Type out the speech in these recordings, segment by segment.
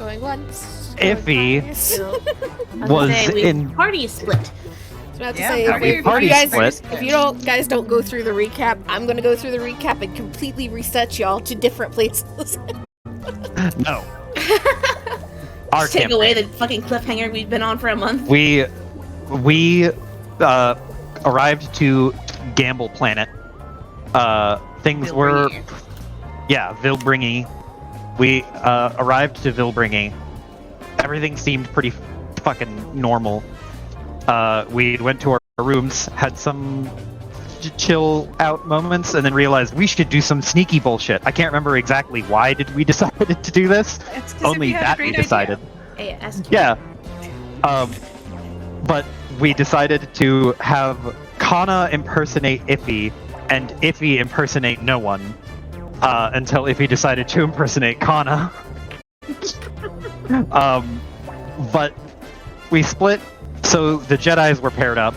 Going once. Iffy Going twice. So, was we in. party split. I was about to Yeah, say, party- if party you guys, split. if you guys don't go through the recap, I'm gonna go through the recap and completely reset y'all to different places. No. Our Take campaign. away the fucking cliffhanger we've been on for a month. We arrived to Gamble Planet. Things were, yeah, Vilbringi. We arrived to Vilbringi. Everything seemed pretty fucking normal. We went to our rooms, had some chill out moments, and then realized we should do some sneaky bullshit. I can't remember exactly why did we decided to do this. It's 'cause Only Iffy had a that great we decided. Hey, ask you. Yeah. But we decided to have Kana impersonate Iffy and Iffy impersonate no one until Iffy decided to impersonate Kana. But we split, so the Jedis were paired up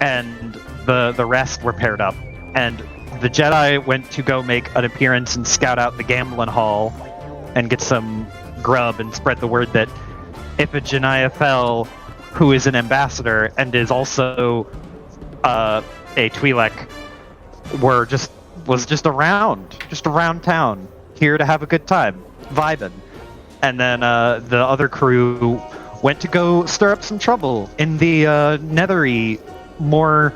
and the rest were paired up. And the Jedi went to go make an appearance and scout out the gambling hall and get some grub and spread the word that Iphigenia Fell, who is an ambassador and is also a Twi'lek, was just around town, here to have a good time, vibing. And then the other crew went to go stir up some trouble in the nethery, more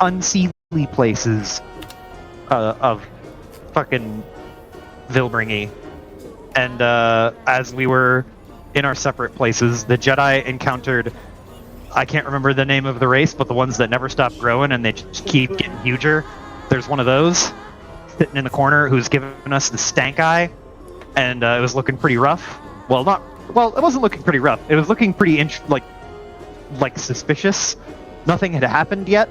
unseelie places of fucking Vilbringi. And as we were in our separate places, the Jedi encountered, I can't remember the name of the race, but the ones that never stop growing and they just keep getting huger. There's one of those sitting in the corner who's giving us the stank eye, and it was looking pretty rough. Well, it wasn't looking pretty rough. It was looking pretty like suspicious. Nothing had happened yet.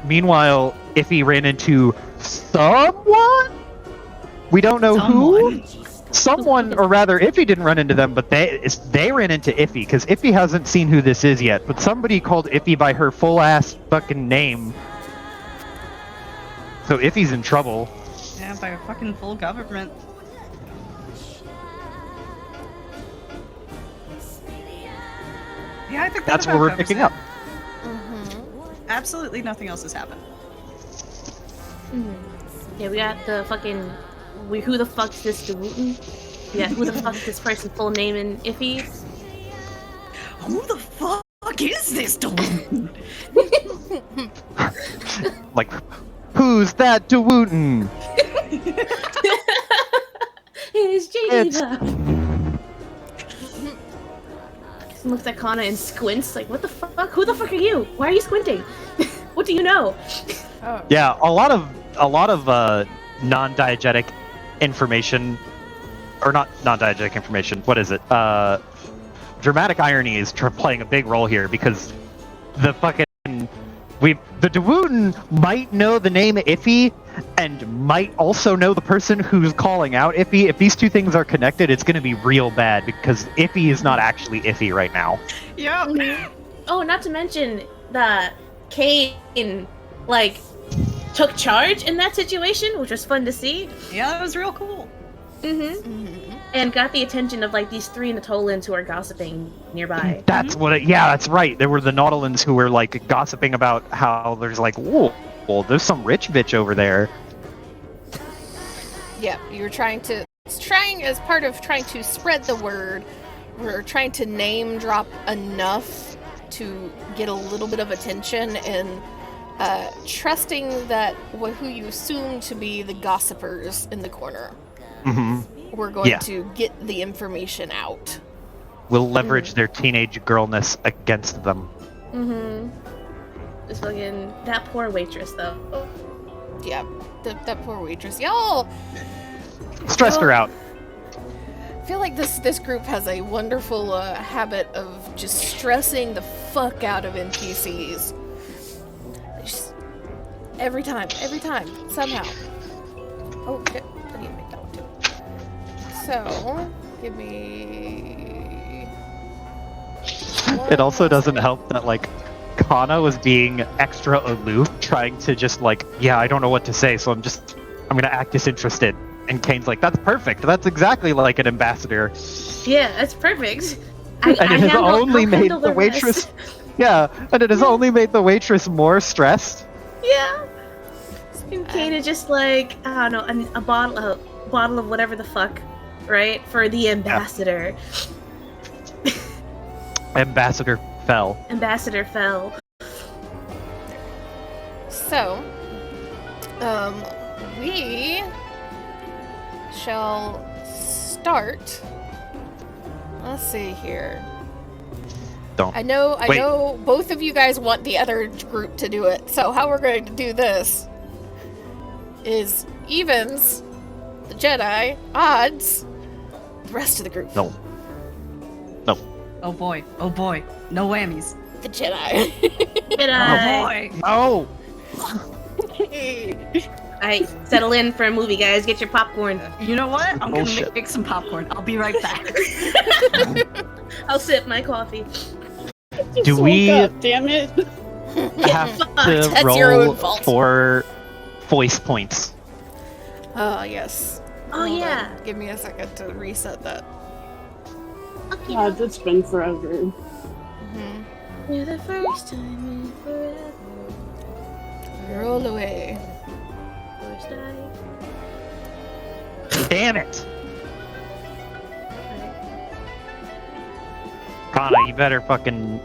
Meanwhile, Iffy ran into someone. We don't know who. Someone, or rather, Iffy didn't run into them, but they ran into Iffy, because Iffy hasn't seen who this is yet. But somebody called Iffy by her full-ass fucking name. So Iffy's in trouble. Yeah, by a fucking full government. Yeah, I think That's where we're picking up. Absolutely nothing else has happened. Yeah, we got the fucking. Who the fuck's this Dewooten? Yeah, who the fuck's this person full name in Iffy? Who the fuck is this dude? Like, who's that Dewooten? It's It's- Jada. Looks at Kana and squints like, what the fuck? Who the fuck are you? Why are you squinting? What do you know? Yeah, a lot of non-diegetic information, or not non-diegetic information. What is it? Dramatic irony is playing a big role here, because the Dewooten might know the name Iffy and might also know the person who's calling out Iffy. If these two things are connected, it's going to be real bad, because Iffy is not actually Iffy right now. Yep. Oh, not to mention that Kane, like, took charge in that situation, which was fun to see. Yeah, that was real cool. And got the attention of, like, these three Natolans who are gossiping nearby. That's what yeah, that's right. There were the Nautilans who were, like, gossiping about how there's, like, whoa, well, there's some rich bitch over there. Yeah, you were trying as part of trying to spread the word, we're trying to name drop enough to get a little bit of attention, and trusting that who you assume to be the gossipers in the corner. We're going to get the information out. We'll leverage their teenage girlness against them. This fucking that poor waitress though. Yeah, that poor waitress. Y'all Stressed her out. I feel like this group has a wonderful habit of just stressing the fuck out of NPCs. Just every time, somehow. Oh shit, I need to make that one too. So, give me... It also doesn't help that, like, Kana was being extra aloof, trying to just, like, yeah, I don't know what to say, so I'm gonna act disinterested. And Kane's like, that's perfect. That's exactly like an ambassador. Yeah, that's perfect. And it has only I'll made handle the rest. waitress. Yeah, and it has only made the waitress more stressed. Yeah. And Kane is just like, I don't know, a bottle of whatever the fuck, right? For the ambassador. Ambassador fell. Ambassador fell. So, we shall start. Let's see here. Don't. I know Wait. both of you guys want the other group to do it. So how we're going to do this is evens, the Jedi, odds, the rest of the group. No. Oh boy. Oh boy. No whammies. The Jedi. Jedi. Oh boy. Oh! Alright, settle in for a movie, guys. Get your popcorn. You know what? I'm gonna Bullshit. make some popcorn. I'll be right back. I'll sip my coffee. Do we Damn it. have to That's your roll own fault. for voice points? Oh, yes. Oh, Hold on. yeah. Give me a second to reset that. Okay. God, it's been forever. Mm-hmm. For the first time in forever. Roll away. First time. Damn it! Kana, you better fucking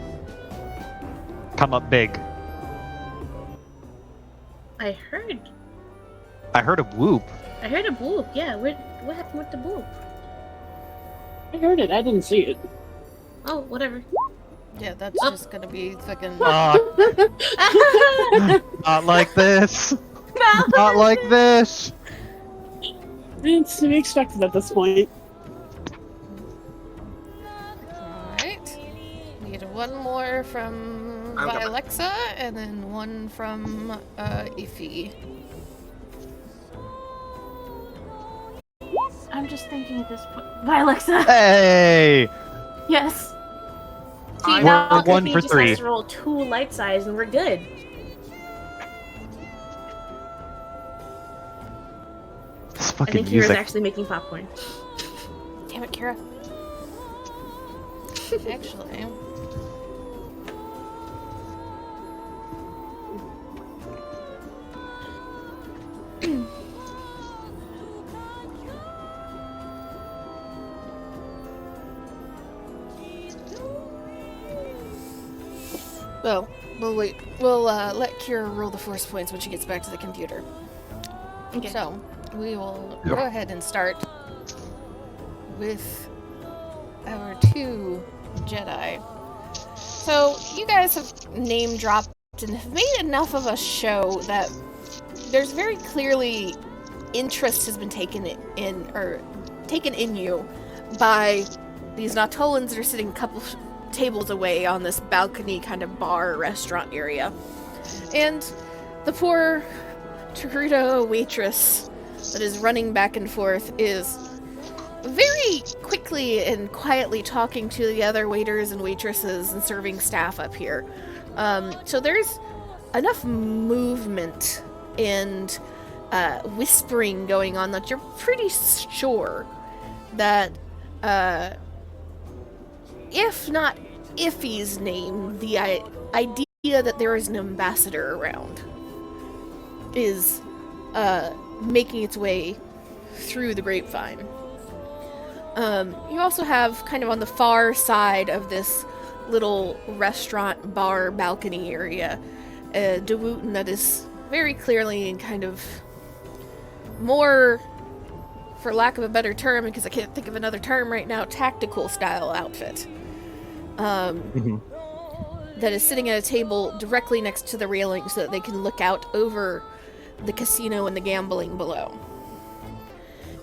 come up big. I heard I heard a whoop. a whoop. Yeah, what happened with the whoop? I heard it. I didn't see it. Oh, whatever. Yeah, that's Oh. just gonna be fucking. Not like this. Not like this. It's to be expected at this point. Alright. Need one more from Vilexa, and then one from Ify. I'm just thinking at this point. Vilexa. Hey! Yes. See, I'm now one Tiffany for just three. has to roll 2 light size and we're good. This I fucking think Kira's music. actually making popcorn. Damn it, Kira. Actually. Well, we'll wait. We'll let Kira roll the force points when she gets back to the computer. Okay. So, we will Yeah. go ahead and start with our 2 Jedi. So, you guys have name dropped and have made enough of a show that there's very clearly interest has been taken in you by these Nautolans that are sitting a couple tables away on this balcony kind of bar restaurant area. And the poor Taruto waitress that is running back and forth is very quickly and quietly talking to the other waiters and waitresses and serving staff up here. So there's enough movement and whispering going on that you're pretty sure that if not Iffy's name, the idea that there is an ambassador around is making its way through the grapevine. You also have kind of on the far side of this little restaurant bar balcony area a Dewooten that is very clearly in kind of more, for lack of a better term, because I can't think of another term right now, tactical style outfit. That is sitting at a table directly next to the railing so that they can look out over the casino and the gambling below.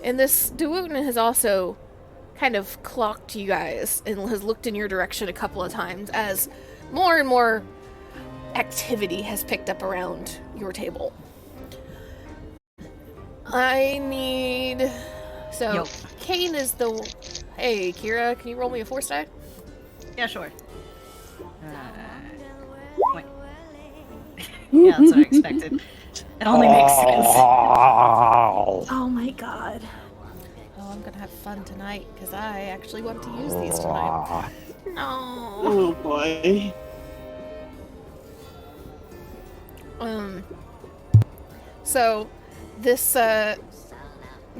And this Dewooten has also kind of clocked you guys and has looked in your direction a couple of times as more and more activity has picked up around your table. I need... So, Yo. Kane is the... Hey, Kira, can you roll me a force die? Yeah, sure. Wait. Yeah, that's what I expected. It only makes sense. Oh my god. Oh, I'm gonna have fun tonight because I actually want to use these tonight. No. Oh boy. So this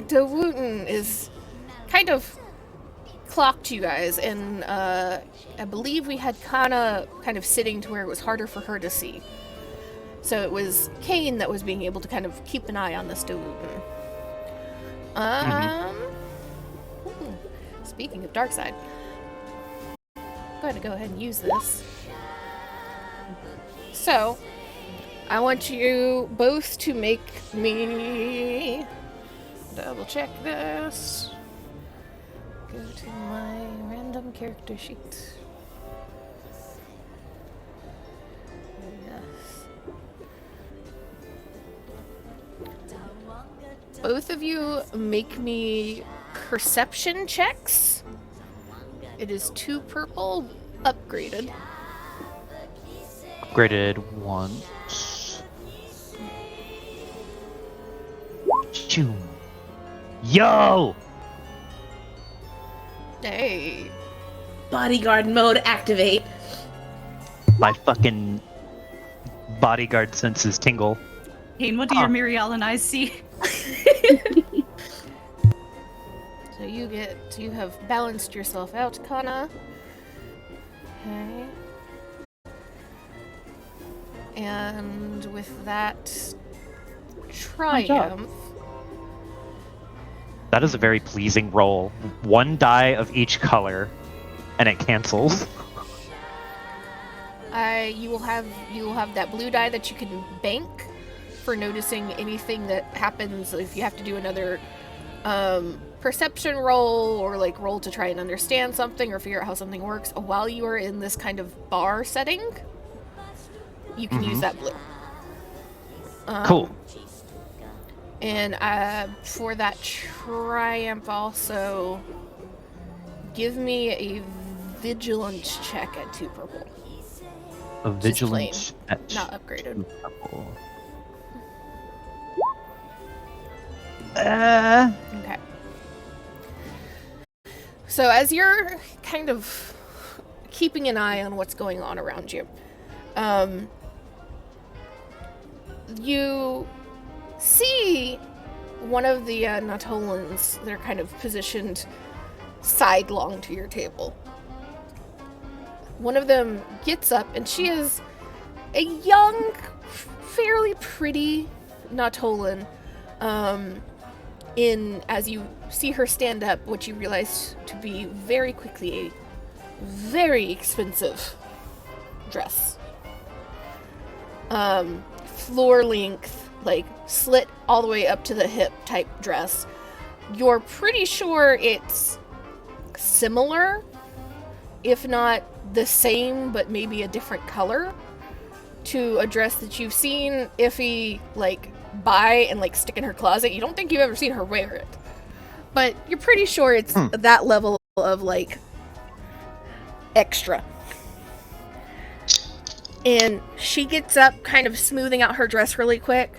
Dewooten is kind of clocked you guys, and I believe we had Kana kind of sitting to where it was harder for her to see. So it was Kane that was being able to kind of keep an eye on this Dewooten. Speaking of Darkseid, I'm going to go ahead and use this. So, I want you both to make me double check this. Go to my random character sheet. Yes. Both of you make me perception checks. It is 2 purple, upgraded. Upgraded once. Choo. Yo! Hey. Bodyguard mode activate. My fucking bodyguard senses tingle. Kane, what do your Mirialan eyes see? So you have balanced yourself out, Kana. Okay. And with that triumph, That is a very pleasing roll. 1 die of each color, and it cancels. you will have that blue die that you can bank for noticing anything that happens if you have to do another perception roll or like roll to try and understand something or figure out how something works while you are in this kind of bar setting. You can use that blue. Cool. And for that triumph also, give me a vigilance check at 2 purple. A vigilance plain, at not upgraded. 2 purple. Okay. So as you're kind of keeping an eye on what's going on around you, you see one of the Natolans that are kind of positioned sidelong to your table. One of them gets up, and she is a young, fairly pretty Natolan. As you see her stand up, what you realize to be very quickly a very expensive dress. Floor length, like slit all the way up to the hip type dress. You're pretty sure it's similar, if not the same, but maybe a different color to a dress that you've seen Iffy like buy and like stick in her closet. You don't think you've ever seen her wear it, but you're pretty sure it's that level of like extra. And she gets up, kind of smoothing out her dress really quick,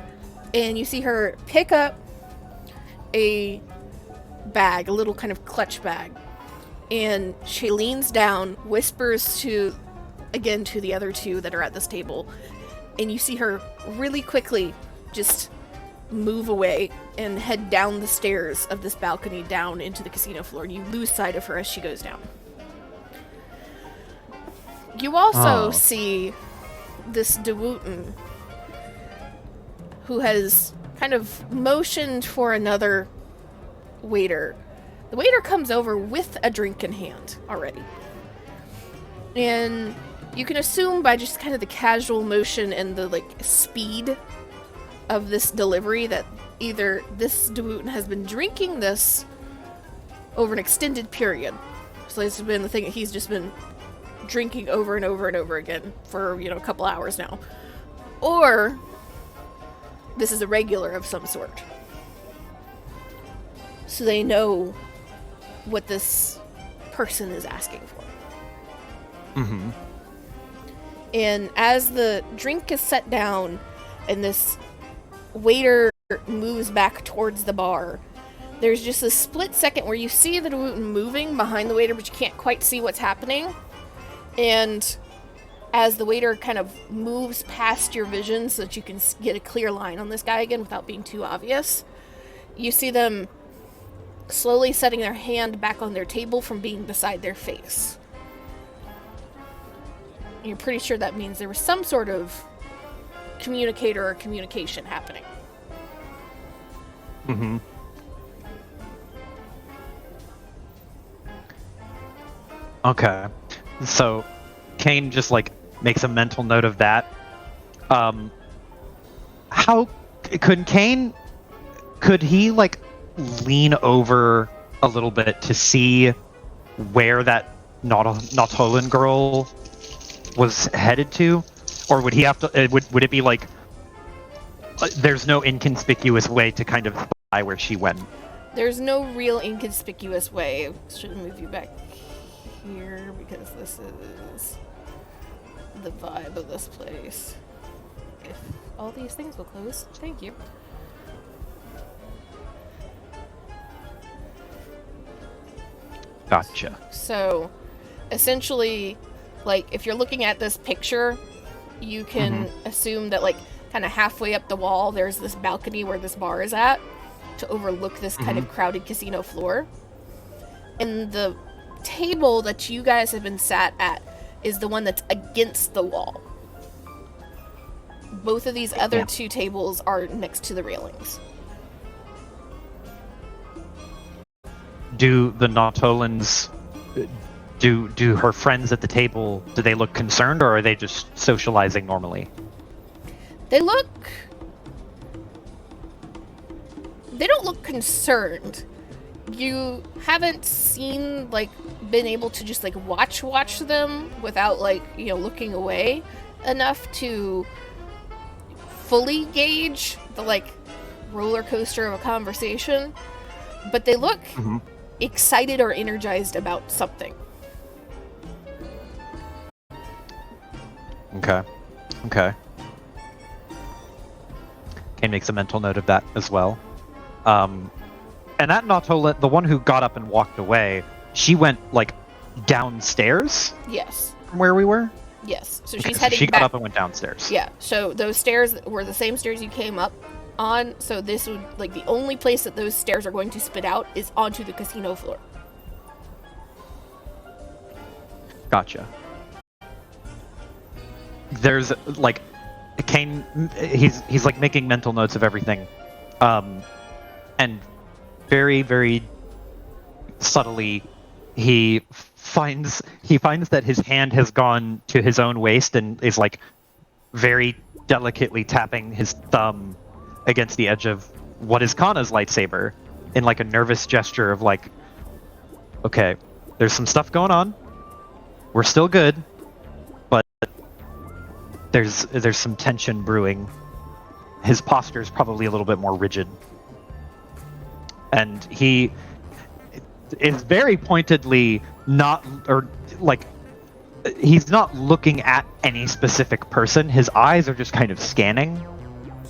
and you see her pick up a bag, a little kind of clutch bag, and she leans down, whispers to the other 2 that are at this table, and you see her really quickly just move away and head down the stairs of this balcony down into the casino floor, and you lose sight of her as she goes down. You also see this Dewooten who has kind of motioned for another waiter. The waiter comes over with a drink in hand already. And you can assume by just kind of the casual motion and the like speed of this delivery that either this Dewooten has been drinking this over an extended period. So this has been the thing that he's just been drinking over and over and over again for, a couple hours now. Or this is a regular of some sort. So they know what this person is asking for. Mm-hmm. And as the drink is set down and this waiter moves back towards the bar, there's just a split second where you see the Wooten moving behind the waiter, but you can't quite see what's happening. And as the waiter kind of moves past your vision so that you can get a clear line on this guy again without being too obvious, you see them slowly setting their hand back on their table from being beside their face. And you're pretty sure that means there was some sort of communicator or communication happening. Mm-hmm. Okay. So Kane just like makes a mental note of that. How could he like lean over a little bit to see where that Nautolan girl was headed to? Or would he have to would it be like there's no inconspicuous way to kind of spy where she went? There's no real inconspicuous way. Should move you back here because this is the vibe of this place. If all these things will close, thank you. Gotcha. So, essentially, like, if you're looking at this picture, you can assume that, like, kind of halfway up the wall, there's this balcony where this bar is at to overlook this kind of crowded casino floor. And the table that you guys have been sat at is the one that's against the wall. Both of these other two tables are next to the railings. Do the Nautolans, do her friends at the table, do they look concerned, or are they just socializing normally? They don't look concerned. You haven't seen, like, been able to just, like, watch them without, like, you know, looking away enough to fully gauge the, like, roller coaster of a conversation. But they look excited or energized about something. Okay. Kane makes a mental note of that as well. And that Nautolan, the one who got up and walked away, she went, like, downstairs? Yes. From where we were? Yes. So Okay, she's heading she back. got up and went downstairs. Yeah. So those stairs were the same stairs you came up on. So this would, like, the only place that those stairs are going to spit out is onto the casino floor. Gotcha. There's, like, Kane, he's like making mental notes of everything. And very, very subtly, he finds that his hand has gone to his own waist and is, like, very delicately tapping his thumb against the edge of what is Kana's lightsaber in, like, a nervous gesture of, like, okay, there's some stuff going on. We're still good, but there's some tension brewing. His posture is probably a little bit more rigid. And he is very pointedly not, or like, he's not looking at any specific person. His eyes are just kind of scanning,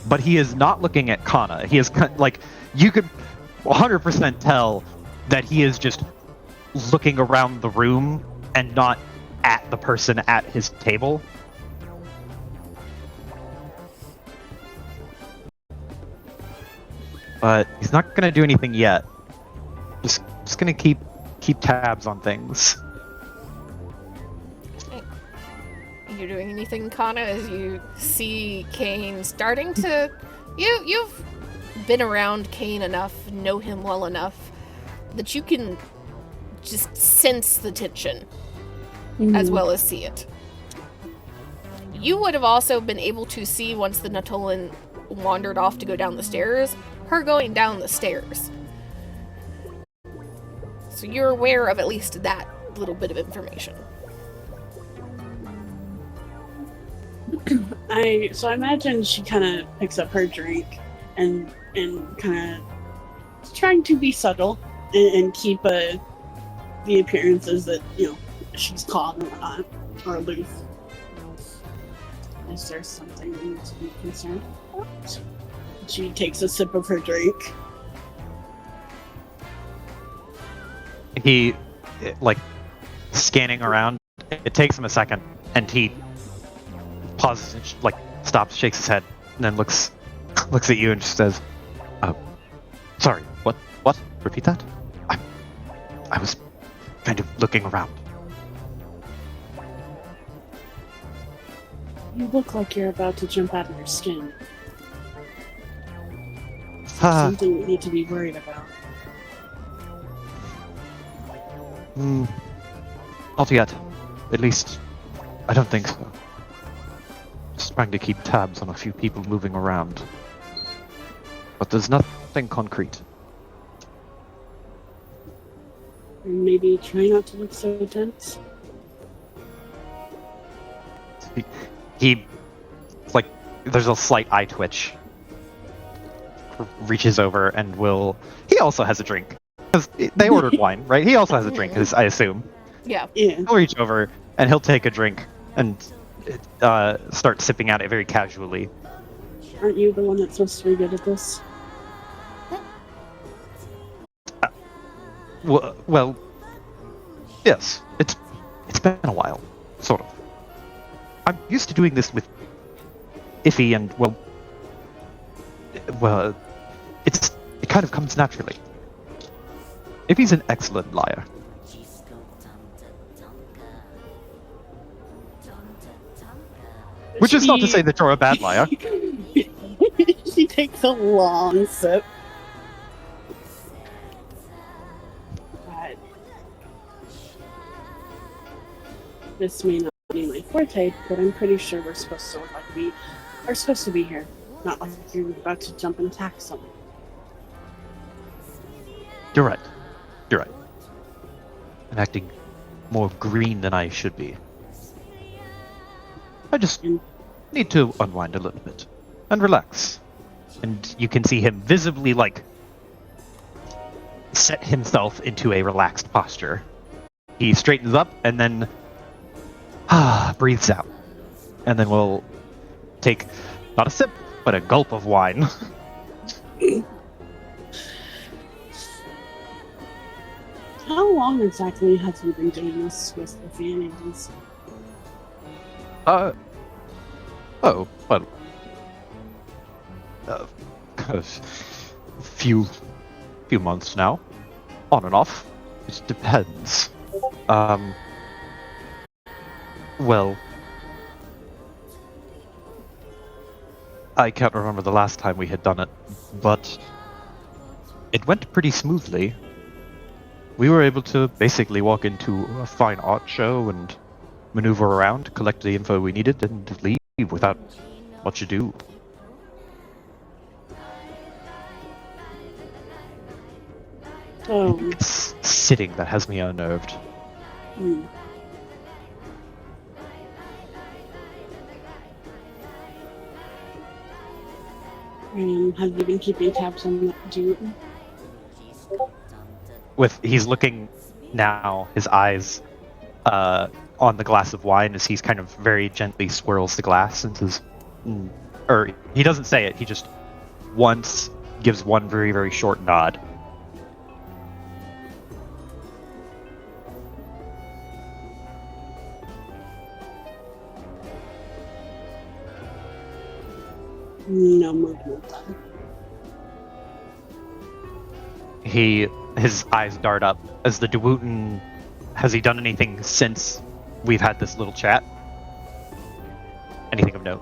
but he is not looking at Kana. He is, like, you could 100% tell that he is just looking around the room and not at the person at his table. But he's not gonna do anything yet. Just gonna keep tabs on things. Okay. You doing anything, Kana, as you see Kane starting to... You've been around Kane enough, know him well enough, that you can just sense the tension, as well as see it. You would have also been able to see, once the Nautolan wandered off to go down the stairs, her going down the stairs. So you're aware of at least that little bit of information. I imagine she kind of picks up her drink and kind of trying to be subtle and keep the appearances that, you know, she's calm and whatnot, or aloof. Is there something we need to be concerned about? She takes a sip of her drink. He, like, scanning around. It takes him a second, and he pauses and like stops, shakes his head, and then looks at you and just says, "Oh, sorry. What? Repeat that? I was kind of looking around." You look like you're about to jump out of your skin. Something we need to be worried about. Not yet. At least, I don't think so. Just trying to keep tabs on a few people moving around. But there's nothing concrete. Maybe try not to look so tense. He like, there's a slight eye twitch. Reaches over and will. He also has a drink. Because they ordered wine, right? He also has a drink, I assume. Yeah. He'll reach over and he'll take a drink and start sipping at it very casually. Aren't you the one that's supposed to be good at this? Well, yes. It's been a while, sort of. I'm used to doing this with Iffy, and well, it kind of comes naturally. Iffy's an excellent liar. Which is not to say that you're a bad liar. She takes a long sip. God. This may not be my forte, but I'm pretty sure we're supposed to look like we are supposed to be here. Not like you're about to jump and attack someone. You're right. You're right. I'm acting more green than I should be. I just need to unwind a little bit and relax. And you can see him visibly, like, set himself into a relaxed posture. He straightens up and then breathes out. And then we'll take not a sip, but a gulp of wine. How long exactly have you been doing this with the Viennese? Oh, well, a few months now, on and off. It depends. Well, I can't remember the last time we had done it, but it went pretty smoothly. We were able to basically walk into a fine art show and maneuver around, collect the info we needed, and leave without much ado. Oh. It's sitting that has me unnerved. Hmm. Have you been keeping tabs on that dude? He's looking now, his eyes on the glass of wine as he's kind of very gently swirls the glass and says, or he doesn't say it, he just once gives one very, very short nod. No movement done. His eyes dart up as the Dewooten. Has he done anything since we've had this little chat? Anything of note?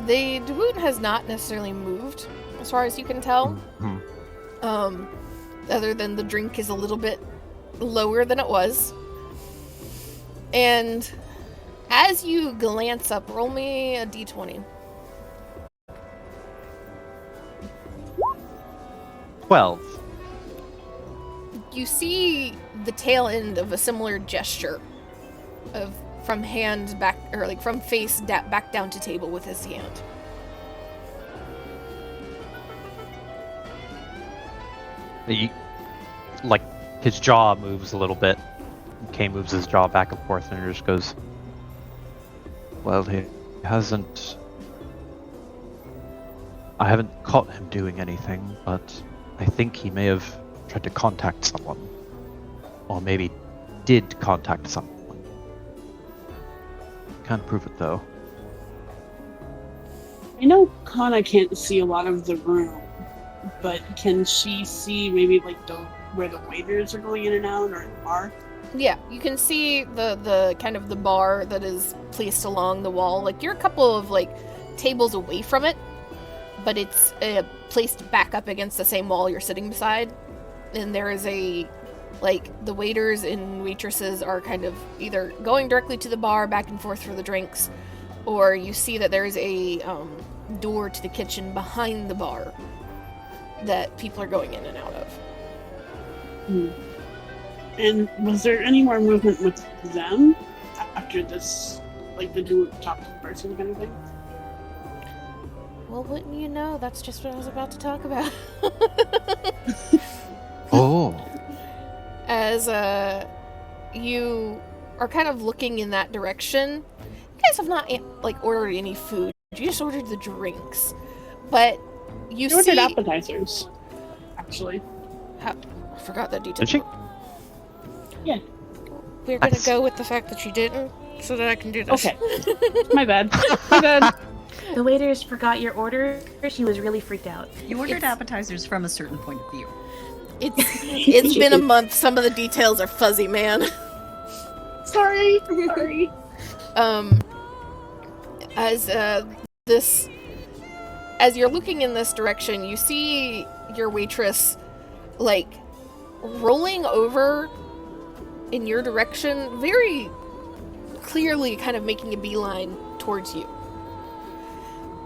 The Dewooten has not necessarily moved, as far as you can tell. Mm-hmm. Other than the drink is a little bit lower than it was. And as you glance up, roll me a d20. 12. You see the tail end of a similar gesture from hand back, or like from face back down to table with his hand. Like, his jaw moves a little bit. Kay moves his jaw back and forth and just goes, well, he hasn't I haven't caught him doing anything, but I think he may have tried to contact someone. Or maybe did contact someone. Can't prove it though. I know Kana can't see a lot of the room, but can she see maybe like where the waiters are going in and out, or in the bar? Yeah, you can see the kind of the bar that is placed along the wall. Like, you're a couple of like tables away from it, but it's placed back up against the same wall you're sitting beside. And there is the waiters and waitresses are kind of either going directly to the bar, back and forth for the drinks, or you see that there's a door to the kitchen behind the bar that people are going in and out of. Hmm. And was there any more movement with them after this, like the dude talked to the person kind of thing? Well, wouldn't you know, that's just what I was about to talk about. Oh. As you are kind of looking in that direction, you guys have not ordered any food. You just ordered the drinks, but you ordered see appetizers, actually. I forgot that detail. Did she? Yeah. We're gonna go with the fact that she didn't, so that I can do this. Okay. My bad. My bad. The waiters forgot your order. She was really freaked out. You ordered appetizers from a certain point of view. It's been a month. Some of the details are fuzzy, man. Sorry. As you're looking in this direction, you see your waitress rolling over in your direction, very clearly kind of making a beeline towards you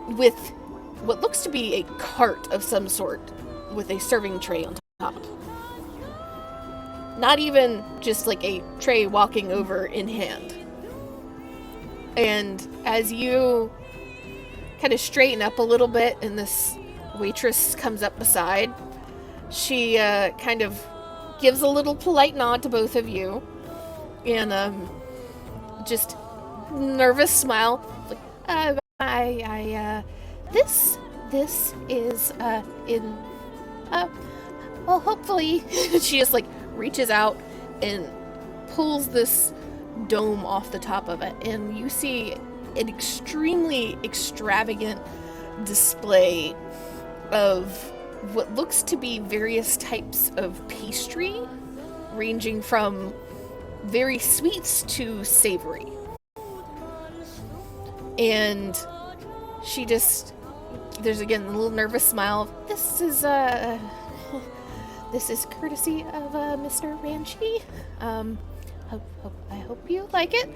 with what looks to be a cart of some sort with a serving tray on top. Not even just like a tray walking over in hand. And as you kind of straighten up a little bit and this waitress comes up beside, she kind of gives a little polite nod to both of you and just nervous smile, this is in well, hopefully. She just reaches out and pulls this dome off the top of it, and you see an extremely extravagant display of what looks to be various types of pastry, ranging from very sweets to savory. And she just, there's again a little nervous smile. This is courtesy of Mr. Ranchi. I hope you like it.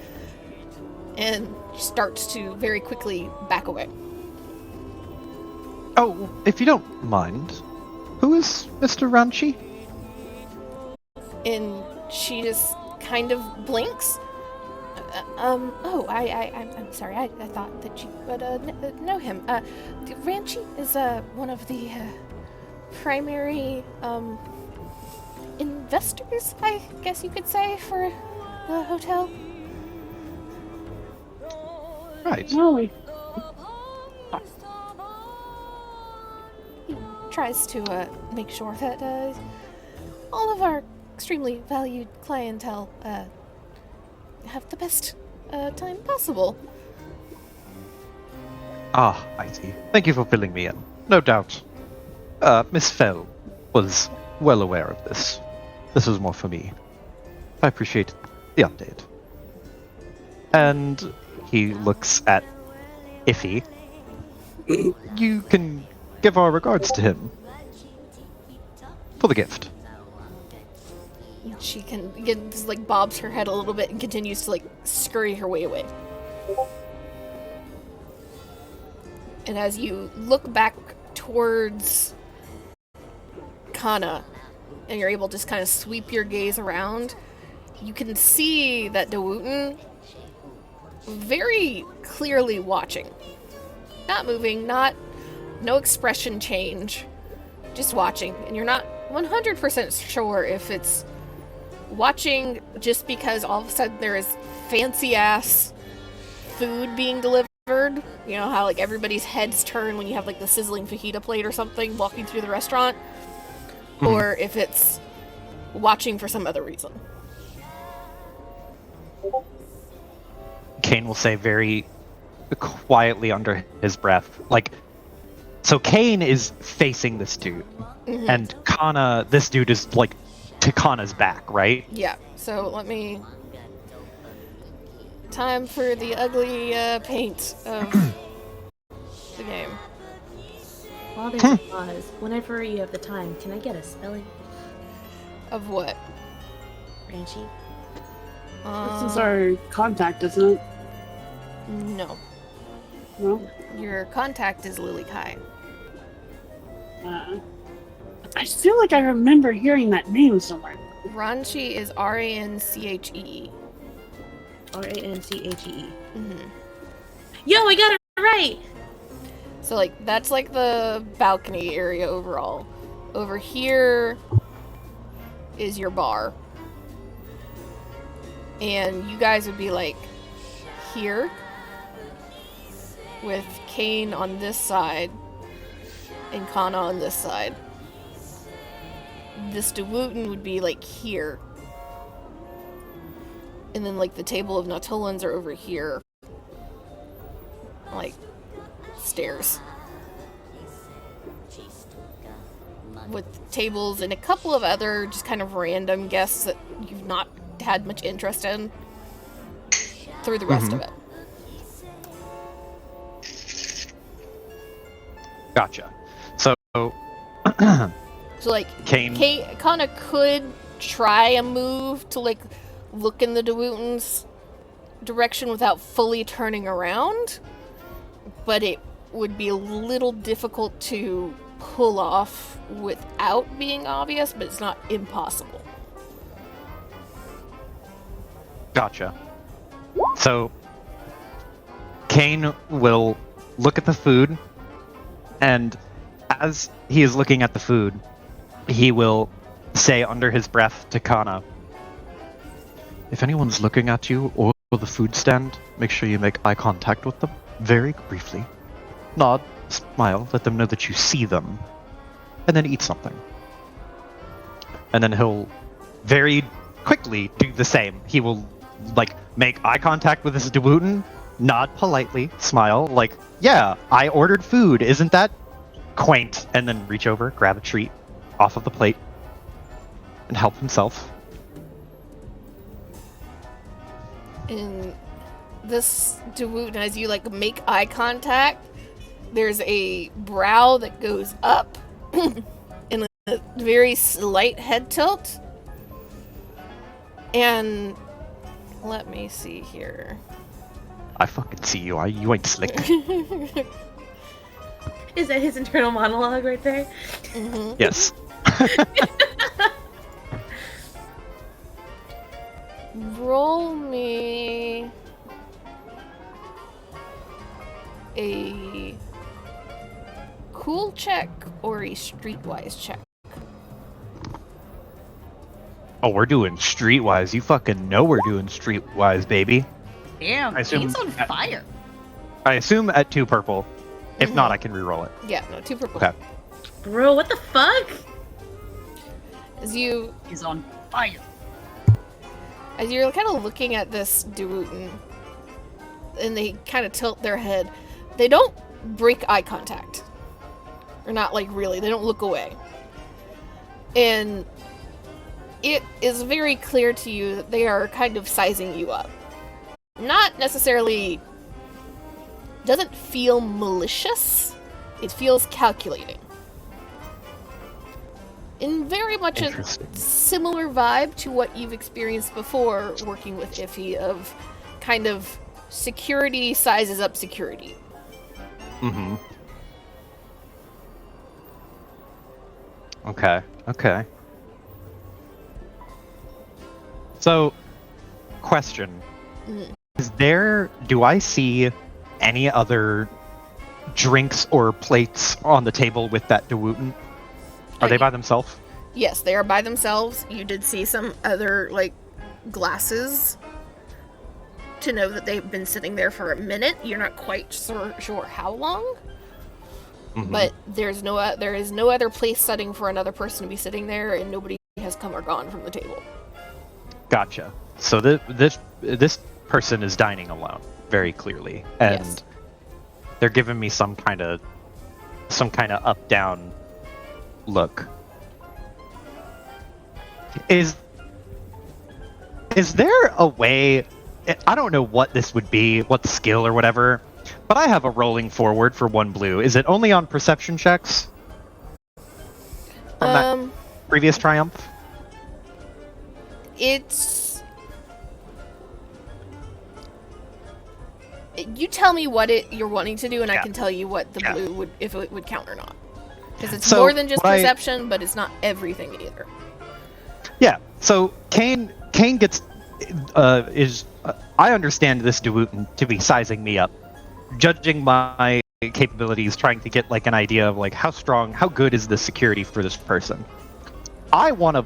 And starts to very quickly back away. Oh, if you don't mind, who is Mr. Ranchi? And she just kind of blinks. I'm sorry. I thought that you would know him. Ranchi is one of the primary investors, I guess you could say, for the hotel. Right. No, He tries to make sure that all of our extremely valued clientele have the best time possible. Ah, I see. Thank you for filling me in. No doubt. Miss Fell was well aware of this. This was more for me. I appreciate the update. And he looks at Iffy. You can give our regards to him. For the gift. She can again just bobs her head a little bit and continues to scurry her way away. And as you look back towards Kana and you're able to just kind of sweep your gaze around, you can see that Dawutin very clearly watching. Not moving, no expression change, just watching. And you're not 100% sure if it's watching just because all of a sudden there is fancy ass food being delivered, You know how like everybody's heads turn when you have like the sizzling fajita plate or something walking through the restaurant, or if it's watching for some other reason. Kane will say very quietly under his breath, like, so Kane is facing this dude, and Kana, this dude is like to Kana's back, right? Yeah. So let me. Time for the ugly paint of the game. While there's a pause, whenever you have the time, can I get a spelling? Of what? Franchi? This is our contact, isn't it? No. No? Your contact is Lily Kai. I feel like I remember hearing that name somewhere. Ranchi is Ranchee. Ranchee. Mm-hmm. Yo, I got it right! So, like, that's like the balcony area overall. Over here is your bar. And you guys would be, like, here. With Kane on this side. And Kana on this side. This Dewooten would be, like, here. And then, like, the table of Nautolans are over here. Like, stairs. With tables and a couple of other just kind of random guests that you've not had much interest in through the rest of it. Gotcha. So, So, like, Kane. Kana could try a move to, like, look in the Dewooten's direction without fully turning around, but it would be a little difficult to pull off without being obvious, but it's not impossible. Gotcha. So, Kane will look at the food, and as he is looking at the food, he will say under his breath to Kana, "If anyone's looking at you or the food stand, make sure you make eye contact with them very briefly. Nod, smile, let them know that you see them, and then eat something." And then he'll very quickly do the same. He will, like, make eye contact with this Dewooten, nod politely, smile, like, "Yeah, I ordered food, isn't that quaint?" And then reach over, grab a treat off of the plate, and help himself. And this Dewooten, as you, like, make eye contact, there's a brow that goes up and a very slight head tilt. And let me see here. I fucking see you. You ain't slick. Is that his internal monologue right there? Yes. Roll me a cool check or a streetwise check. Oh, we're doing streetwise. You fucking know we're doing streetwise, baby. Damn, I assume- Kane's on fire. I assume at 2 purple. If not, I can reroll it. Yeah, no, 2 purple. Okay. Bro, what the fuck? As you He's on fire. As you're kind of looking at this Dewooten, and they kind of tilt their head, they don't break eye contact. Or not, like, really. They don't look away. And it is very clear to you that they are kind of sizing you up. Not necessarily... doesn't feel malicious. It feels calculating. In very much a Interesting. similar vibe to what you've experienced before working with EotE, of kind of security sizes up security. Mm-hmm. Okay. So, question. Do I see any other drinks or plates on the table with that Dewooten? Are they by themselves? Yes, they are by themselves. You did see some other, like, glasses to know that they've been sitting there for a minute. You're not quite sure how long. Mhm. But there is no other place setting for another person to be sitting there, and nobody has come or gone from the table. Gotcha. So this person is dining alone, very clearly, and Yes. they're giving me some kind of up-down look. Is there a way? I don't know what this would be, what skill or whatever, but I have a rolling forward for 1 blue. Is it only on perception checks? From that previous triumph? It's... You tell me what you're wanting to do, and I Yeah. can tell you what the Yeah. blue would, if it would count or not. Because it's So, more than just what I- perception, but it's not everything either. Yeah. So Kane gets I understand this Dewutin to be sizing me up, judging my capabilities, trying to get like an idea of like how good is the security for this person. I want to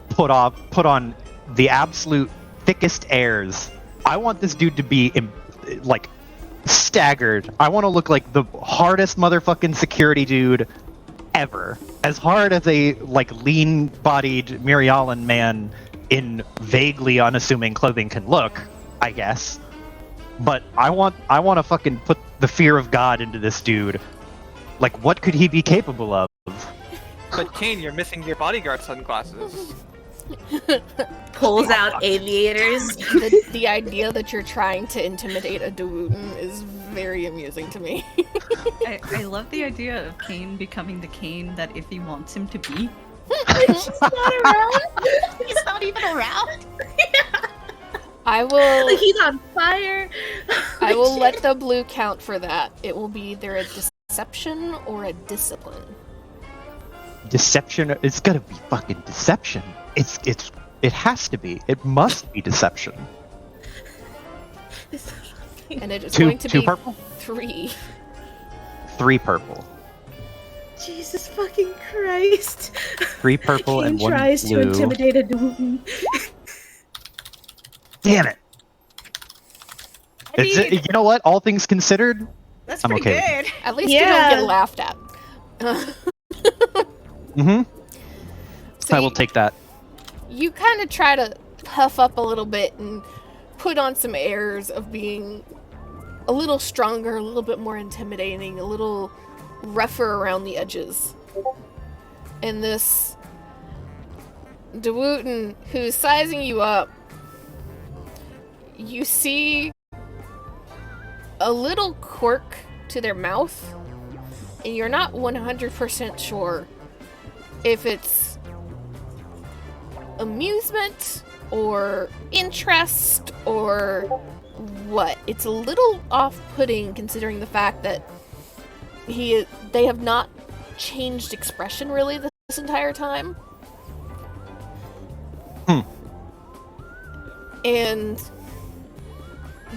put on the absolute thickest airs. I want this dude to be like staggered. I want to look like the hardest motherfucking security dude ever. As hard as a like lean-bodied Mirialan man in vaguely unassuming clothing can look, I guess. But I want to fucking put the fear of God into this dude. Like, what could he be capable of? But Kane, you're missing your bodyguard sunglasses. Pulls out aviators. The idea that you're trying to intimidate a Dewutin is very amusing to me. I love the idea of Kane becoming the Kane that if he wants him to be. She's not around. He's not even around. I will. Like he's on fire. I will let the blue count for that. It will be either a deception or a discipline. Deception? It's gotta be fucking deception. It has to be. It must be deception. And it is Two going to be purple? 3. 3 purple. Jesus fucking Christ. 3 purple Kane and 1 tries blue. to intimidate a Dewutin. Damn it! You know what? All things considered, That's I'm pretty okay with good. At least you don't Yeah. get laughed at. I will take that. You kind of try to puff up a little bit and put on some airs of being a little stronger, a little bit more intimidating, a little rougher around the edges. And this Dewutin, who's sizing you up, you see a little quirk to their mouth, and you're not 100% sure if it's amusement or interest or what. It's a little off-putting considering the fact that they have not changed expression really this entire time. And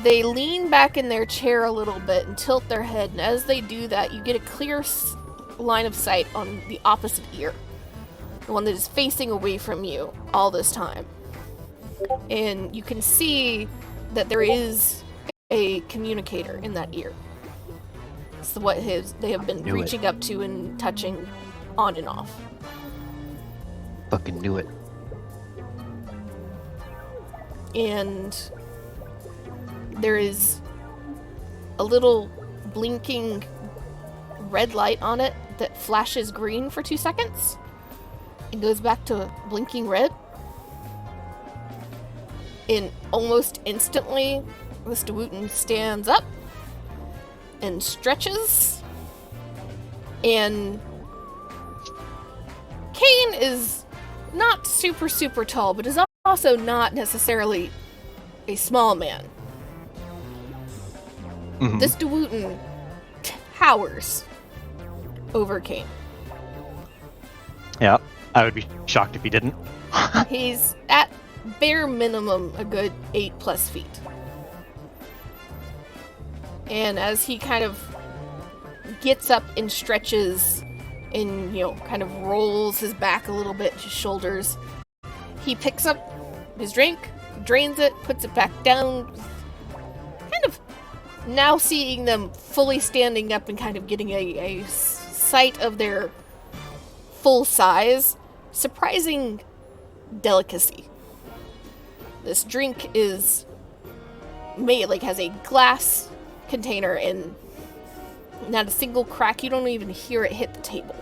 they lean back in their chair a little bit and tilt their head, and as they do that, you get a clear line of sight on the opposite ear. The one that is facing away from you all this time. And you can see that there is a communicator in that ear. It's what they have been Knew it. reaching up to and touching on and off. Fucking knew it. And there is a little blinking red light on it that flashes green for 2 seconds and goes back to blinking red. And almost instantly, Mr. Wooten stands up and stretches. And Kane is not super tall, but is also not necessarily a small man. Mhm. This Dewutin towers over Kane. Yeah, I would be shocked if he didn't. He's at bare minimum a good 8+ feet. And as he kind of gets up and stretches and, kind of rolls his back a little bit, his shoulders, he picks up his drink, drains it, puts it back down, kind of now seeing them fully standing up and kind of getting a sight of their full size. Surprising delicacy. This drink is made, like, has a glass container and not a single crack. You don't even hear it hit the table.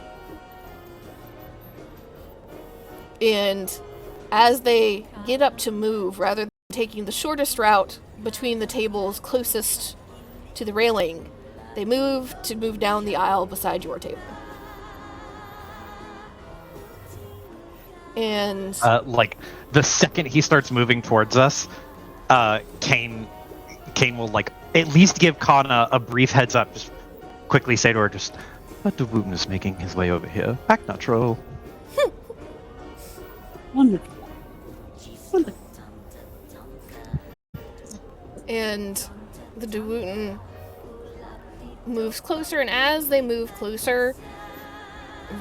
And as they get up to move, rather than taking the shortest route between the tables closest to the railing, they move down the aisle beside your table. And Like the second he starts moving towards us, Kane will like at least give Kana a brief heads up. Just quickly say to her, "Just, the Wooten is making his way over here. Act natural." Wonderful. Wonderful. and the Dewooten moves closer, and as they move closer,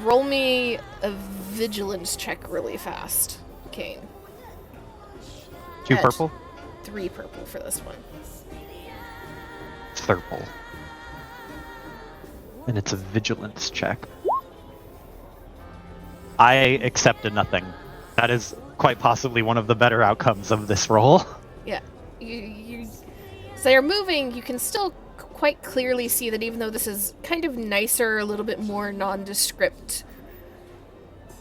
roll me a vigilance check really fast, Kane. 2 At purple, 3 purple for this one. purple, and it's a vigilance check. I accept a nothing. That is quite possibly one of the better outcomes of this roll. Yeah, you as they are moving, you can still quite clearly see that even though this is kind of nicer, a little bit more nondescript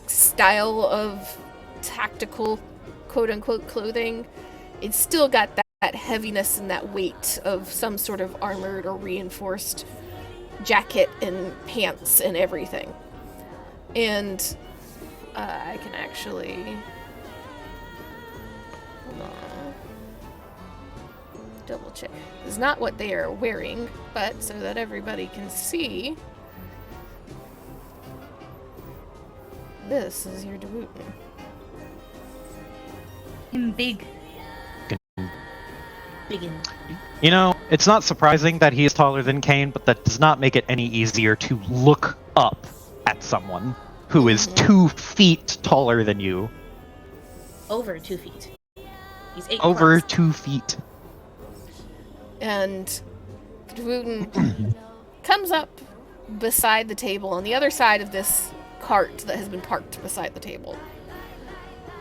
style of tactical quote-unquote clothing, it's still got that heaviness and that weight of some sort of armored or reinforced jacket and pants and everything. And I can actually... Hold on. Double check. It's not what they are wearing, but so that everybody can see, this is your Dewooten. Him big. You know, it's not surprising that he is taller than Kane, but that does not make it any easier to look up at someone who is 2 feet taller than you. Over 2 feet. He's 8 Over plus. 2 feet. And Dewooten comes up beside the table on the other side of this cart that has been parked beside the table.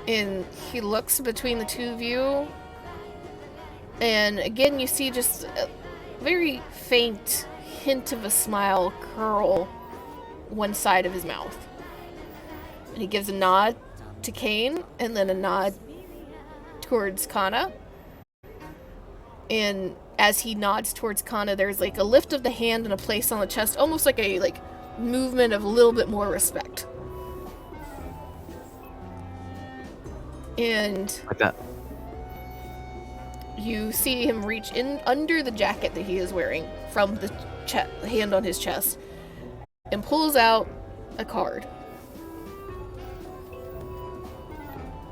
And he looks between the two of you, and again you see just a very faint hint of a smile curl one side of his mouth. And he gives a nod to Kane and then a nod towards Kana. And as he nods towards Kana, there's like a lift of the hand and a place on the chest, almost like a movement of a little bit more respect. And Like that. you see him reach in under the jacket that he is wearing from the hand on his chest and pulls out a card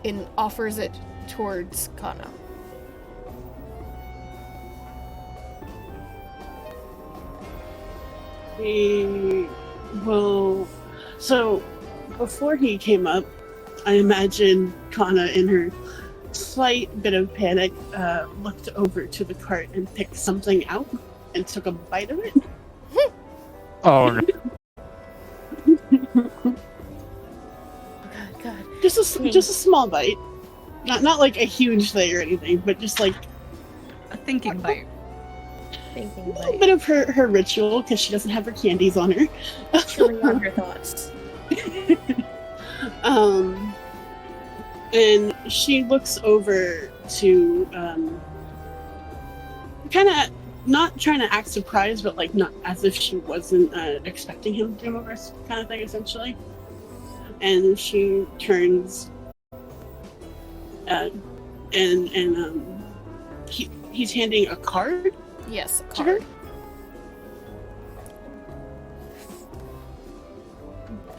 and offers it towards Kana. Well, so before he came up, I imagine Kana, in her slight bit of panic, looked over to the cart and picked something out and took a bite of it. Oh, no. God. Just a small bite, not like a huge thing or anything, but just like A thinking bite. Thinking a little like bit of her ritual because she doesn't have her candies on her. chilling on her thoughts. And she looks over to kind of not trying to act surprised, but like not as if she wasn't expecting him to come over, kind of thing, essentially. And she turns, and he's handing a card Yes, a to her. card.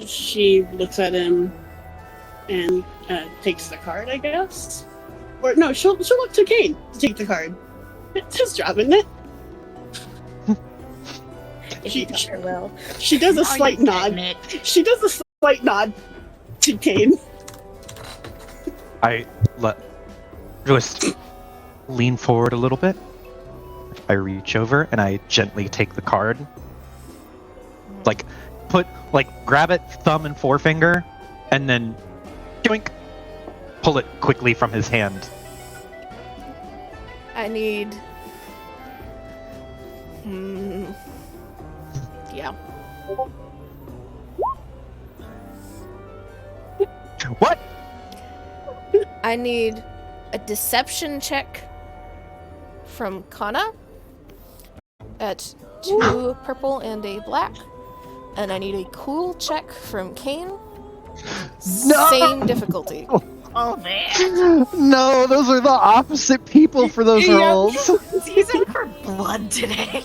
She looks at him and takes the card, I guess. Or no, she'll look to Kane to take the card. It's his job, isn't it? If She- you taught her well. She does a slight nod. She does a slight nod to Kane. just lean forward a little bit. I reach over and I gently take the card. Grab it, thumb and forefinger, and then yoink, pull it quickly from his hand. I need. Yeah. What? I need a deception check from Kana at 2 purple and a black. And I need a cool check from Kane. No! Same difficulty. Oh man, No, those are the opposite people for those rolls. he's in for blood today.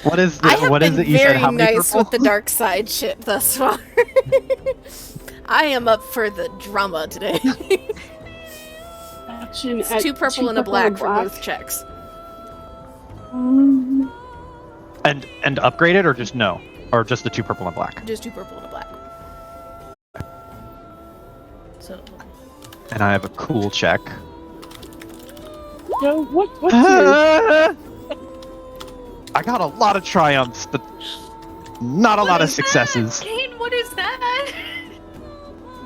What is I have what is been it you said? very How many nice purple? with the dark side shit thus far. I am up for the drama today. Action It's at 2 purple and a black for both checks. Um, And upgraded or just no? Or just the 2 purple and black? Just 2 purple and a black. So And I have a cool check. so what's your... I got a lot of triumphs, but not a lot of successes. Kane, what is that?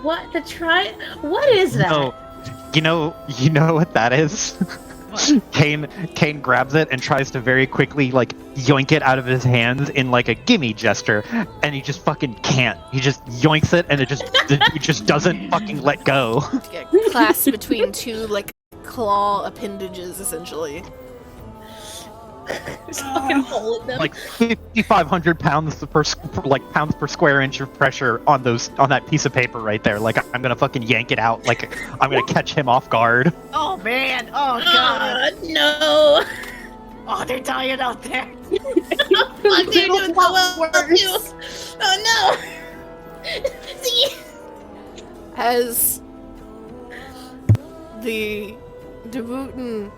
What the try? What is that? No, you know what that is? Kane grabs it and tries to very quickly yoink it out of his hands in a gimme gesture, and he just fucking can't. He just yoinks it and it just doesn't fucking let go. get clasped between 2 claw appendages essentially. There's a fucking hole in them. 5,500 pounds pounds per square inch of pressure on that piece of paper right there. I'm gonna fucking yank it out. I'm gonna catch him off guard. Oh man, oh god. No! Oh, they're dying out there. Fuck, they're doing so well too. Oh no! See? As the Dewooten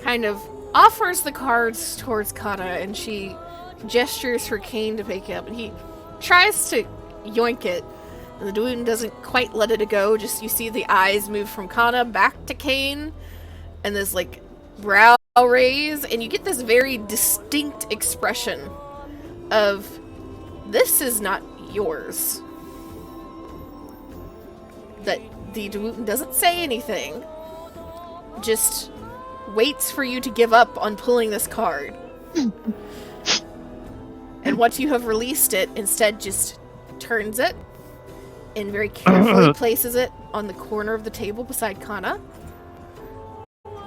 kind of offers the cards towards Kana, and she gestures for Kane to pick it up, and he tries to yoink it, and the Dewooten doesn't quite let it go. Just you see the eyes move from Kana back to Kane, and this brow raise, and you get this very distinct expression of this is not yours. That the Dewooten doesn't say anything, just waits for you to give up on pulling this card. And once you have released it, instead just turns it and very carefully places it on the corner of the table beside Kana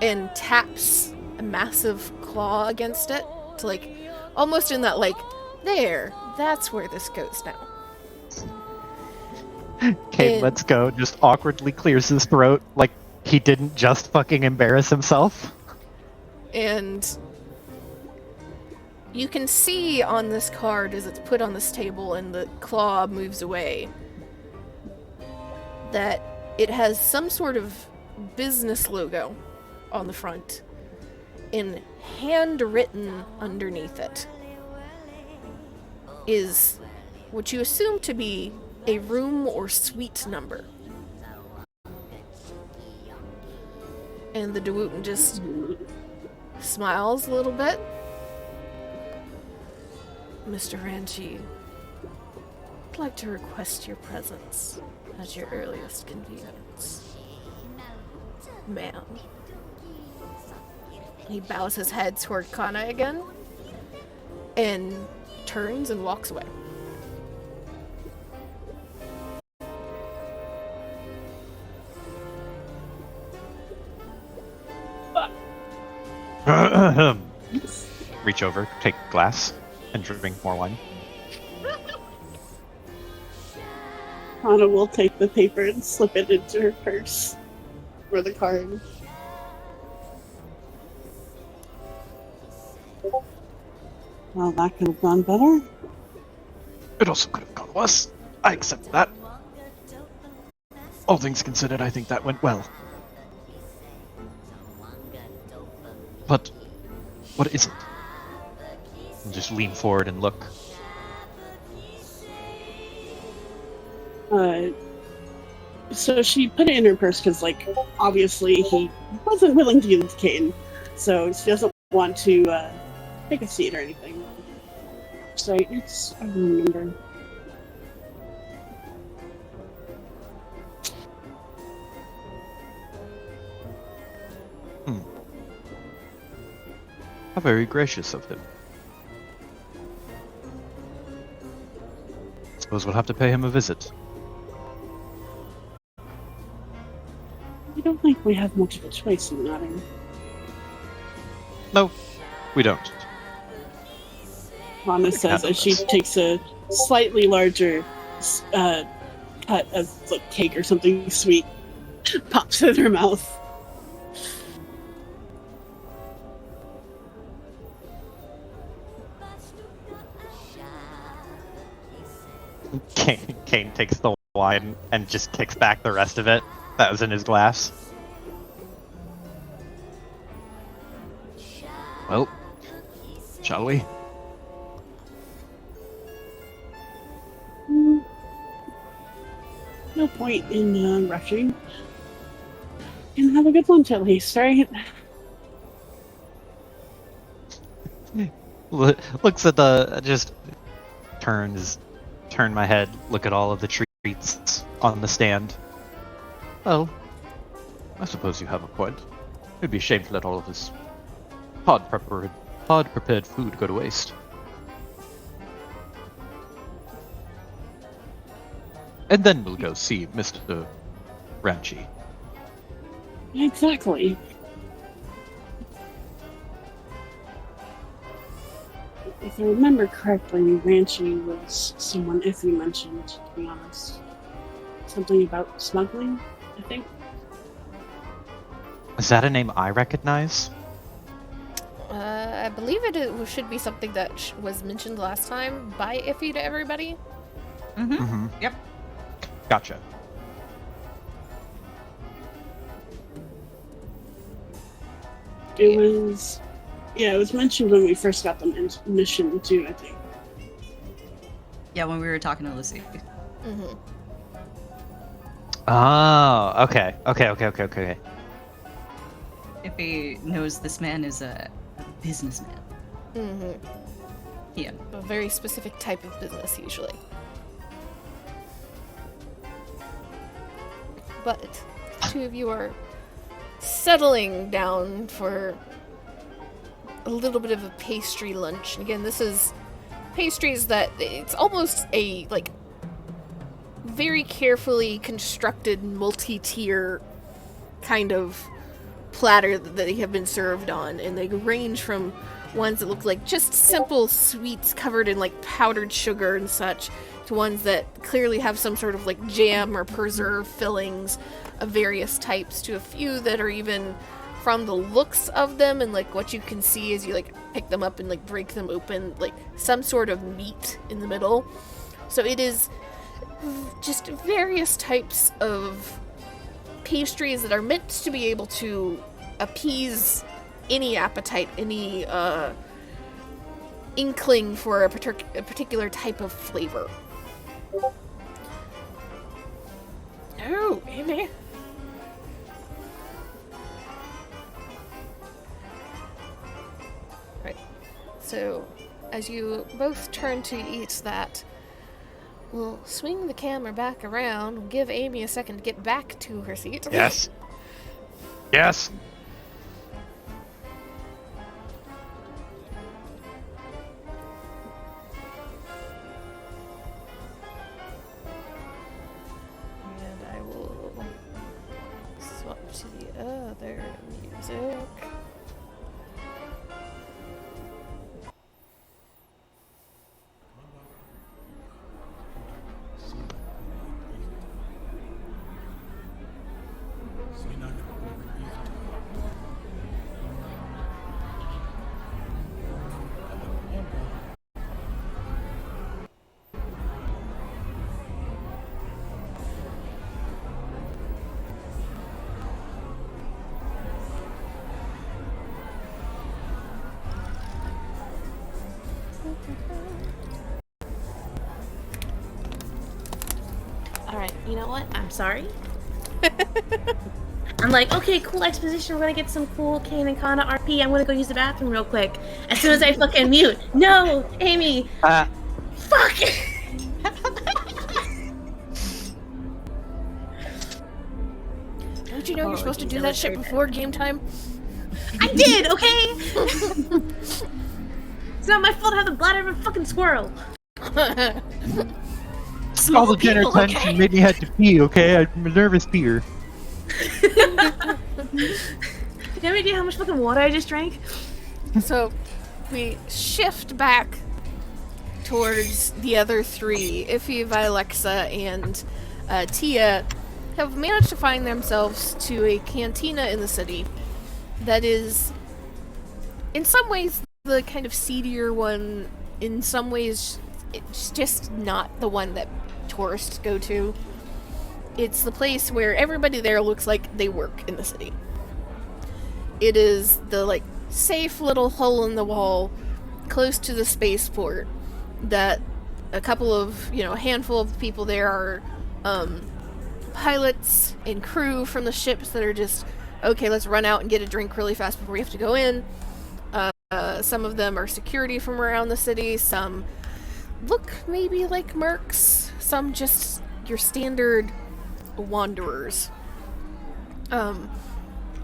and taps a massive claw against it to almost in that there, that's where this goes now. Kane And- lets go, just awkwardly clears his throat like he didn't just fucking embarrass himself. And you can see on this card as it's put on this table and the claw moves away that it has some sort of business logo on the front and handwritten underneath it is what you assume to be a room or suite number. And the Dewooten just smiles a little bit. Mr. Ranchi, I'd like to request your presence at your earliest convenience. Ma'am. He bows his head toward Kana again and turns and walks away. Reach over, take a glass, and drink more wine. Anna will take the paper and slip it into her purse for the card. Well, that could have gone better. It also could have gone worse. I accept that. All things considered, I think that went well. But what is it? And just lean forward and look. So she put it in her purse because, like, obviously he wasn't willing to give it to Kane, so she doesn't want to take a seat or anything. So it's I don't remember. How very gracious of him. Suppose we'll have to pay him a visit. I don't think we have much of a choice in the matter. No, we don't. Lana says as she takes a slightly larger cut of like cake or something sweet, pops in her mouth. Kane takes the wine and just kicks back the rest of it that was in his glass. Well, shall we? No point in rushing. And have a good lunch at least, right? Looks at the turn my head, look at all of the treats on the stand. Well, I suppose you have a point. It'd be a shame to let all of this pod-prepared food go to waste. And then we'll go see Mr. Ranchi. Exactly. If I remember correctly, Ranchi was someone Iffy mentioned, to be honest. Something about smuggling, I think. Is that a name I recognize? I believe it should be something that was mentioned last time by Iffy to everybody. Mm-hmm. Yep. Gotcha. It was... Yeah, it was mentioned when we first got them in mission too, I think. Yeah, when we were talking to Lucy. Mm-hmm. Oh, okay. If he knows this man is a businessman. Mm-hmm. Yeah. A very specific type of business, usually. But the two of you are settling down for a little bit of a pastry lunch. And again, this is pastries that it's almost a like very carefully constructed multi-tier kind of platter that they have been served on, and they range from ones that look like just simple sweets covered in like powdered sugar and such to ones that clearly have some sort of like jam or preserve fillings of various types, to a few that are even, from the looks of them and like what you can see as you like pick them up and like break them open, like some sort of meat in the middle. So it is just various types of pastries that are meant to be able to appease any appetite, any inkling for a particular type of flavor. Oh, Amy. Right. So, as you both turn to eat that, we'll swing the camera back around, give Amy a second to get back to her seat. Yes. Yes. And I will swap to the other music. Alright, you know what? I'm sorry. I'm like, okay, cool exposition. We're gonna get some cool Kane and Kana RP. I'm gonna go use the bathroom real quick. As soon as I fucking mute. No, Amy. Fuck. Don't you know you're supposed to do that shit before game time? I did, okay? It's not my fault I have the bladder of a fucking squirrel. All the general tension made me have to pee, okay? I'm a nervous peer. Do you have any idea how much fucking water I just drank? So we shift back towards the other three. Iffy, Vilexa, and Tia have managed to find themselves to a cantina in the city that is, in some ways, the kind of seedier one. In some ways, it's just not the one that tourists go to. It's the place where everybody there looks like they work in the city. It is the, like, safe little hole in the wall close to the spaceport that a couple of, a handful of people there are pilots and crew from the ships that are just, okay, let's run out and get a drink really fast before we have to go in. Some of them are security from around the city. Some look maybe like mercs. Some just your standard wanderers. And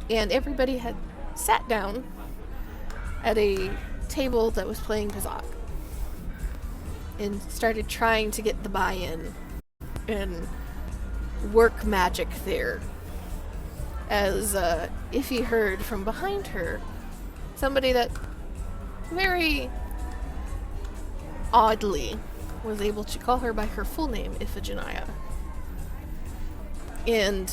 everybody had sat down at a table that was playing Kazakh and started trying to get the buy-in and work magic there. As Iffy heard from behind her somebody that very oddly was able to call her by her full name, Iphigenia. And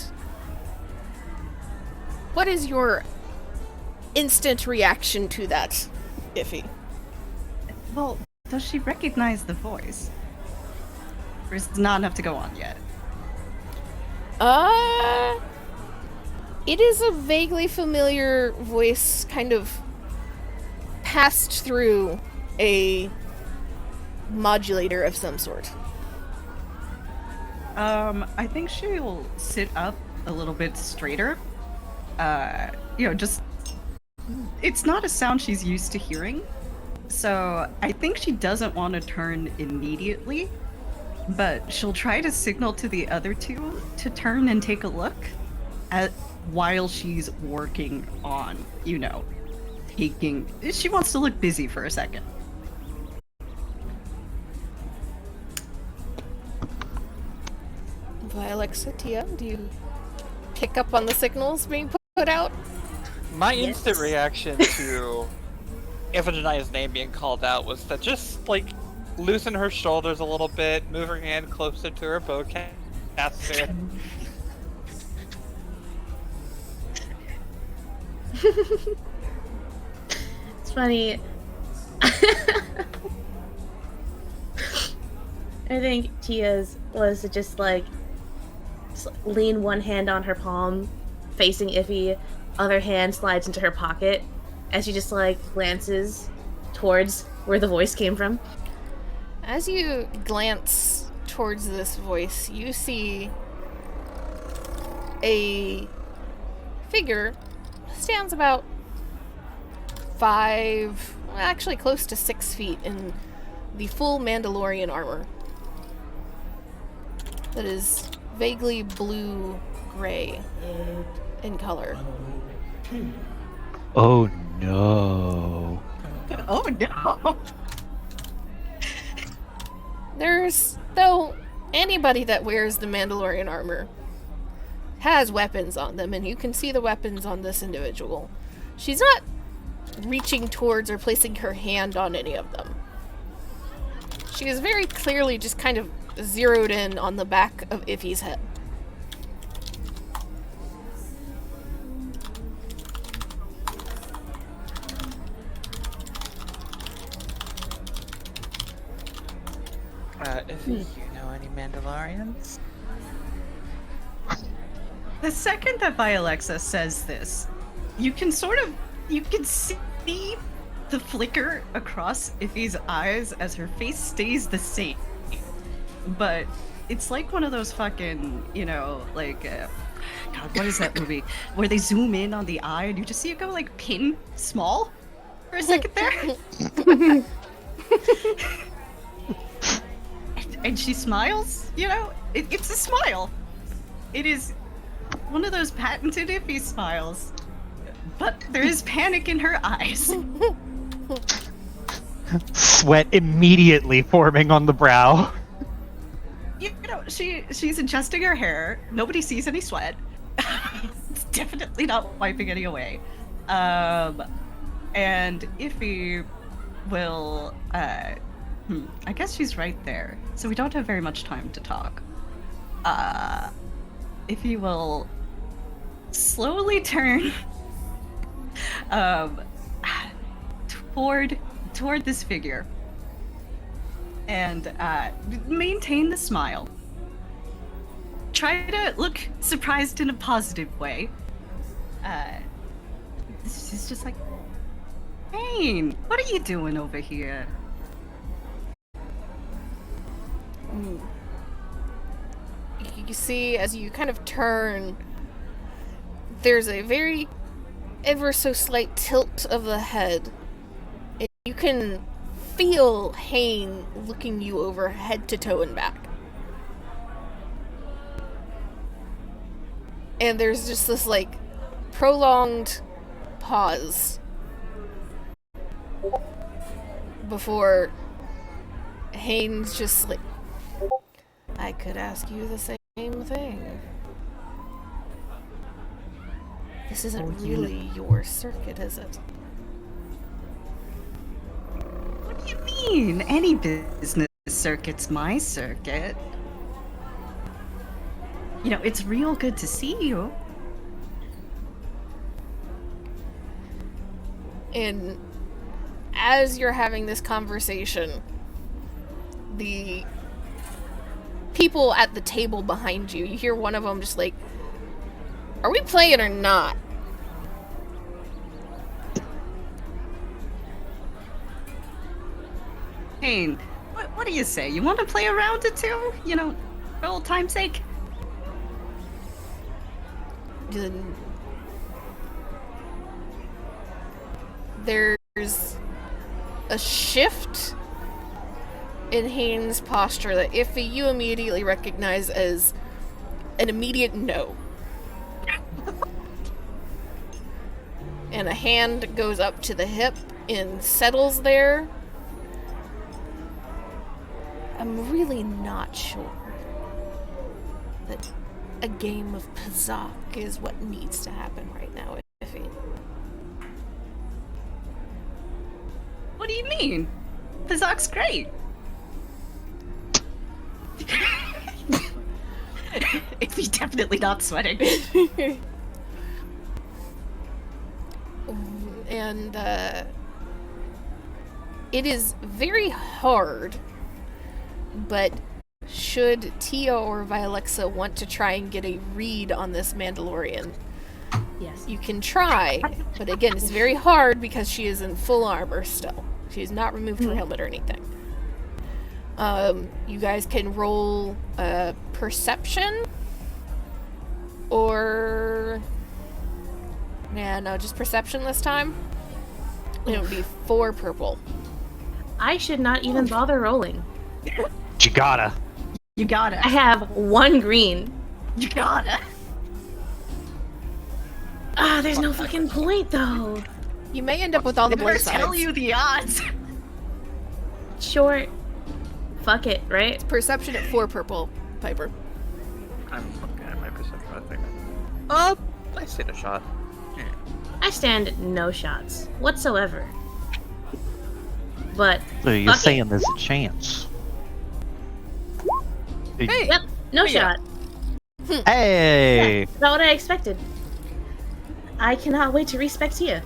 what is your instant reaction to that, Iffy? Well, does she recognize the voice? Or is it not enough to go on yet? It is a vaguely familiar voice, kind of passed through a modulator of some sort. I think she'll sit up a little bit straighter. Just... It's not a sound she's used to hearing, so I think she doesn't want to turn immediately, but she'll try to signal to the other two to turn and take a look while she's working on, taking... She wants to look busy for a second. Vilexa, Tia, do you pick up on the signals being put out? My instant reaction to Iphigenia's name being called out was to just, loosen her shoulders a little bit, move her hand closer to her bowcaster. It's funny. I think Tia's was to just lean one hand on her palm, facing Iffy, other hand slides into her pocket, as she just glances towards where the voice came from. As you glance towards this voice, you see a figure stands about 5, actually close to 6 feet in the full Mandalorian armor. That is vaguely blue-gray in color. Oh no. Oh no! Though anybody that wears the Mandalorian armor has weapons on them, and you can see the weapons on this individual. She's not reaching towards or placing her hand on any of them. She is very clearly just kind of zeroed in on the back of Iffy's head. If you know any Mandalorians? The second that Vilexa says this, you can see the flicker across Iffy's eyes as her face stays the same. But it's like one of those fucking, God, what is that movie where they zoom in on the eye and you just see it go like pin small for a second there? and she smiles, you know? It's a smile. It is one of those patented iffy smiles. But there is panic in her eyes. Sweat immediately forming on the brow. You know, she's adjusting her hair. Nobody sees any sweat. It's definitely not wiping any away. And Iffy will, I guess she's right there. So we don't have very much time to talk. Iffy will slowly turn toward this figure and maintain the smile. Try to look surprised in a positive way. She's just like, "Hey, what are you doing over here?" You see, as you kind of turn, there's a very ever so slight tilt of the head. And you can feel Hane looking you over head to toe and back. And there's just this, like, prolonged pause before Hane's just like, I could ask you the same thing. This isn't really your circuit, is it? What do you mean? Any business circuit's my circuit. You know, it's real good to see you. And as you're having this conversation, the people at the table behind you, you hear one of them just like, are we playing or not? Hey, what do you say? You want to play a round or two? You know, for old time's sake? There's a shift in Hane's posture that if you immediately recognize as an immediate no. And a hand goes up to the hip and settles there. I'm really not sure that a game of Pazak is what needs to happen right now, Iffy. What do you mean? Pazak's great. Iffy's definitely not sweating. And it is very hard, but should Tia or Vialexa want to try and get a read on this Mandalorian, Yes. you can try, but again, it's very hard because she is in full armor still. She has not removed her helmet or anything. You guys can roll perception, or... Yeah, no, just perception this time. And it would be 4 purple. I should not even bother rolling. You gotta. You gotta. I have 1 green. You gotta. Ah, there's no fucking point though. You may end up with all the Never blue tell sides. you the odds. Short. Fuck it, right? Perception at 4 purple, Piper. I'm looking at my perception, I think. I see the shot. I stand no shots whatsoever. But So you're fuck it. saying there's a chance. Hey! Yep, no Yeah. shot. Hey! Not what I expected. I cannot wait to respect Tia.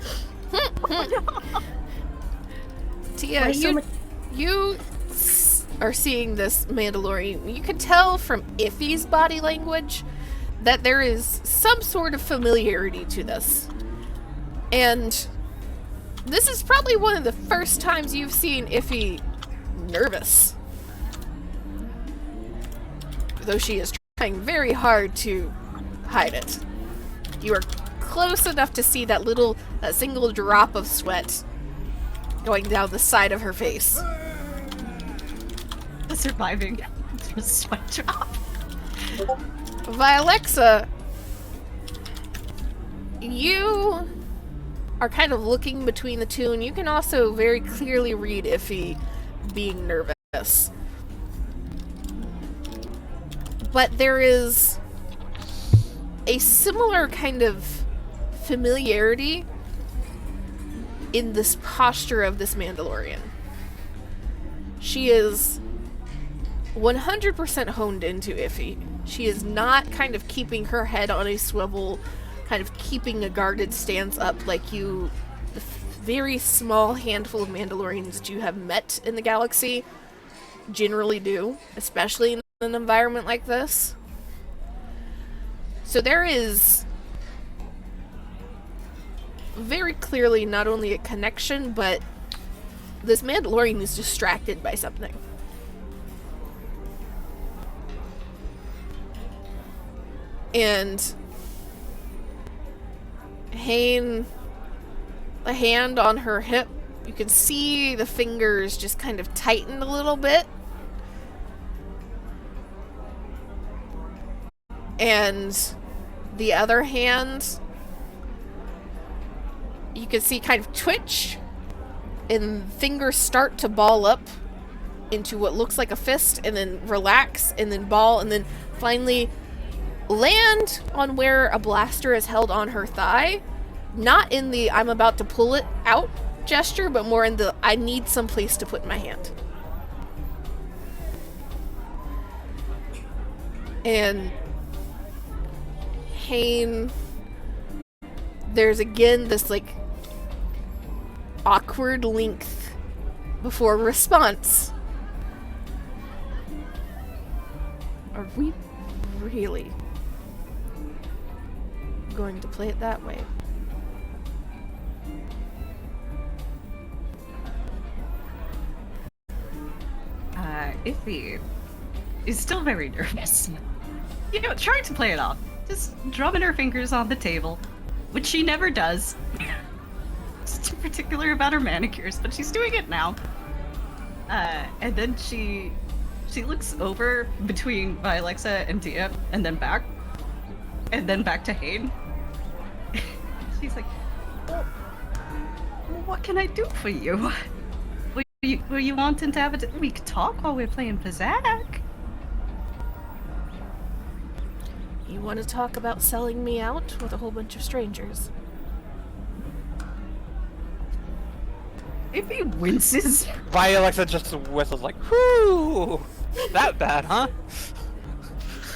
Tia, Why so much- you are seeing this Mandalorian. You can tell from Iffy's body language that there is some sort of familiarity to this. And this is probably one of the first times you've seen Iffy nervous. Though she is trying very hard to hide it. You are close enough to see that single drop of sweat going down the side of her face. Surviving a sweat drop. Vialexa, you are kind of looking between the two, and you can also very clearly read Iffy being nervous. But there is a similar kind of familiarity in this posture of this Mandalorian. She is 100% honed into Iffy. She is not kind of keeping her head on a swivel, kind of keeping a guarded stance up like the very small handful of Mandalorians that you have met in the galaxy generally do, especially in an environment like this. So there is very clearly not only a connection, but this Mandalorian is distracted by something. And Hayne, the hand on her hip, you can see the fingers just kind of tighten a little bit. And the other hand, you can see kind of twitch, and fingers start to ball up into what looks like a fist, and then relax, and then ball, and then finally land on where a blaster is held on her thigh. Not in the I'm about to pull it out gesture, but more in the I need some place to put my hand. And Hayne, there's again this like awkward length before response. Are we really going to play it that way? Iffy is still very nervous. You know, trying to play it off. Just drumming her fingers on the table, which she never does. She's too particular about her manicures, but she's doing it now. And then she looks over between Vialexa and Dia, and then back to Hayne. She's like, well, what can I do for you? Were you wanting to have we could talk while we're playing Pizzac? You want to talk about selling me out with a whole bunch of strangers? If he winces. Vialexa just whistles like, whew! That bad, huh?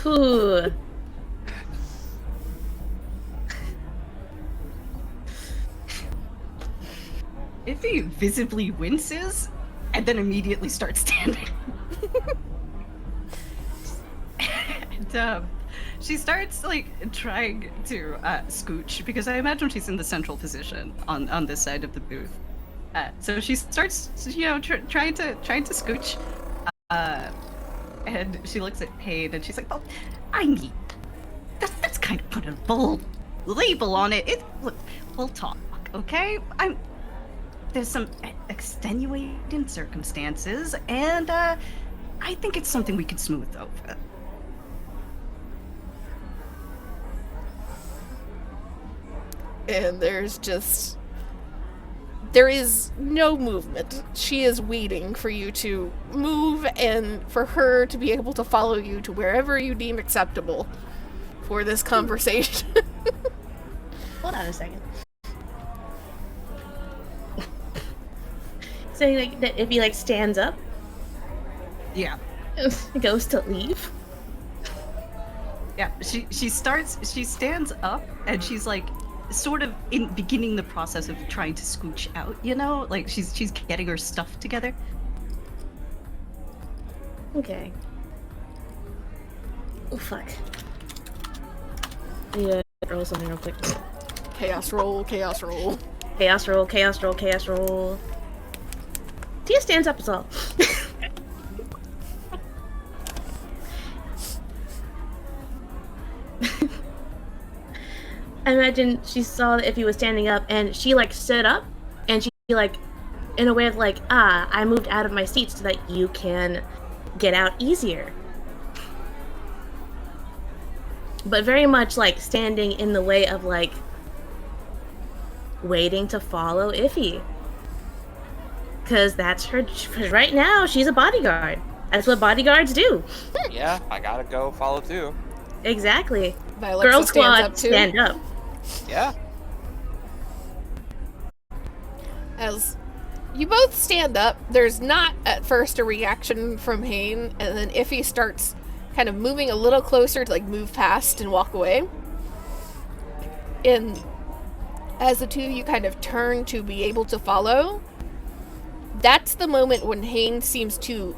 Whew. If he visibly winces, and then immediately starts standing. And she starts like trying to scooch, because I imagine she's in the central position on this side of the booth. So she starts, you know, trying to scooch, and she looks at Hayne and she's like, "Oh, I mean, that's kind of put a bold label on it. Look, we'll talk, okay? There's some extenuating circumstances, and I think it's something we could smooth over." And there is no movement. She is waiting for you to move and for her to be able to follow you to wherever you deem acceptable for this conversation. Hold on a second. So like that if he like stands up, Yeah. goes to leave. Yeah, she stands up, and she's like sort of in beginning the process of trying to scooch out, you know? Like she's getting her stuff together. Okay. Oh fuck. Yeah, roll something real quick. Chaos roll, chaos roll. Chaos roll, chaos roll, chaos roll. Tia stands up as well. I imagine she saw that Iffy was standing up, and she like stood up, and she like, in a way of like, I moved out of my seat so that you can get out easier. But very much like standing in the way of like waiting to follow Iffy. Because that's her. Cause right now, she's a bodyguard. That's what bodyguards do. Yeah, I gotta go follow too. Exactly. Vilexa Girl stands squad, up too. stand up. Yeah. As you both stand up, there's not at first a reaction from Hayne, and then Iffy starts kind of moving a little closer to like move past and walk away. And as the two of you kind of turn to be able to follow, that's the moment when Hayne seems to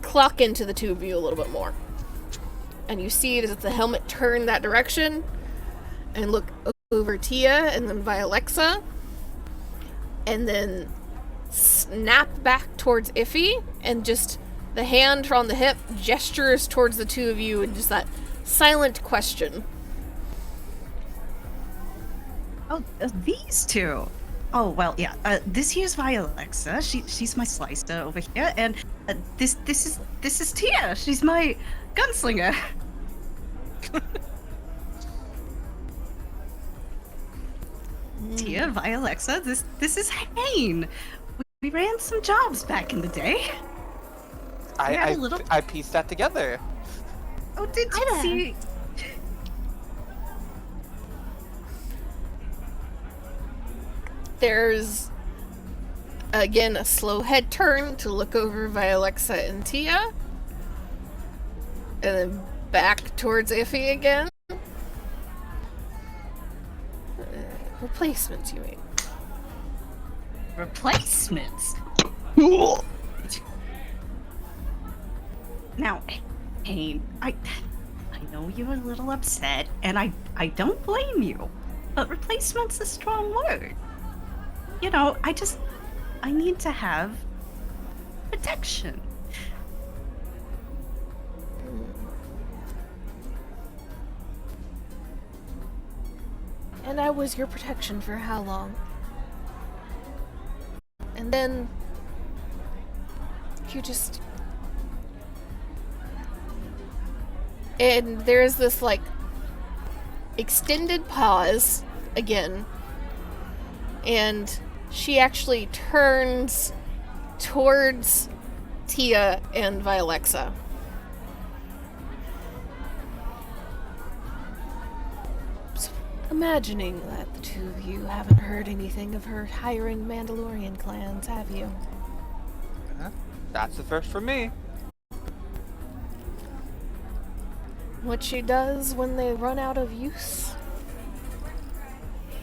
clock into the two of you a little bit more. And you see it as the helmet turn that direction and look over Tia and then Vilexa, and then snap back towards Iffy, and just the hand on the hip gestures towards the two of you, and just that silent question. Oh, these two. Oh well, yeah. This here's Vilexa. She's my slicer over here, and this is Tia. She's my gunslinger. Tia, Vilexa. This is Hayne. We ran some jobs back in the day. I pieced that together. Oh, did you see? There's again a slow head turn to look over Vilexa and Tia, and then back towards Iffy again. Replacements, you mean? Replacements. Now, Hayne, I know you're a little upset, and I don't blame you, but replacement's a strong word. You know, I need to have protection. And I was your protection for how long? And then you just... And there's this, like, extended pause again. And she actually turns towards Tia and Vilexa. So, imagining that the two of you haven't heard anything of her hiring Mandalorian clans, have you? That's the first for me. What she does when they run out of use?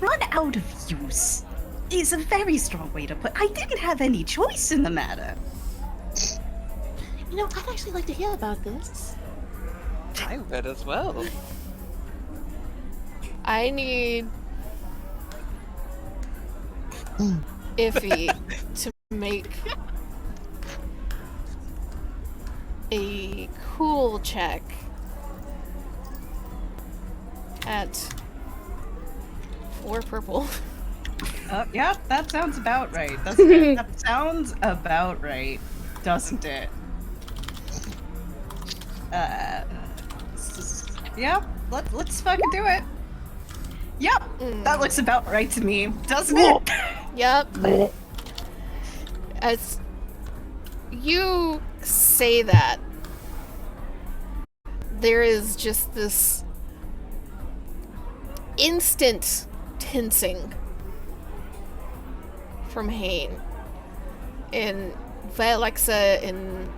Run out of use is a very strong way to put. I didn't have any choice in the matter. You know, I'd actually like to hear about this. I would as well. I need Iffy to make a cool check at 4 purple. Yeah, that sounds about right. That sounds about right, doesn't it? Yeah, let's fucking do it. Yep, that looks about right to me, doesn't it? Yep. As you say that, there is just this instant tensing from Hayne. And Vilexa and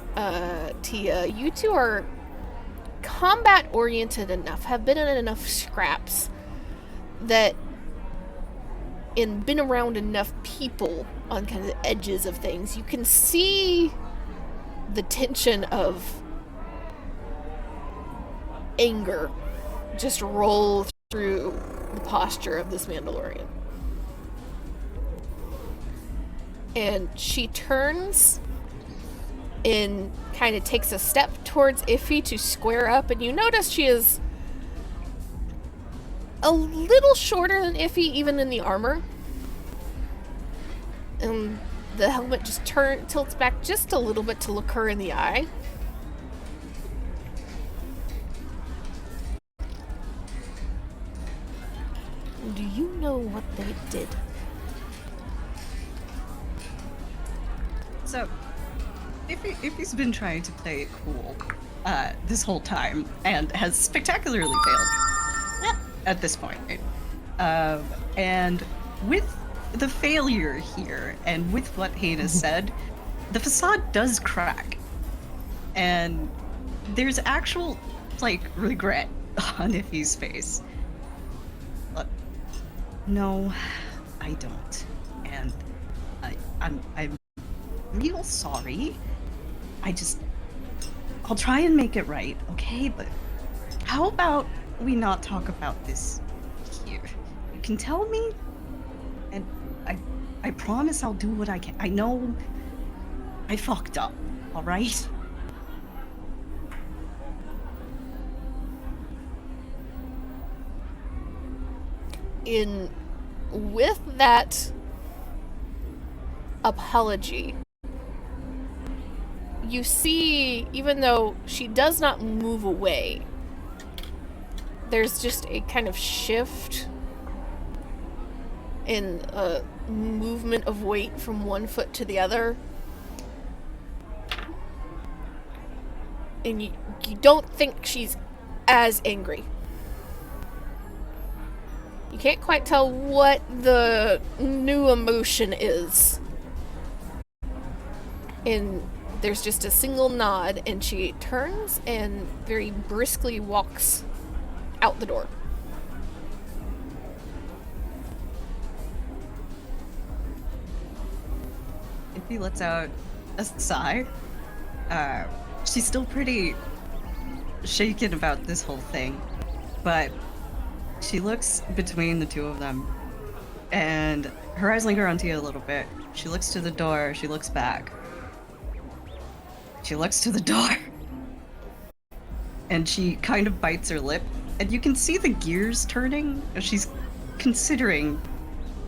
Tia, you two are combat oriented enough, have been in enough scraps that, and been around enough people on kind of the edges of things, you can see the tension of anger just roll through the posture of this Mandalorian. And she turns and kind of takes a step towards Iffy to square up, and you notice she is a a little shorter than Iffy, even in the armor. And the helmet just tilts back just a little bit to look her in the eye. Do you know what they did? So, if he's been trying to play it cool this whole time and has spectacularly failed at this point, and with the failure here and with what Hannah said, the facade does crack, and there's actual regret on Iffy's face. No, I don't, and I'm real sorry. I'll try and make it right, okay? But how about we not talk about this here? You can tell me, and I promise I'll do what I can. I know I fucked up, all right? With that apology, you see, even though she does not move away, there's just a kind of shift in movement of weight from one foot to the other. And you don't think she's as angry. You can't quite tell what the new emotion is. And there's just a single nod, and she turns and very briskly walks out the door. Iffy lets out a sigh. She's still pretty shaken about this whole thing, but she looks between the two of them, and her eyes linger on Tia a little bit. She looks to the door, she looks back. She looks to the door, and she kind of bites her lip, and you can see the gears turning as she's considering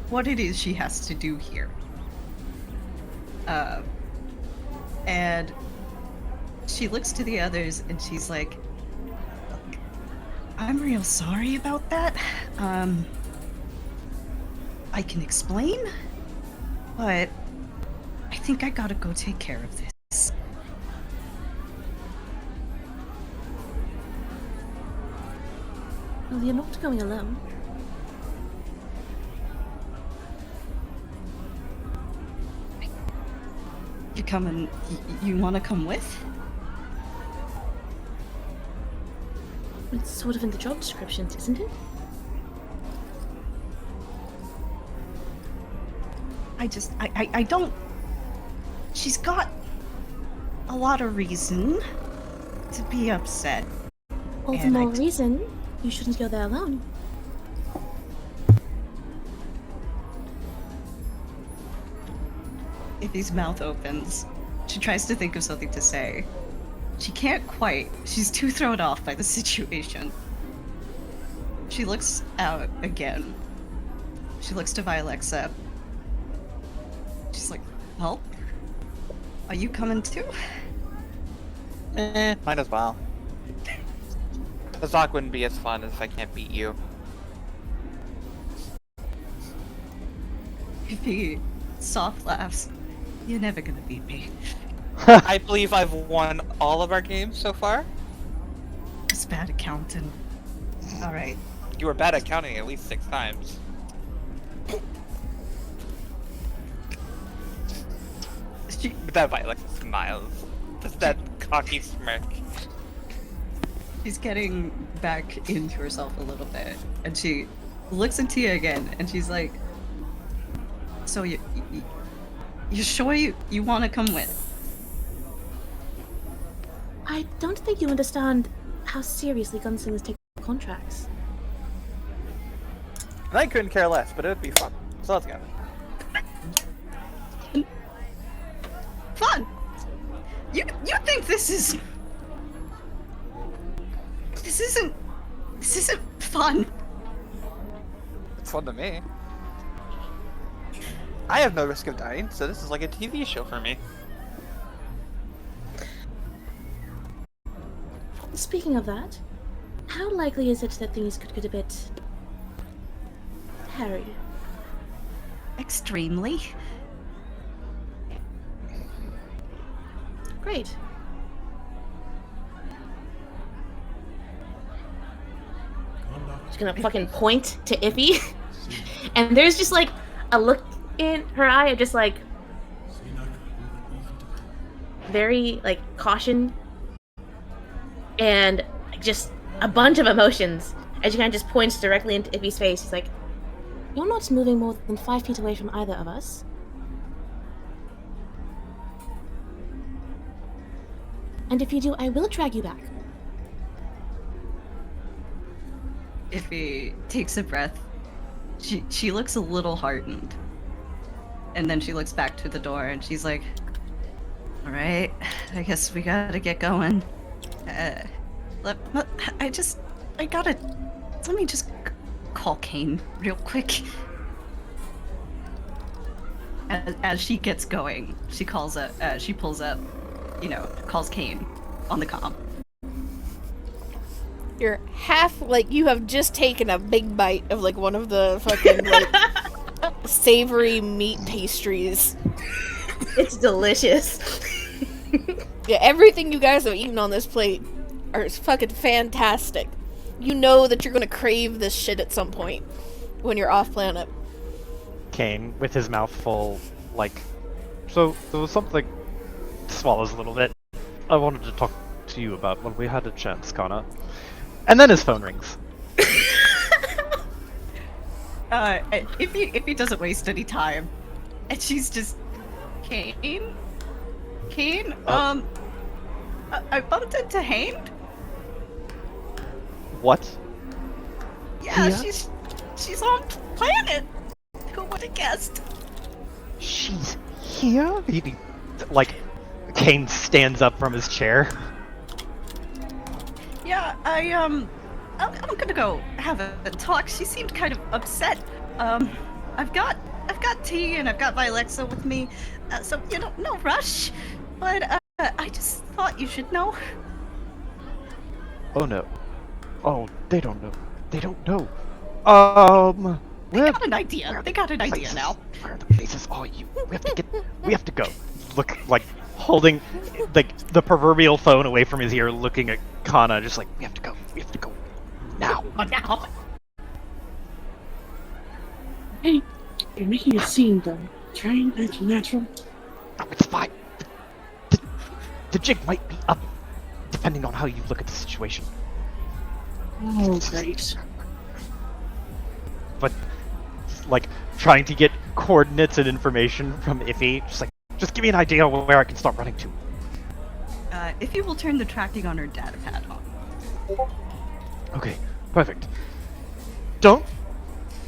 what it is she has to do here. And she looks to the others, and she's like, "Look, I'm real sorry about that. I can explain, but I think I gotta go take care of this." Well, you're not going alone. You coming? You want to come with? It's sort of in the job descriptions, isn't it? I don't. She's got a lot of reason to be upset. All the And more reason you shouldn't go there alone. Iffy's mouth opens. She tries to think of something to say. She can't quite. She's too thrown off by the situation. She looks out again. She looks to Vilexa. She's like, "Well, are you coming too?" Might as well. The Zoc wouldn't be as fun as I can't beat you. Iffy soft laughs. "You're never gonna beat me." I believe I've won all of our games so far. Just bad accounting. Alright. You were bad at counting at least 6 times. But that Violet smiles. Just that cocky smirk. She's getting back into herself a little bit, and she looks at Tia again, and she's like, "So you sure you want to come with?" I don't think you understand how seriously gunslingers take contracts. And I couldn't care less, but it would be fun. So let's go. Fun. You think this isn't fun? fun to me. I have no risk of dying, so this is like a TV show for me. Speaking of that, how likely is it that things could get a bit hairy? Extremely. Great. She's gonna fucking point to Iffy, and there's just like a look in her eye of just like very like caution and just a bunch of emotions as she kind of just points directly into Iffy's face. She's like, "You're not moving more than 5 feet away from either of us. And if you do, I will drag you back." Iffy takes a breath. She looks a little heartened. And then she looks back to the door and she's like, "Alright, I guess we gotta get going. Let me just call Kane real quick." As she gets going, she pulls up, calls Kane on the comm. You're half like you have just taken a big bite of like one of the fucking like savory meat pastries. It's delicious. Yeah, everything you guys have eaten on this plate are fucking fantastic. You know that you're gonna crave this shit at some point when you're off planet. Kane, with his mouth full, like, so there was something, swallows a little bit, I wanted to talk to you about when we had a chance, Kana. And then his phone rings. If he doesn't waste any time, and she's just, Kane, I bumped into Hain. What? Yeah, Yeah? she's on planet. Who would have guessed? She's here? Like, Kane stands up from his chair. Yeah, I'm gonna go have a talk. She seemed kind of upset. I've got tea and I've got my Alexa with me, so no rush. But I just thought you should know. Oh no. Oh, they don't know. They don't know. They got an idea. They got an idea places? now. Where are the places are you? We have to go. Look, like, holding, like, the proverbial phone away from his ear, looking at Kana, just like, we have to go. Now. Now. Hey, you're making a scene though. Try and act natural. No, it's fine. The jig might be up, depending on how you look at the situation. Oh, great. But, like, trying to get coordinates and information from Iffy, just give me an idea of where I can start running to. Iffy will turn the tracking on her data pad on. Okay, perfect. Don't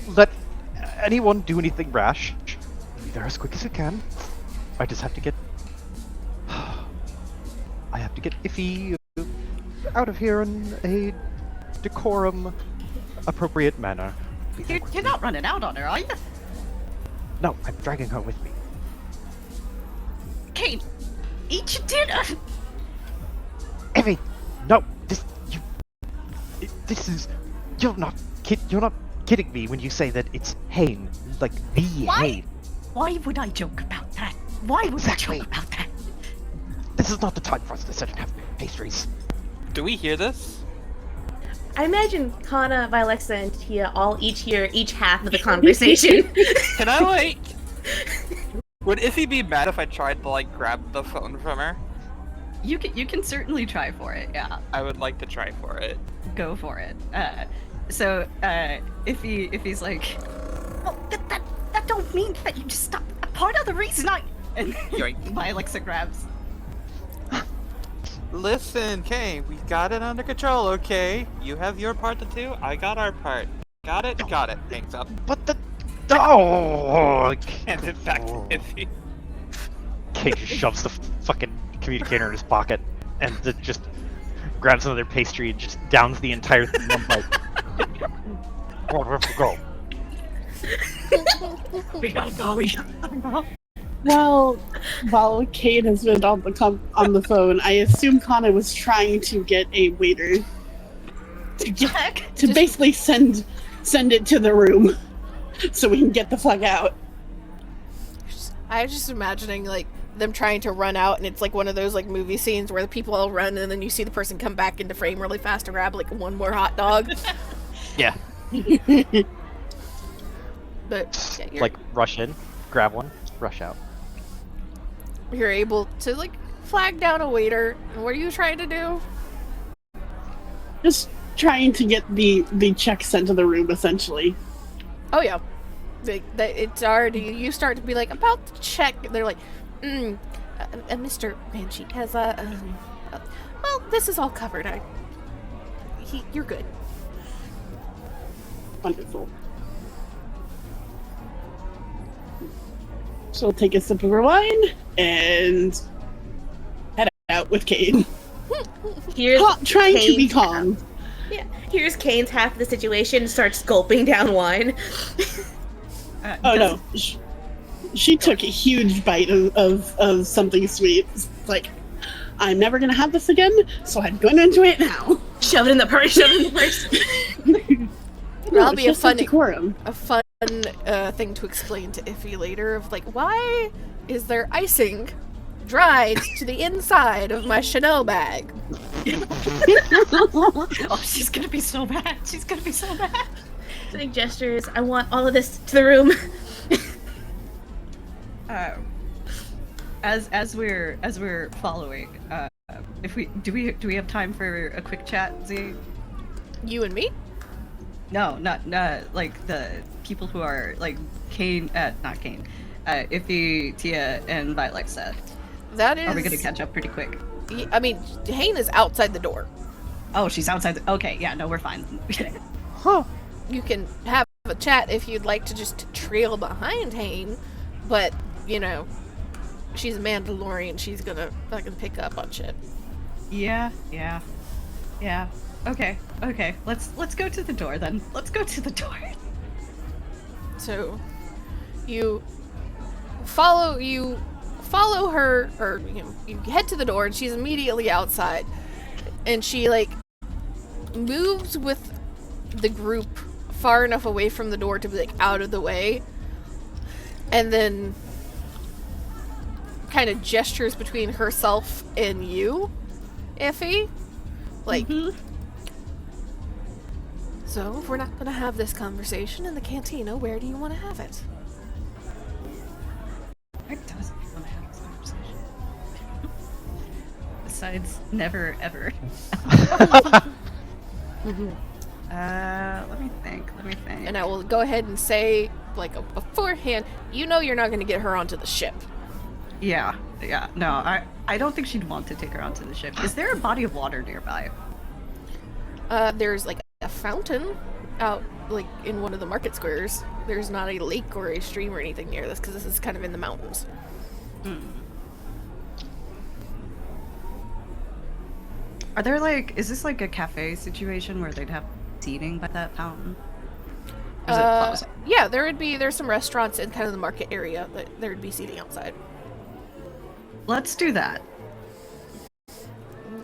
let anyone do anything rash. Be there as quick as I can. I just have to get... I have to get Iffy out of here in a decorum appropriate manner. Be there You're quickly. not running out on her, are you? No, I'm dragging her with me. Kane, eat your dinner. Iffy! No! You're not kidding me when you say that it's Hain, like the Hain. Why would I joke about that? Why would Exactly. I joke about that? This is not the time for us to sit and have pastries. Do we hear this? I imagine Kana, Vilexa, and Tia all each hear each half of the conversation. Can I, like... Would Iffy be mad if I tried to, like, grab the phone from her? You can certainly try for it. Yeah, I would like to try for it. go for it. If he's like, well, that don't mean that you just stop. Part of the reason and Yoink. my Alexa grabs. Listen, Kane, we got it under control, okay? You have your part to do, I got our part. Got it? Got it. Hangs up. But the... Oh! Hand it back to Iffy. Kate just shoves the fucking communicator in his pocket and just grabs another pastry and just downs the entire thing in one bite. Oh, we have to go. We gotta go. We gotta go. Well, while Kate has been on the phone, I assume Kana was trying to get a waiter to basically send it to the room so we can get the fuck out. I was just imagining like them trying to run out, and it's like one of those like movie scenes where the people all run, and then you see the person come back into frame really fast to grab like one more hot dog. Yeah. But yeah, Like rush in, grab one, rush out. you're able to like flag down a waiter. And what are you trying to do? Just trying to get the check sent to the room, essentially. Oh yeah, it's already. You start to be like about the check. They're like, Mr. Banshee has well, this is all covered. You're good. Wonderful. She'll take a sip of her wine and head out with Kane. Here's Trying to Kane's be calm. Yeah. Here's Kane's half of the situation, starts gulping down wine. Oh no. She took a huge bite of something sweet. It's like, I'm never gonna have this again, so I'm going to enjoy it now. Shove it in the purse, shove it in the purse. That'll be a it's just fun decorum. thing to explain to Iffy later of like, why is there icing dried to the inside of my Chanel bag? Oh, she's gonna be so bad. She's gonna be so bad. Big gestures. I want all of this to the room. As we're following, if do we have time for a quick chat, Z? You and me? No, not like the people who are like Kane, not Kane, Iffy, Tia, and Vilexa. That is. Are we gonna catch up pretty quick? I mean, Hane is outside the door. Oh, she's outside. Okay, yeah, no, we're fine. Huh. You can have a chat if you'd like to just trail behind Hane, but you know, she's a Mandalorian. She's gonna fucking pick up on shit. Yeah. Okay. Let's go to the door then. Let's go to the door. So, you follow her, or you head to the door, and she's immediately outside, and she like moves with the group far enough away from the door to be like out of the way, and then kind of gestures between herself and you, Iffy, like. So, if we're not going to have this conversation in the cantina, where do you want to have it? Who doesn't want to have this conversation? Besides, never ever. Let me think. And I will go ahead and say, like, beforehand, you know you're not going to get her onto the ship. Yeah. No, I don't think she'd want to take her onto the ship. Is there a body of water nearby? There's, like, a fountain out, like, in one of the market squares. There's not a lake or a stream or anything near this, because this is kind of in the mountains. Are there, like, is this like a cafe situation where they'd have seating by that fountain? Or is it plaza? Yeah, there's some restaurants in kind of the market area, but there'd be seating outside. Let's do that.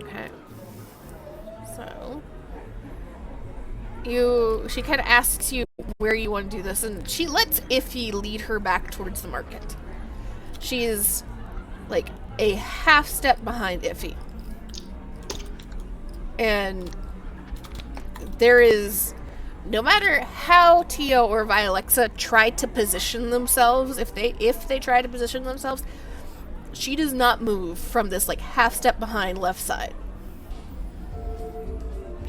Okay. So, she kind of asks you where you want to do this, and she lets Iffy lead her back towards the market. She's like a half step behind Iffy. And there is, no matter how Tia or Vilexa try to position themselves, if they try to position themselves, she does not move from this like half step behind left side.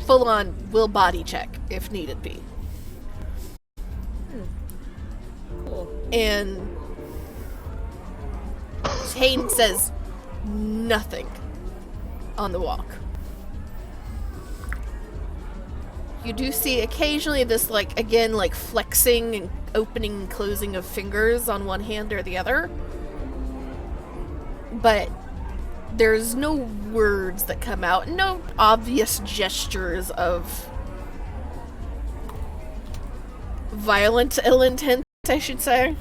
Full on will body check if needed be. Cool. And Hayden says nothing on the walk. You do see occasionally this, like, again, like, flexing and opening and closing of fingers on one hand or the other. But there's no words that come out, no obvious gestures of violent ill intent, I should say.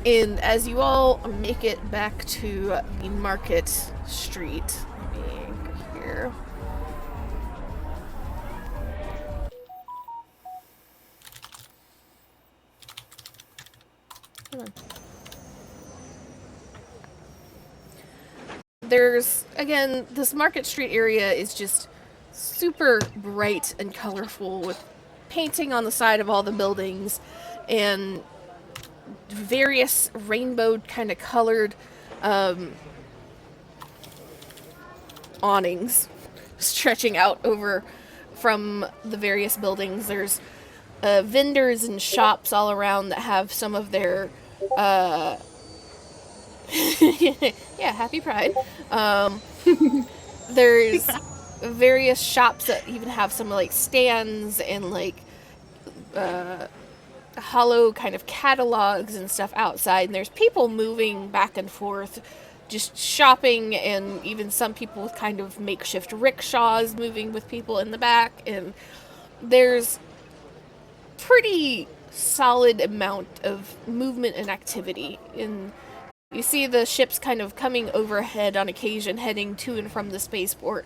And as you all make it back to the market street, being here. There's, again, this Market Street area is just super bright and colorful with painting on the side of all the buildings and various rainbow kind of colored awnings stretching out over from the various buildings. There's vendors and shops all around that have some of their yeah, happy Pride. There's various shops that even have some like stands and like hollow kind of catalogs and stuff outside, and there's people moving back and forth just shopping, and even some people with kind of makeshift rickshaws moving with people in the back, and there's pretty solid amount of movement and activity. And you see the ships kind of coming overhead on occasion, heading to and from the spaceport.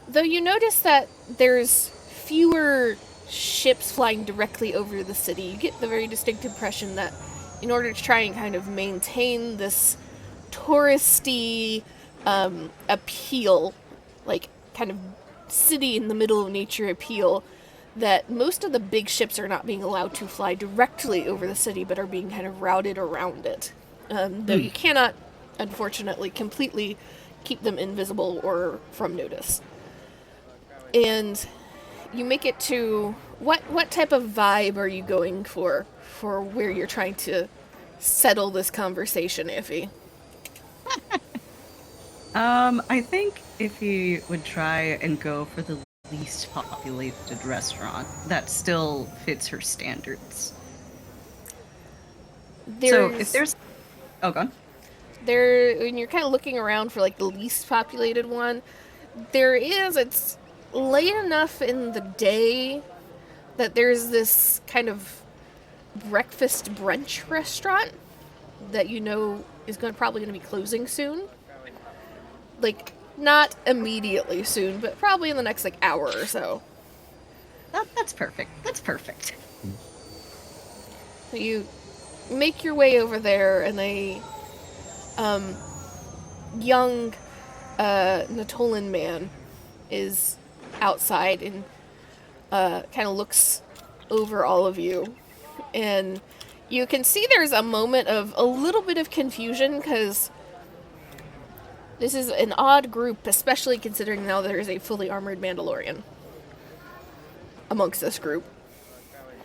Though you notice that there's fewer ships flying directly over the city. You get the very distinct impression that in order to try and kind of maintain this touristy appeal, like kind of city in the middle of nature appeal, that most of the big ships are not being allowed to fly directly over the city, but are being kind of routed around it. Though you cannot, unfortunately, completely keep them invisible or from notice. And you make it to what type of vibe are you going for where you're trying to settle this conversation, Iffy? I think Iffy would try and go for the least populated restaurant that still fits her standards. So if there's... Oh, go on. When you're kind of looking around for like the least populated one, it's late enough in the day that there's this kind of breakfast brunch restaurant that you know is probably going to be closing soon. Like, not immediately soon, but probably in the next like hour or so. That's perfect. That's perfect. So you make your way over there, and a young Natolan man is outside and kind of looks over all of you, and you can see there's a moment of a little bit of confusion because this is an odd group, especially considering now there is a fully armored Mandalorian amongst this group.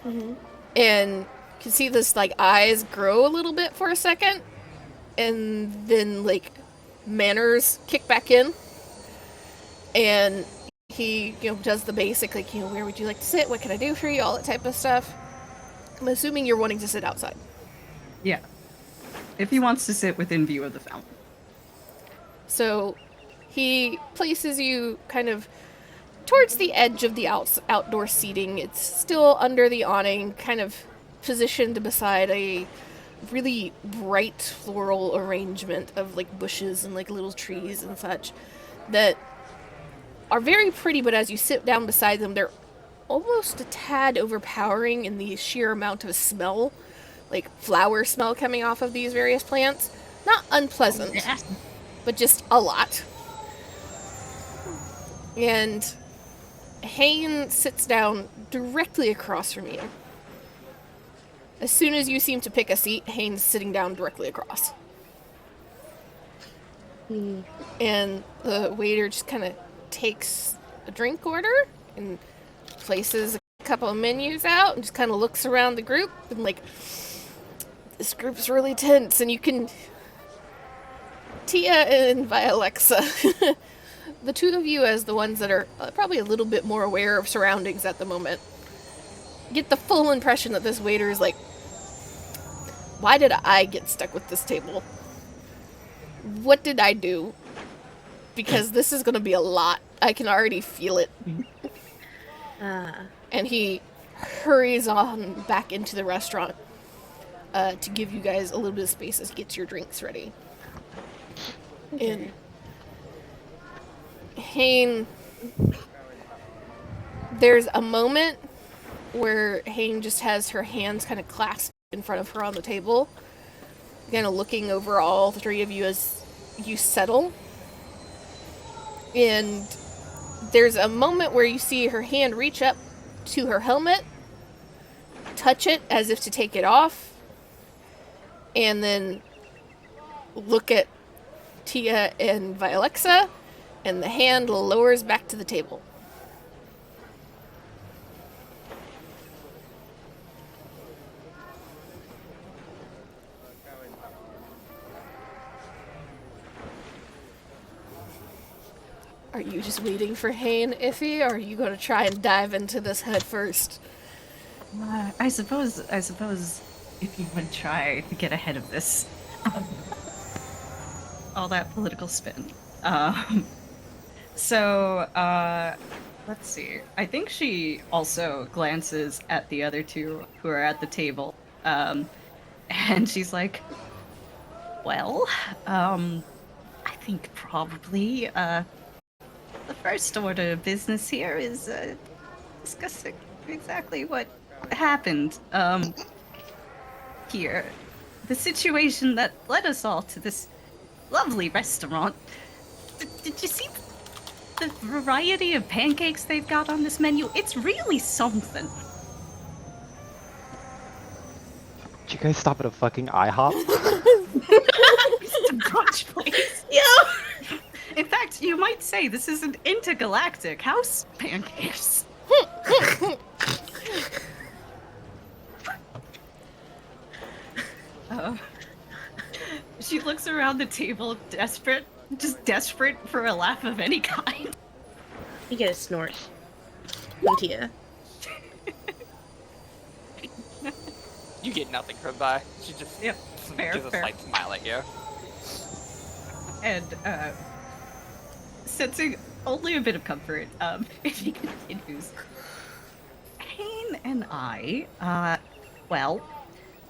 Mm-hmm. And you can see this like eyes grow a little bit for a second, and then like manners kick back in, and he does the basic like where would you like to sit, what can I do for you, all that type of stuff. I'm assuming you're wanting to sit outside. Yeah, if he wants to sit within view of the fountain. So he places you kind of towards the edge of the outdoor seating. It's still under the awning, kind of positioned beside a really bright floral arrangement of like bushes and like little trees and such that are very pretty, but as you sit down beside them, they're almost a tad overpowering in the sheer amount of smell, like flower smell coming off of these various plants. Not unpleasant, but just a lot. And Hayne sits down directly across from you. As soon as you seem to pick a seat, Hayne's sitting down directly across. And the waiter just kind of takes a drink order and places a couple of menus out and just kind of looks around the group and like, this group's really tense, and you can... Tia and Vialexa, the two of you as the ones that are probably a little bit more aware of surroundings at the moment, get the full impression that this waiter is like, why did I get stuck with this table? What did I do? Because this is going to be a lot. I can already feel it. And he hurries on back into the restaurant to give you guys a little bit of space as he gets your drinks ready. Okay. And Hane, there's a moment where Hane just has her hands kind of clasped in front of her on the table, kind of looking over all the three of you as you settle. And there's a moment where you see her hand reach up to her helmet, touch it as if to take it off, and then look at Tia and Vialexa, and the hand lowers back to the table. Are you just waiting for Hane, Iffy, or are you going to try and dive into this head first? I suppose if you would try to get ahead of this, all that political spin. Let's see. I think she also glances at the other two who are at the table, and she's like, "Well, I think probably the first order of business here is discussing exactly what happened here. The situation that led us all to this lovely restaurant. Did you see the variety of pancakes they've got on this menu? It's really something." Did you guys stop at a fucking IHOP? It's a brunch place. Yeah. In fact, you might say this is an intergalactic house pancakes. She looks around the table, desperate for a laugh of any kind. You get a snort from Tia. You get nothing from that. She just Yep, fair, gives a fair. slight smile at you. And sensing only a bit of comfort, if he continues. Hane and I, well,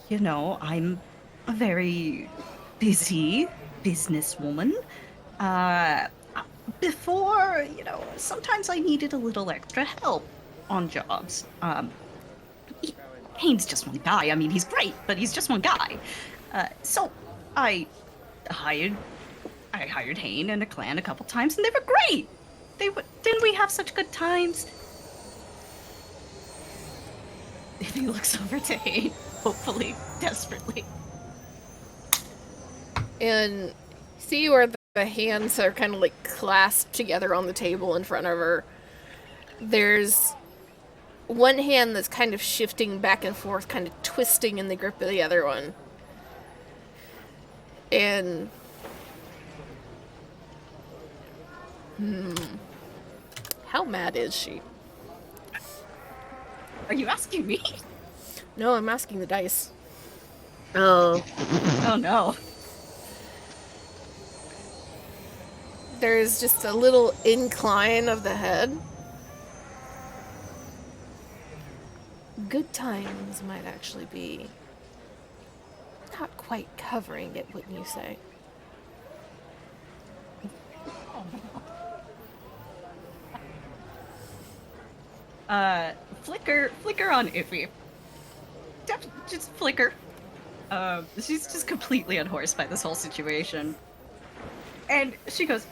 you know, I'm a very busy businesswoman. Before, you know, sometimes I needed a little extra help on jobs. Hane's just one guy. I mean, he's great, but he's just one guy. So I hired Hane and a clan a couple times, and they were great. Didn't we have such good times? If he looks over to Hane, hopefully, desperately. And see where the hands are kind of like clasped together on the table in front of her. There's one hand that's kind of shifting back and forth, kind of twisting in the grip of the other one. And how mad is she? Are you asking me? No, I'm asking the dice. Oh. Oh no. There's just a little incline of the head. Good times might actually be not quite covering it, wouldn't you say? Flicker on Iffy. Just flicker. She's just completely unhorsed by this whole situation. And she goes,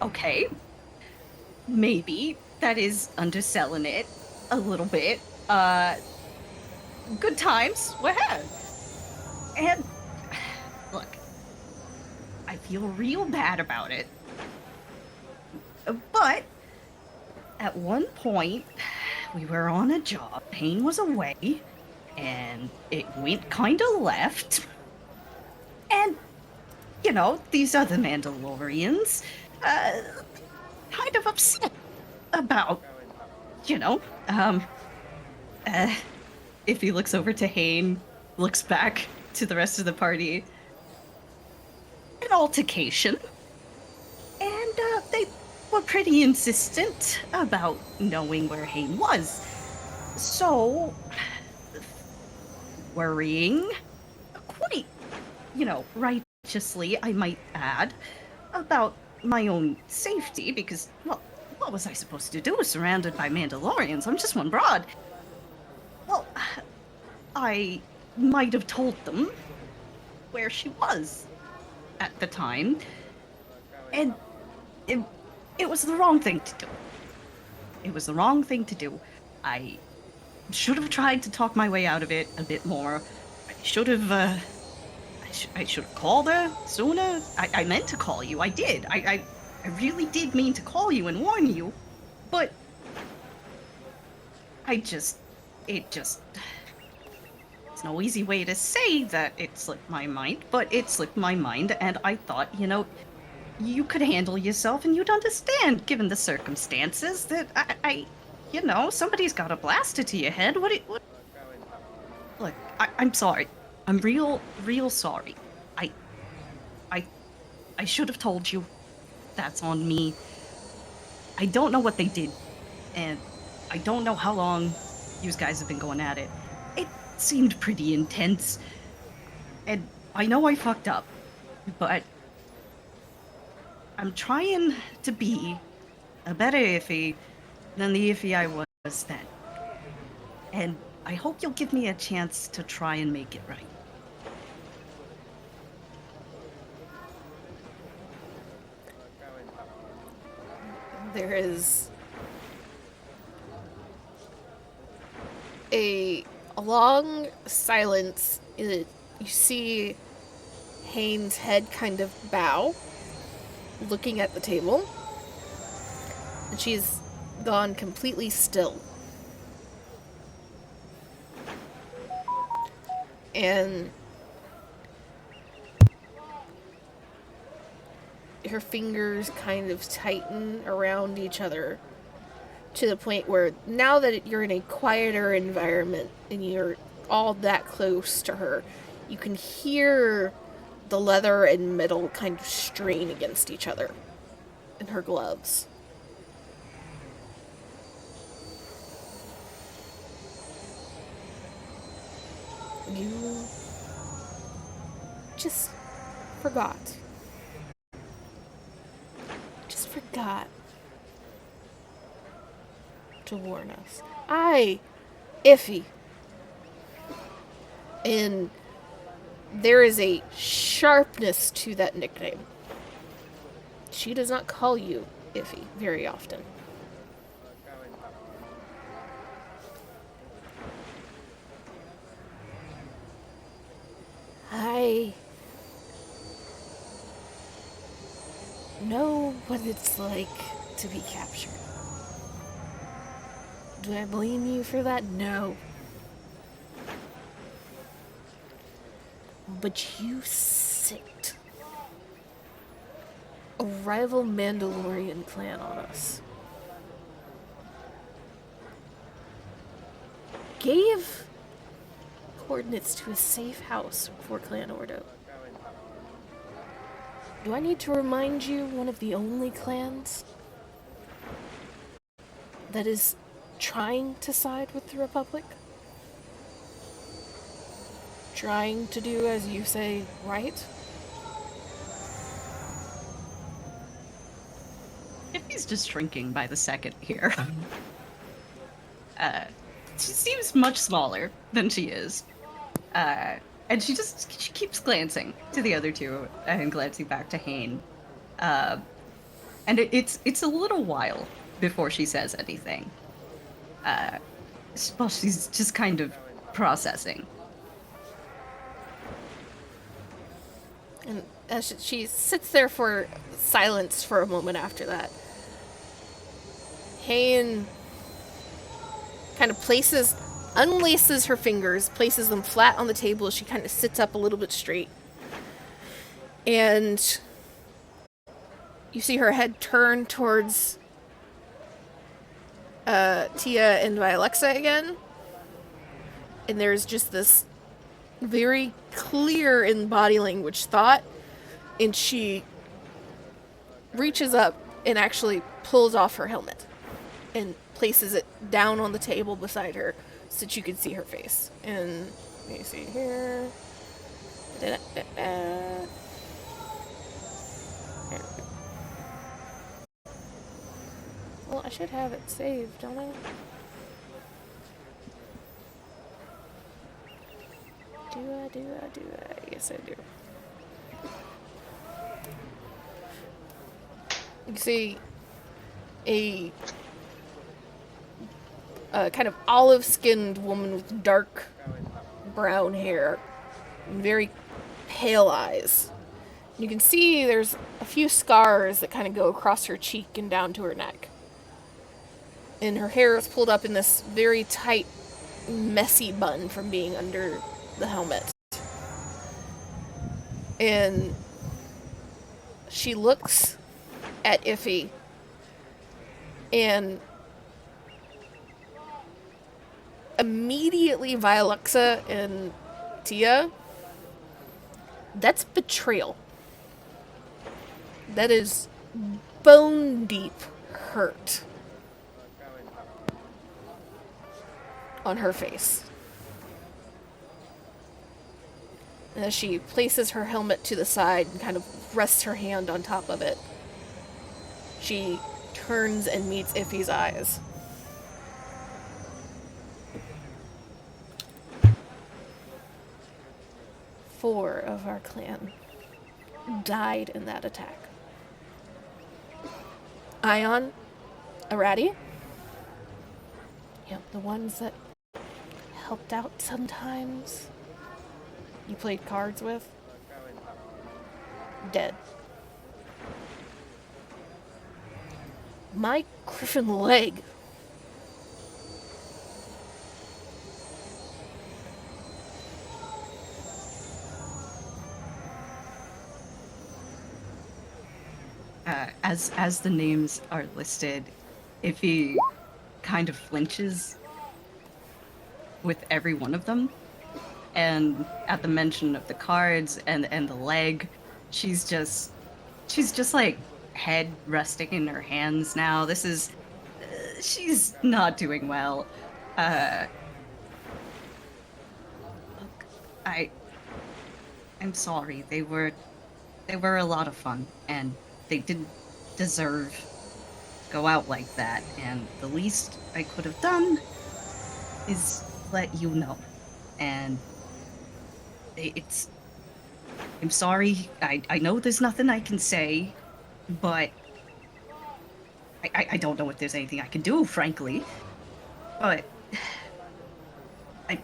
okay, maybe that is underselling it a little bit. Good times were had. And look, I feel real bad about it. But at one point, we were on a job, Payne was away, and it went kind of left. And, you know, these other Mandalorians, kind of upset about, you know, if he looks over to Hane, looks back to the rest of the party, an altercation. And, were pretty insistent about knowing where Hayne was. So, worrying, quite, righteously, I might add, about my own safety, because, well, what was I supposed to do surrounded by Mandalorians? I'm just one broad. Well, I might have told them where she was at the time, and it was the wrong thing to do. It was the wrong thing to do. I should have tried to talk my way out of it a bit more. I should have, I should have called her sooner. I meant to call you. I did. I really did mean to call you and warn you. But it's no easy way to say that it slipped my mind, but it slipped my mind, and I thought, you could handle yourself and you'd understand, given the circumstances, that somebody's got a blaster to your head. What? Look, I'm sorry. I'm real sorry. I should have told you. That's on me. I don't know what they did, and I don't know how long you guys have been going at it. It seemed pretty intense, and I know I fucked up, but I'm trying to be a better Iffy than the Iffy I was then. And I hope you'll give me a chance to try and make it right. There is a long silence. You see Hayne's head kind of bow, looking at the table, and she's gone completely still. And her fingers kind of tighten around each other to the point where now that you're in a quieter environment and you're all that close to her, you can hear the leather and metal kind of strain against each other in her gloves. You just forgot. Just forgot to warn us. Iffy. And there is a sharpness to that nickname. She does not call you Iffy very often. I know what it's like to be captured. Do I blame you for that? No. But you sicked a rival Mandalorian clan on us. Gave coordinates to a safe house for Clan Ordo. Do I need to remind you one of the only clans that is trying to side with the Republic? Trying to do, as you say, right? If he's just shrinking by the second here. She seems much smaller than she is. And she keeps glancing to the other two and glancing back to Hayne. And it's a little while before she says anything. Well, she's just kind of processing. And as she sits there for silence for a moment after that, Hayne kind of unlaces her fingers, places them flat on the table as she kind of sits up a little bit straight. And you see her head turn towards Tia and Vialexa again. And there's just this very clear in body language thought. And she reaches up and actually pulls off her helmet and places it down on the table beside her so that you can see her face. And let me see here. Here. Well, I should have it saved, don't I? Do I? Yes, I do. You can see a kind of olive-skinned woman with dark brown hair and very pale eyes. You can see there's a few scars that kind of go across her cheek and down to her neck. And her hair is pulled up in this very tight, messy bun from being under the helmet. And she looks at Iffy and immediately Vialexa and Tia, that's betrayal. That is bone deep hurt on her face. And as she places her helmet to the side and kind of rests her hand on top of it, she turns and meets Iffy's eyes. Four of our clan died in that attack. Ion, Arati, the ones that helped out sometimes, you played cards with, dead. My griffin leg. As the names are listed, Iffy kind of flinches with every one of them, and at the mention of the cards and the leg, she's just like head resting in her hands now. This is she's not doing well. Look, I'm sorry. They were a lot of fun, and they didn't deserve to go out like that, and the least I could have done is let you know. And I'm sorry, I know there's nothing I can say, but I don't know if there's anything I can do, frankly. But I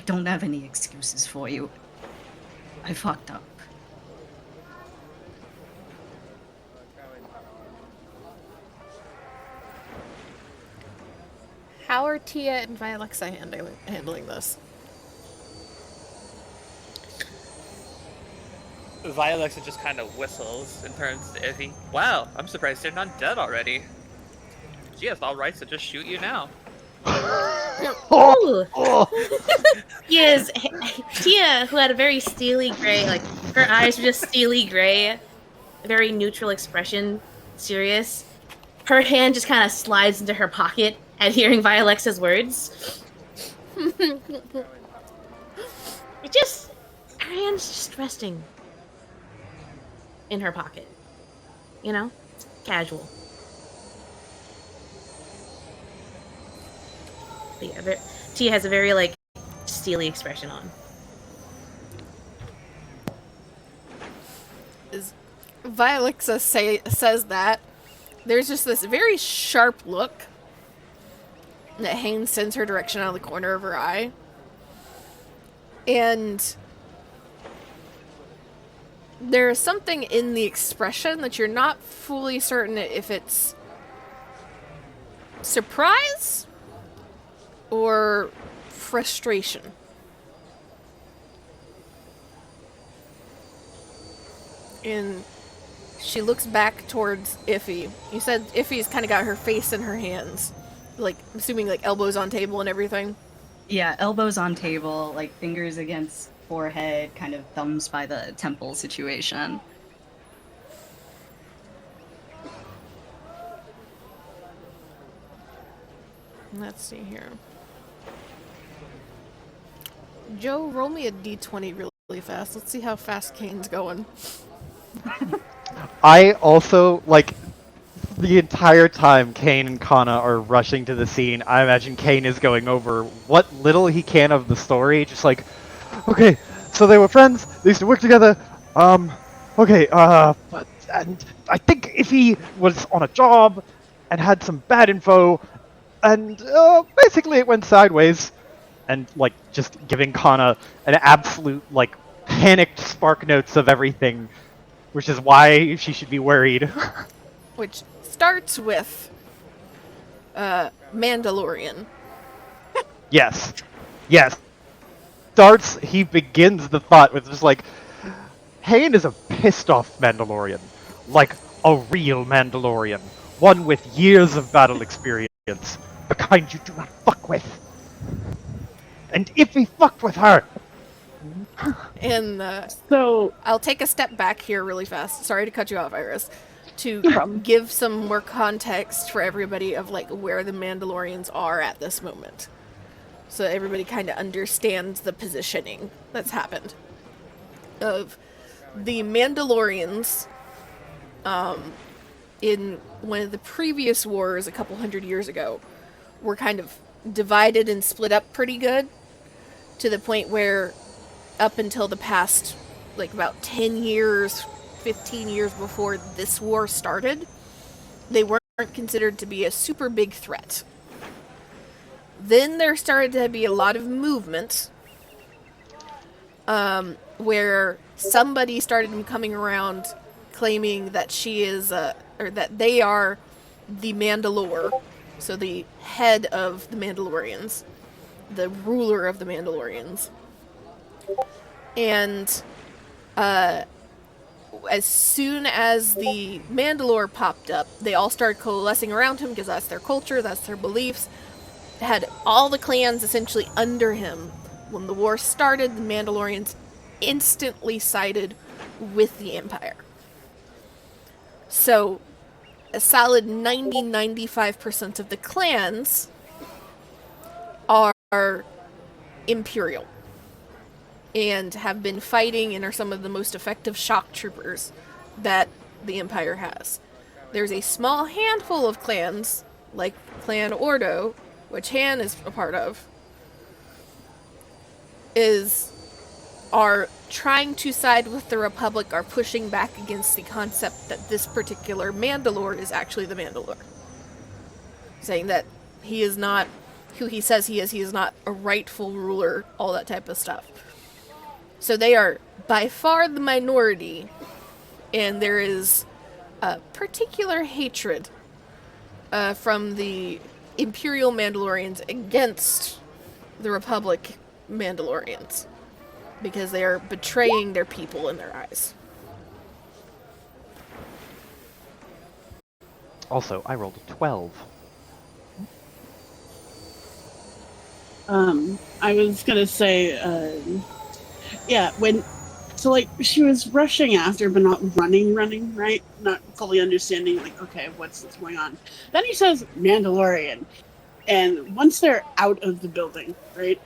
don't have any excuses for you. I fucked up. How are Tia and Vialexa handling this? Vialexa just kind of whistles and turns to Iffy. Wow, I'm surprised they're not dead already. She has all rights to just shoot you now. Ooh. Yes, Tia, who had a very steely gray, like her eyes were just steely gray, very neutral expression, serious. Her hand just kind of slides into her pocket at hearing Vialexa's words. Her hand's just resting in her pocket. You know? Casual. But yeah, Tia has a very, like, steely expression on. As Vialexa says that, there's just this very sharp look that Haynes sends her direction out of the corner of her eye. And there's something in the expression that you're not fully certain if it's surprise or frustration. And she looks back towards Iffy. You said Iffy's kind of got her face in her hands. Like, assuming like elbows on table and everything. Yeah, elbows on table, like fingers against forehead, kind of thumbs by the temple situation. Let's see here. Joe, roll me a d20 really fast. Let's see how fast Kane's going. I also, like, the entire time Kane and Kana are rushing to the scene, I imagine Kane is going over what little he can of the story, just like, okay, so they were friends, they used to work together, okay, and I think if he was on a job and had some bad info, and, basically it went sideways, and, like, just giving Kana an absolute, like, panicked spark notes of everything, which is why she should be worried. Which starts with Mandalorian. Yes. Yes. He begins the thought with just like, Hayne is a pissed off Mandalorian. Like, a real Mandalorian. One with years of battle experience. The kind you do not fuck with. And if he fucked with her... And So, I'll take a step back here really fast. Sorry to cut you off, Iris. To No problem. give some more context for everybody of like where the Mandalorians are at this moment. So everybody kind of understands the positioning that's happened. Of the Mandalorians, in one of the previous wars a couple hundred years ago, were kind of divided and split up pretty good, to the point where up until the past, like about 10 years, 15 years before this war started, they weren't considered to be a super big threat. Then there started to be a lot of movement, where somebody started coming around claiming that she is, or that they are the Mandalore, so the head of the Mandalorians, the ruler of the Mandalorians. And as soon as the Mandalore popped up, they all started coalescing around him because that's their culture, that's their beliefs. Had all the clans essentially under him. When the war started, the Mandalorians instantly sided with the Empire. So, a solid 90-95% of the clans are Imperial and have been fighting and are some of the most effective shock troopers that the Empire has. There's a small handful of clans, like Clan Ordo, which Han is a part of, are trying to side with the Republic, are pushing back against the concept that this particular Mandalore is actually the Mandalore. Saying that he is not who he says he is not a rightful ruler, all that type of stuff. So they are by far the minority, and there is a particular hatred from the Imperial Mandalorians against the Republic Mandalorians, because they are betraying their people in their eyes. Also, I rolled a 12. I was gonna say, she was rushing after, but not running, right? Not fully understanding, like, okay, what's going on. Then he says Mandalorian, and once they're out of the building, right,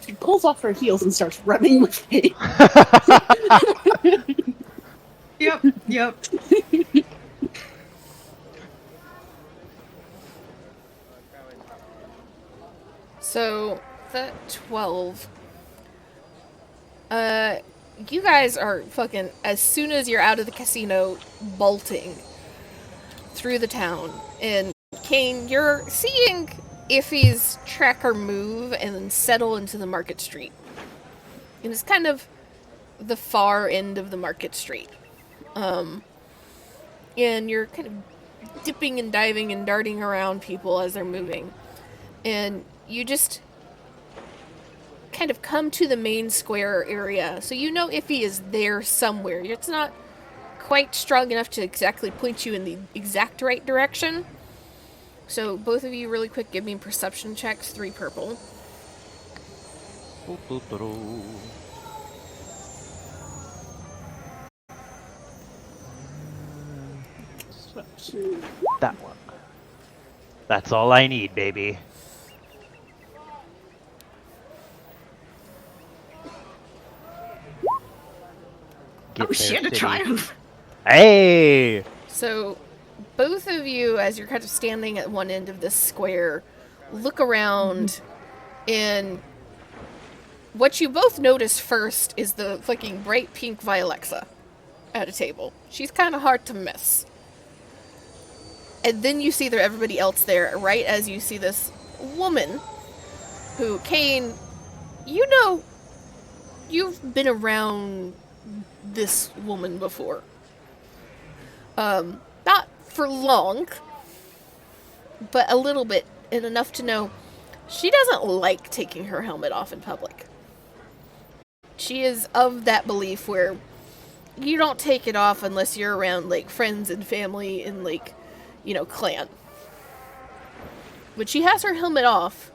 she pulls off her heels and starts running with me. Yep. So, that 12. You guys are fucking, as soon as you're out of the casino, bolting through the town. And, Kane, you're seeing Iffy's tracker move and then settle into the market street. And it's kind of the far end of the market street. And you're kind of dipping and diving and darting around people as they're moving. And you just kind of come to the main square area. So you know Iffy is there somewhere. It's not quite strong enough to exactly point you in the exact right direction. So both of you really quick give me perception checks, 3 purple. That one. That's all I need, baby. get Oh shit, a city. triumph! Hey! So, both of you, as you're kind of standing at one end of this square, look around, and what you both notice first is the fucking bright pink Vialexa at a table. She's kind of hard to miss. And then you see there everybody else there, right as you see this woman who, Kane, you know, you've been around this woman before. Not for long, but a little bit, and enough to know she doesn't like taking her helmet off in public. She is of that belief where you don't take it off unless you're around, like, friends and family and, like, you know, clan. But she has her helmet off,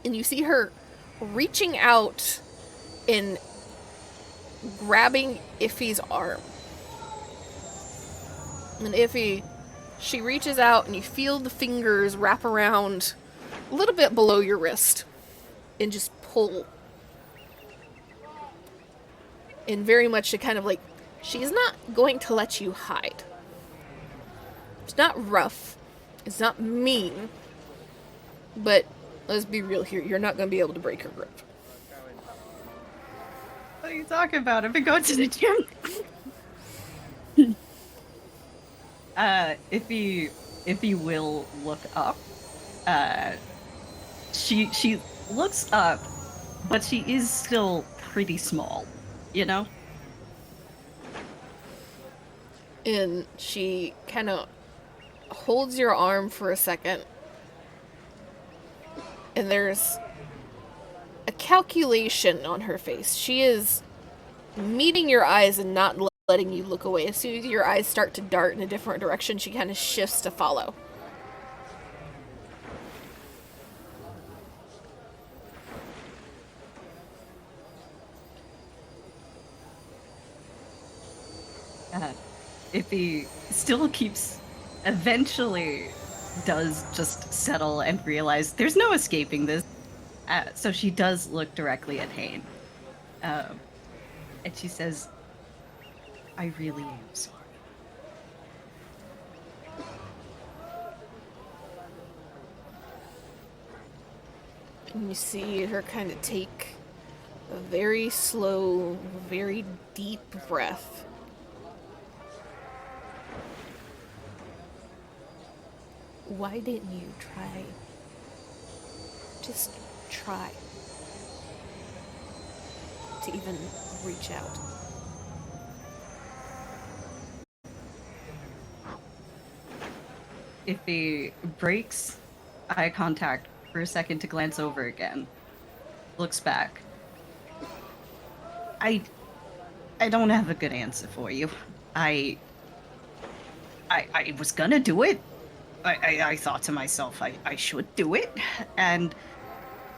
and you see her reaching out and grabbing Iffy's arm. And Iffy, she reaches out and you feel the fingers wrap around a little bit below your wrist and just pull. And very much to kind of like, she's not going to let you hide. It's not rough. It's not mean. But let's be real here. You're not going to be able to break her grip. What are you talking about? I've been going to the gym. If he will look up, she looks up, but she is still pretty small, you know? And she kind of holds your arm for a second. And there's a calculation on her face. She is meeting your eyes and not letting you look away. As soon as your eyes start to dart in a different direction, she kind of shifts to follow. If he still keeps, eventually does just settle and realize there's no escaping this. So she does look directly at Hayne. And she says, I really am sorry. And you see her kind of take a very slow, very deep breath. Why didn't you try? Just try to even reach out. If he breaks eye contact for a second to glance over again, looks back. I don't have a good answer for you. I was gonna do it. I thought to myself I should do it, and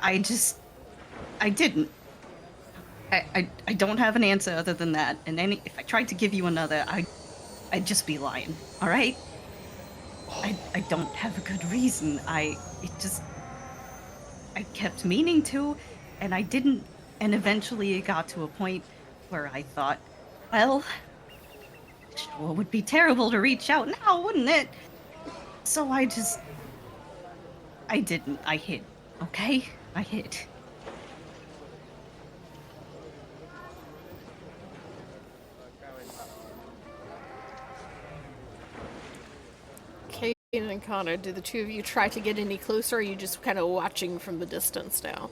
I didn't. I don't have an answer other than that, and if I tried to give you another, I'd just be lying, alright? I don't have a good reason. I kept meaning to, and I didn't, and eventually it got to a point where I thought, well, sure would be terrible to reach out now, wouldn't it? So I didn't. I hid. Okay? I hid. Kate and Connor, do the two of you try to get any closer, or are you just kind of watching from the distance now?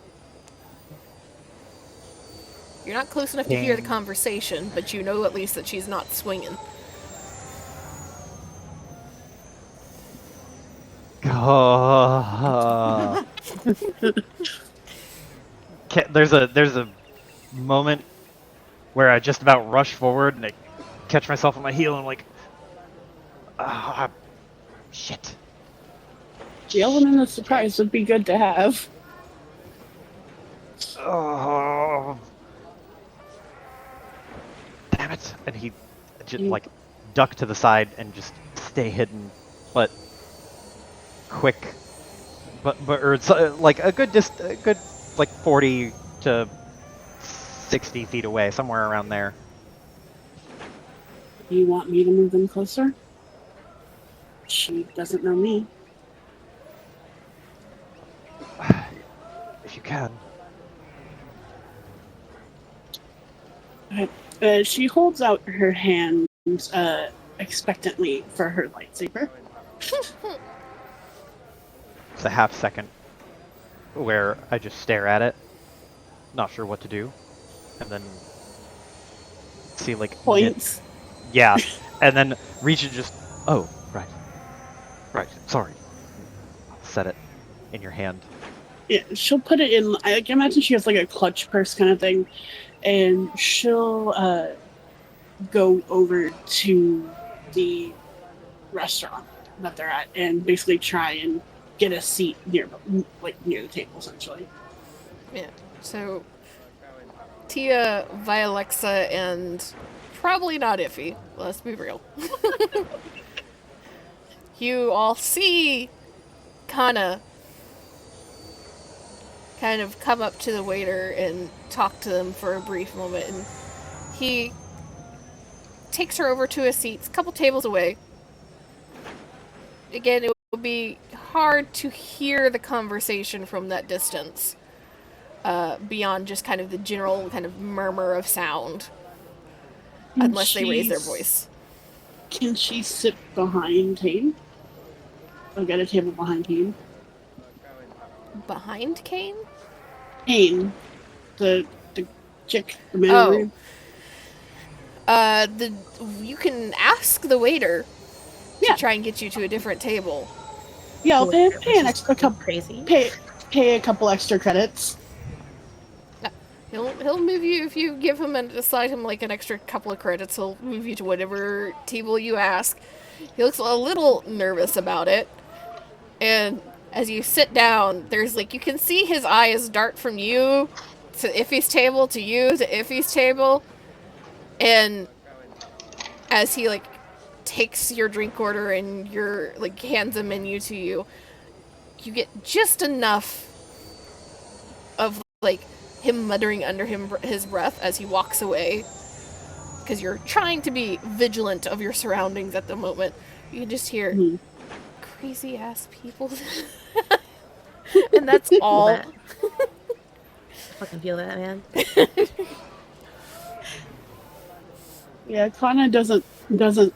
You're not close enough to hear the conversation, but you know at least that she's not swinging. There's a moment where I just about rush forward and I catch myself on my heel and I'm like, ah, shit. The element of surprise would be good to have. Oh, damn it! And he just like duck to the side and just stay hidden, but quick, or it's like a good like 40 to 60 feet away, somewhere around there. Do you want me to move them closer? She doesn't know me. If you can. She holds out her hands expectantly for her lightsaber. It's a half second where I just stare at it, not sure what to do, and then see like Points. yeah, and then reach and just right, sorry. I'll set it in your hand. Yeah, she'll put it in. I imagine she has like a clutch purse kind of thing, and she'll go over to the restaurant that they're at and basically try and get a seat near the table, essentially. Yeah. So Tia, Vialexa, and probably not Iffy. Let's be real. You all see Kana kind of come up to the waiter and talk to them for a brief moment, and he takes her over to a seat a couple tables away. Again, it would be hard to hear the conversation from that distance, beyond just kind of the general kind of murmur of sound, unless they raise their voice. Can she sit behind Kane? I'll get a table behind Kane. Behind Kane? Kane, the chick, the man. You can ask the waiter to Yeah. try and get you to a different table. Yeah, I'll pay an extra couple. Crazy. Pay a couple extra credits. He'll move you if you give him and assign him like an extra couple of credits. He'll move you to whatever table you ask. He looks a little nervous about it, and as you sit down, there's like you can see his eyes dart from you to Iffy's table to you to Iffy's table, and as he like takes your drink order and your like hands a menu to you, you get just enough of like him muttering under his breath as he walks away, because you're trying to be vigilant of your surroundings at the moment. You can just hear crazy ass people. And that's all. I fucking feel that, man. Yeah, Kana doesn't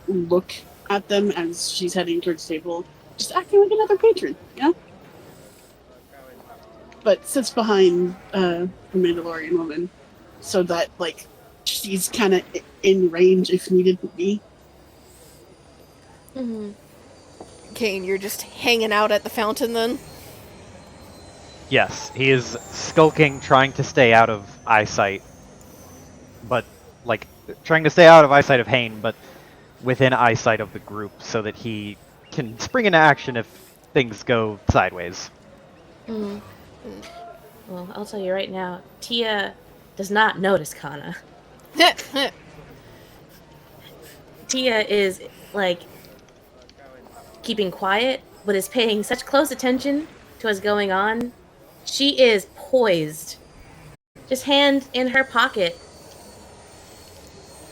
look at them as she's heading towards the table, just acting like another patron, you know? But sits behind the Mandalorian woman so that, like, she's kind of in range if needed to be. Mm-hmm. Kane, you're just hanging out at the fountain then? Yes, he is skulking, trying to stay out of eyesight, but like trying to stay out of eyesight of Hain, but within eyesight of the group, so that he can spring into action if things go sideways. Mm. Well, I'll tell you right now, Tia does not notice Kana. Tia is like keeping quiet, but is paying such close attention to what's going on. She is poised, just hand in her pocket.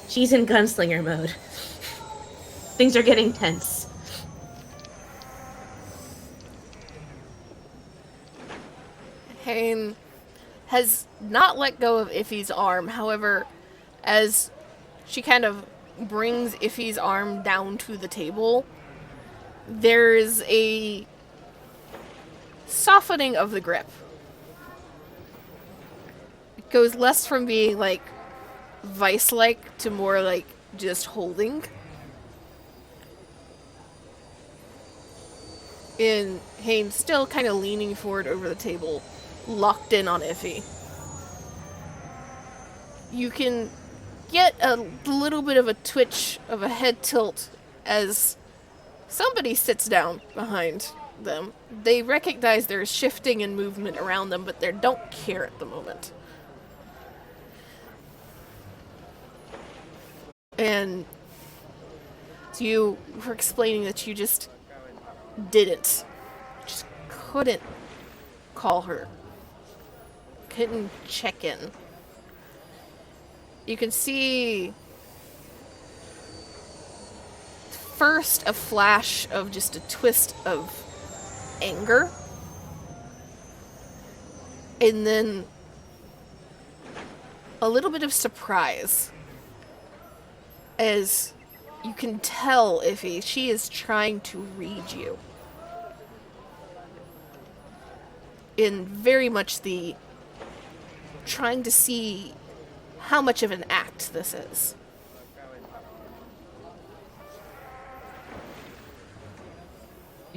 She's in gunslinger mode. Things are getting tense. Hain has not let go of Iffy's arm. However, as she kind of brings Iffy's arm down to the table, there is a softening of the grip. It goes less from being like vice-like to more like just holding. And Hain still kind of leaning forward over the table, locked in on Iffy. You can get a little bit of a twitch of a head tilt as somebody sits down behind them. They recognize there's shifting and movement around them, but they don't care at the moment. And so you were explaining that you just couldn't call her. Couldn't check in. You can see first a flash of just a twist of anger, and then a little bit of surprise, as you can tell Iffy, she is trying to read you. In very much the trying to see how much of an act this is.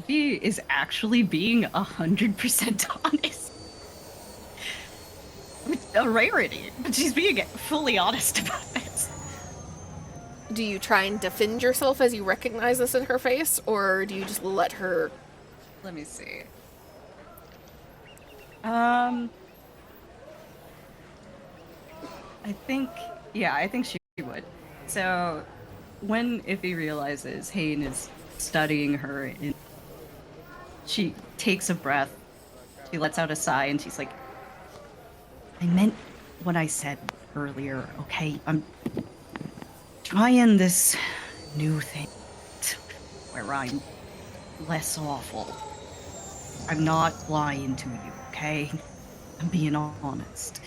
He is actually being 100% honest. It's a rarity, but she's being fully honest about this. Do you try and defend yourself as you recognize this in her face, or do you just let her... Let me see. I think she would. So, when Iffy realizes Hayne is studying her, she takes a breath, she lets out a sigh, and she's like, I meant what I said earlier, okay? I'm trying this new thing where I'm less awful. I'm not lying to you, okay? I'm being honest.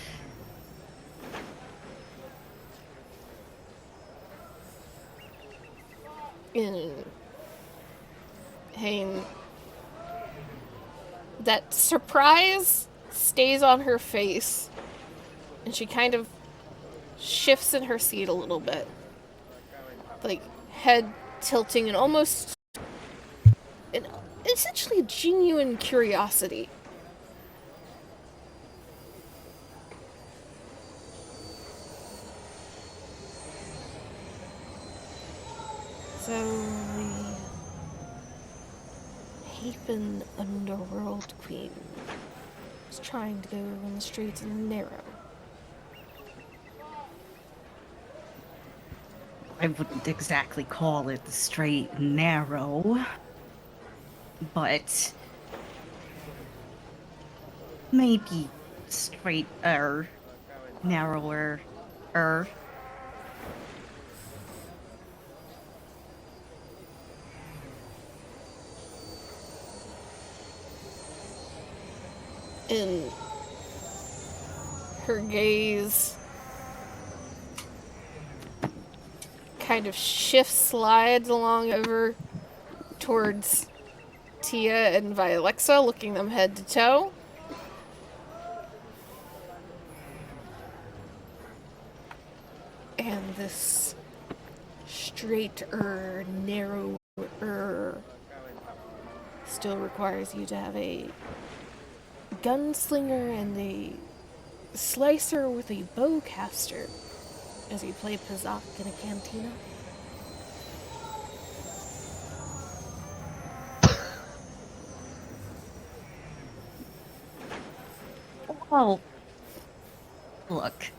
in Hayne, that surprise stays on her face, and she kind of shifts in her seat a little bit, like head tilting and almost essentially genuine curiosity. So the Haven Underworld Queen is trying to go in the straight and narrow. I wouldn't exactly call it the straight and narrow, but maybe straighter, narrower. And her gaze kind of slides along over towards Tia and Vialexa, looking them head to toe. And this straighter, narrower still requires you to have a gunslinger and a slicer with a bowcaster as you play Pazak in a cantina. Well, look,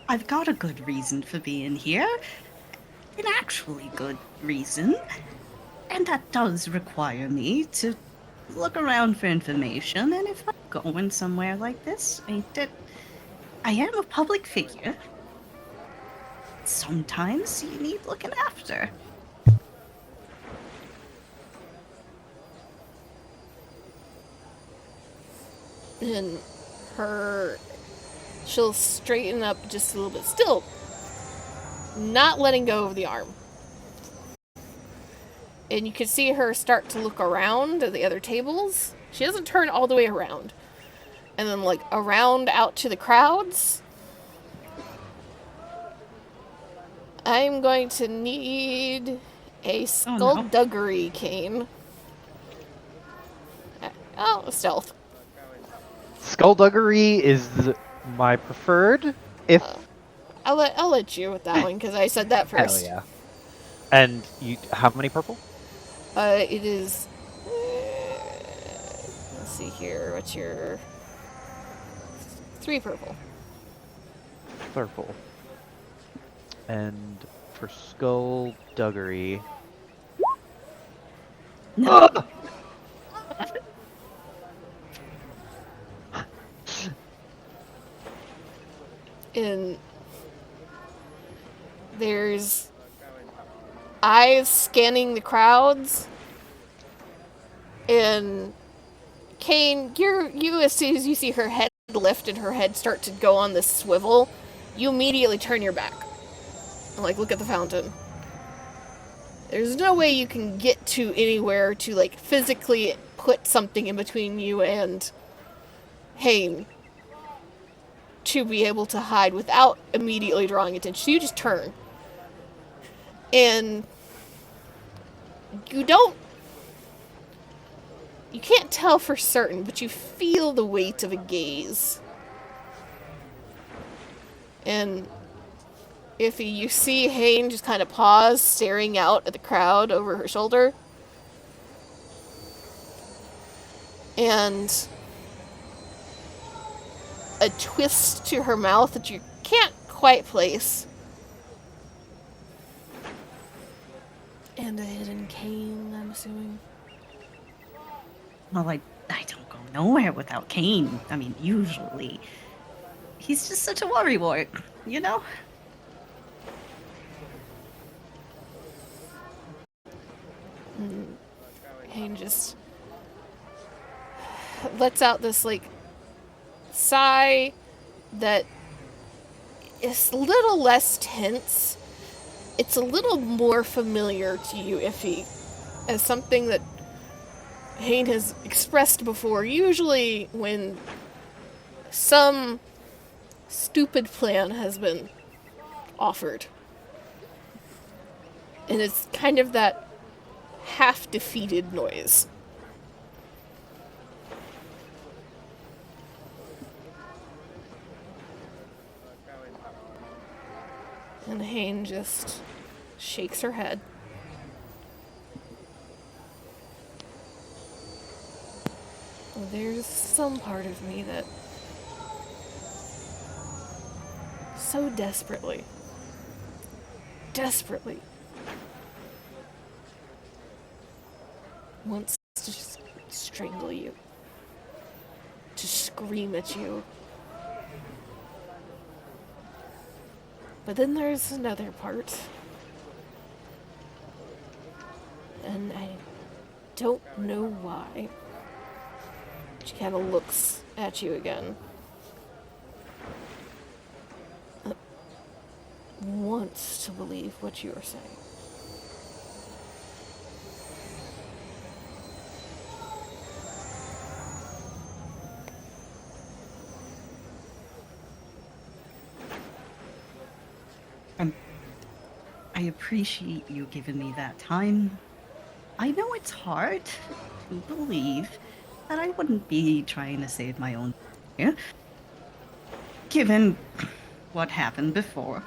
I've got a good reason for being here. An actually good reason. And that does require me to look around for information, and if I'm going somewhere like this, I am a public figure. Sometimes you need looking after. And she'll straighten up just a little bit, still not letting go of the arm. And you can see her start to look around at the other tables. She doesn't turn all the way around. And then, like, around out to the crowds. I'm going to need a skullduggery cane. Oh, stealth. Skullduggery is my preferred. If I'll let you with that one because I said that first. Hell yeah. And you, how many purple? It is. Let's see here. What's your 3 purple? Purple. And for skullduggery. No. And there's eyes scanning the crowds. And Kane, you as soon as you see her head lift and her head start to go on this swivel, you immediately turn your back. And, like, look at the fountain. There's no way you can get to anywhere to, like, physically put something in between you and Hane to be able to hide without immediately drawing attention. So you just turn. And you can't tell for certain, but you feel the weight of a gaze. And if you see Hane just kind of pause, staring out at the crowd over her shoulder. And a twist to her mouth that you can't quite place. And a hidden cane, I'm assuming. Well, I don't go nowhere without Kane. I mean, usually. He's just such a worrywart, you know? Hane just lets out this, like, sigh that is a little less tense. It's a little more familiar to you, Iffy, as something that Hane has expressed before, usually when some stupid plan has been offered. And it's kind of that half-defeated noise. And Hane just shakes her head. There's some part of me that so desperately wants to just strangle you, to scream at you. But then there's another part, and I don't know why. She kind of looks at you again. Wants to believe what you are saying. I appreciate you giving me that time. I know it's hard to believe that I wouldn't be trying to save my own career, given what happened before.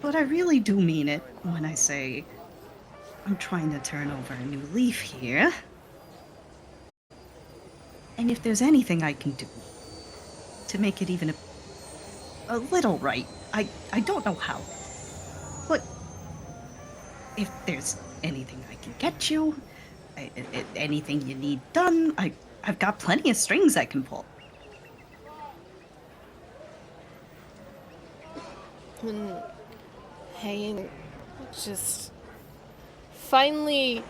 But I really do mean it when I say I'm trying to turn over a new leaf here. And if there's anything I can do to make it even a little right, I don't know how. But if there's anything I can get you, anything you need done, I've got plenty of strings I can pull. And Hane just finally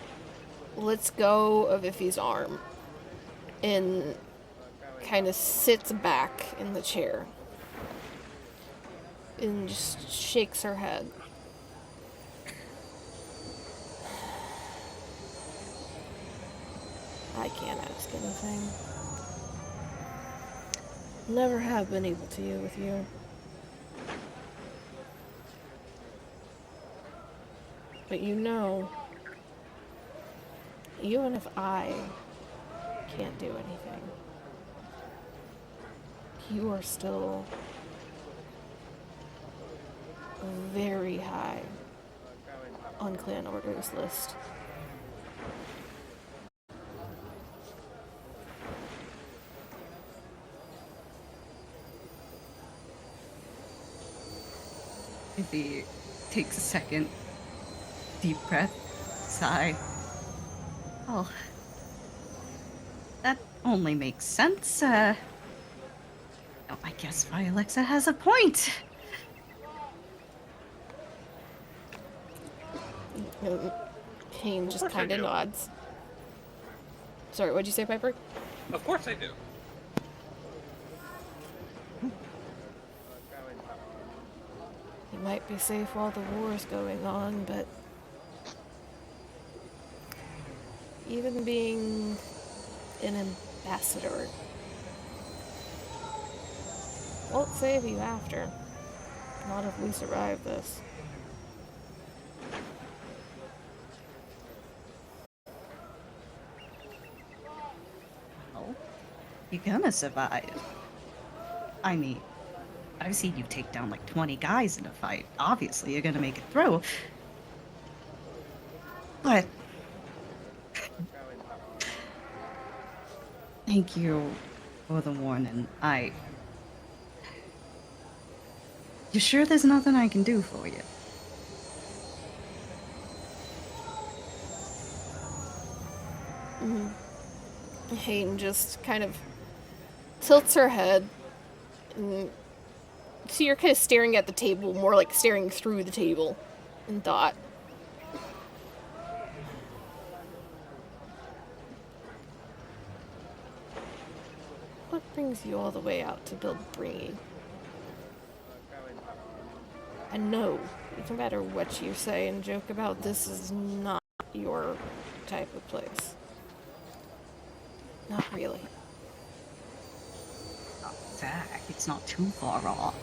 lets go of Iffy's arm and kind of sits back in the chair and just shakes her head. I can't ask anything. Never have been able to with you. But you know, even if I can't do anything, you are still very high on Clan Order's list. If he takes a second, deep breath, sigh. Oh, that only makes sense. I guess Alexa has a point. And Hayne just course I kind of do. nods. Sorry, what'd you say, Piper? Of course I do. You might be safe while the war's going on, but even being an ambassador won't save you after. Not if we survive this. Well, you're gonna survive. I mean, I've seen you take down like 20 guys in a fight. Obviously, you're gonna make it through. But thank you for the warning. You sure there's nothing I can do for you? Hayden just kind of tilts her head. And so you're kind of staring at the table, more like staring through the table in thought. What brings you all the way out to build Bringy? And no, no matter what you say and joke about, this is not your type of place. Not really. Zach, it's not too far off.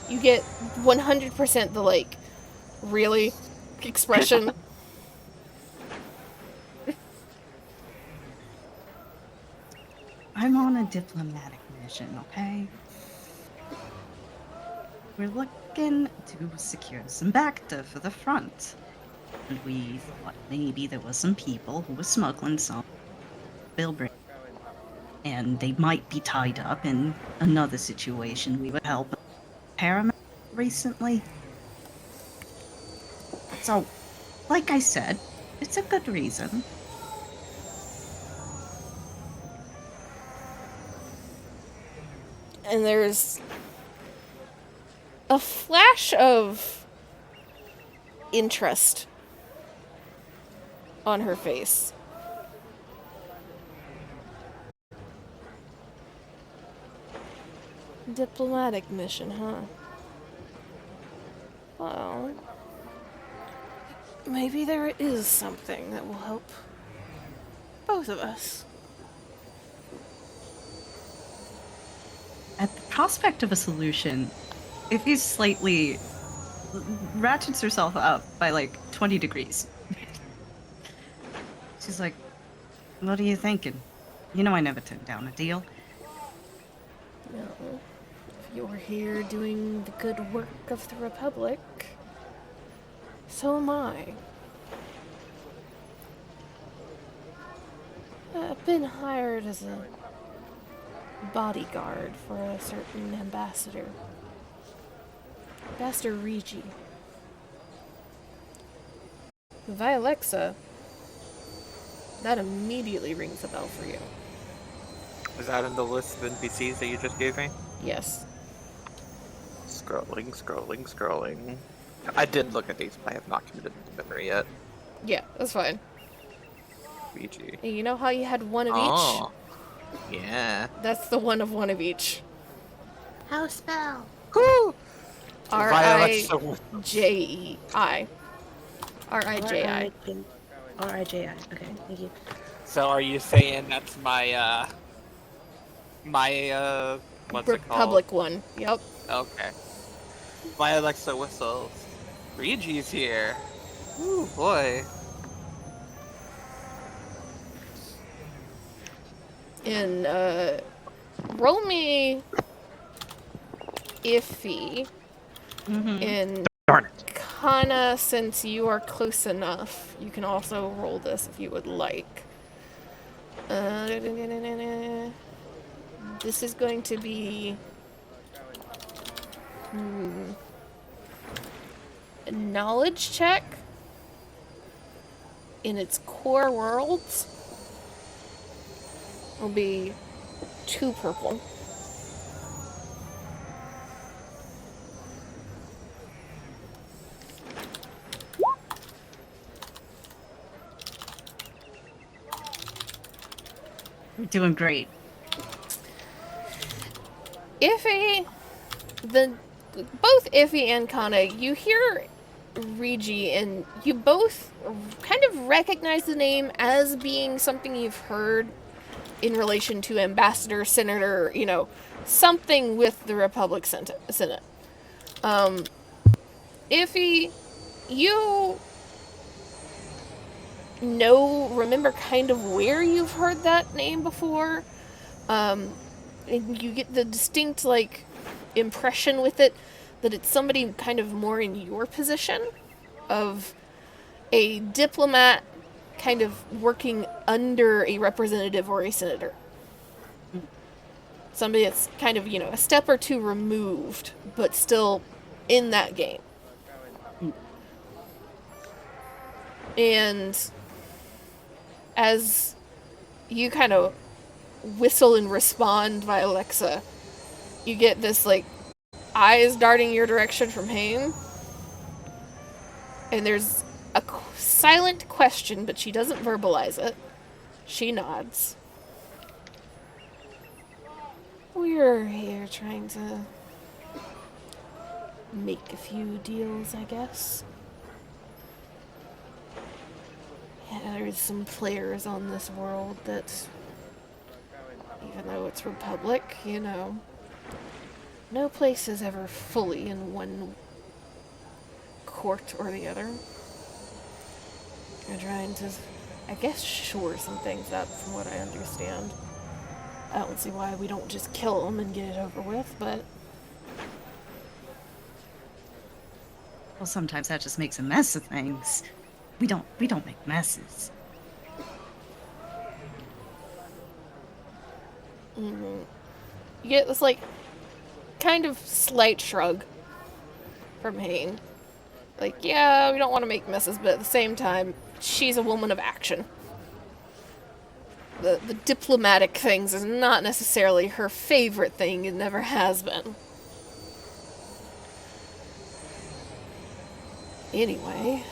You get 100% the, like, really expression. I'm on a diplomatic mission, okay? We're looking to secure some Bacta for the front. And we thought maybe there was some people who were smuggling some bilberry. And they might be tied up in another situation we would help Paramount recently. So, like I said, it's a good reason. And there's a flash of interest on her face. Diplomatic mission, huh? Well, maybe there is something that will help both of us. At the prospect of a solution, if he slightly ratchets herself up by like 20 degrees. She's like, what are you thinking? You know I never turned down a deal. No. If you're here doing the good work of the Republic, so am I. I've been hired as a bodyguard for a certain ambassador. Ambassador Regi. Vialexa, that immediately rings a bell for you. Is that in the list of NPCs that you just gave me? Yes. Scrolling, scrolling, scrolling. I did look at these, but I have not committed them to memory yet. Yeah, that's fine. Ouija. You know how you had one of Oh. Yeah. each? That's the one of each. House spell. Woo! R-I-J-E-I. R-I-J-I. R-I-J-I. Okay, thank you. So are you saying that's my what's it called? Republic one. Yep. Okay. My Alexa whistles. Regi's here. Ooh, boy. And, roll me iffy. And Darn it. Kana, since you are close enough, you can also roll this if you would like. This is going to be a knowledge check in its core worlds. Will be 2 purple. Doing great. Iffy, both Iffy and Kana, you hear Rigi, and you both kind of recognize the name as being something you've heard in relation to ambassador, senator, something with the Republic Senate. Iffy, you remember kind of where you've heard that name before, and you get the distinct, impression with it that it's somebody kind of more in your position of a diplomat kind of working under a representative or a senator. Somebody that's kind of, a step or two removed, but still in that game. And as you kind of whistle and respond via Alexa, you get this, eyes darting your direction from Hain. And there's a silent question, but she doesn't verbalize it. She nods. We're here trying to make a few deals, I guess. Yeah, there's some players on this world that, even though it's Republic, no place is ever fully in one court or the other. They're trying to, I guess, shore some things up from what I understand. I don't see why we don't just kill them and get it over with, but... Well, sometimes that just makes a mess of things. We don't make messes. Mm-hmm. You get this, kind of slight shrug from Hain. Yeah, we don't want to make messes, but at the same time, she's a woman of action. The diplomatic things is not necessarily her favorite thing. It never has been. Anyway,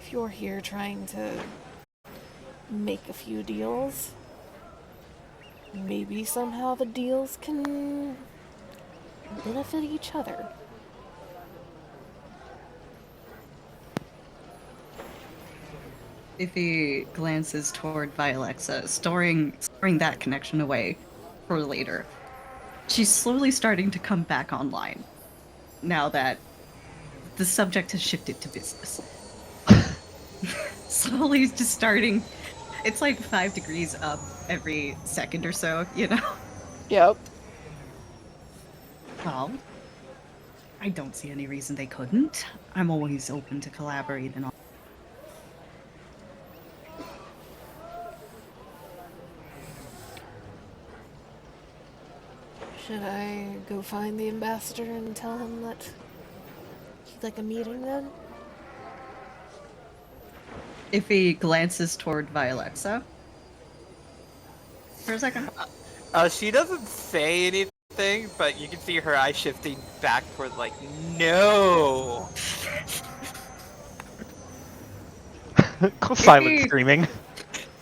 if you're here trying to make a few deals, maybe somehow the deals can benefit each other. If he glances toward Vialexa, storing that connection away for later, she's slowly starting to come back online now that the subject has shifted to business. Slowly just starting. It's 5 degrees up every second or so, Yep. Well, I don't see any reason they couldn't. I'm always open to collaborate and all. Should I go find the ambassador and tell him that he'd like a meeting then? If he glances toward Vialexa for a second. She doesn't say anything, but you can see her eyes shifting back toward no. Silent screaming.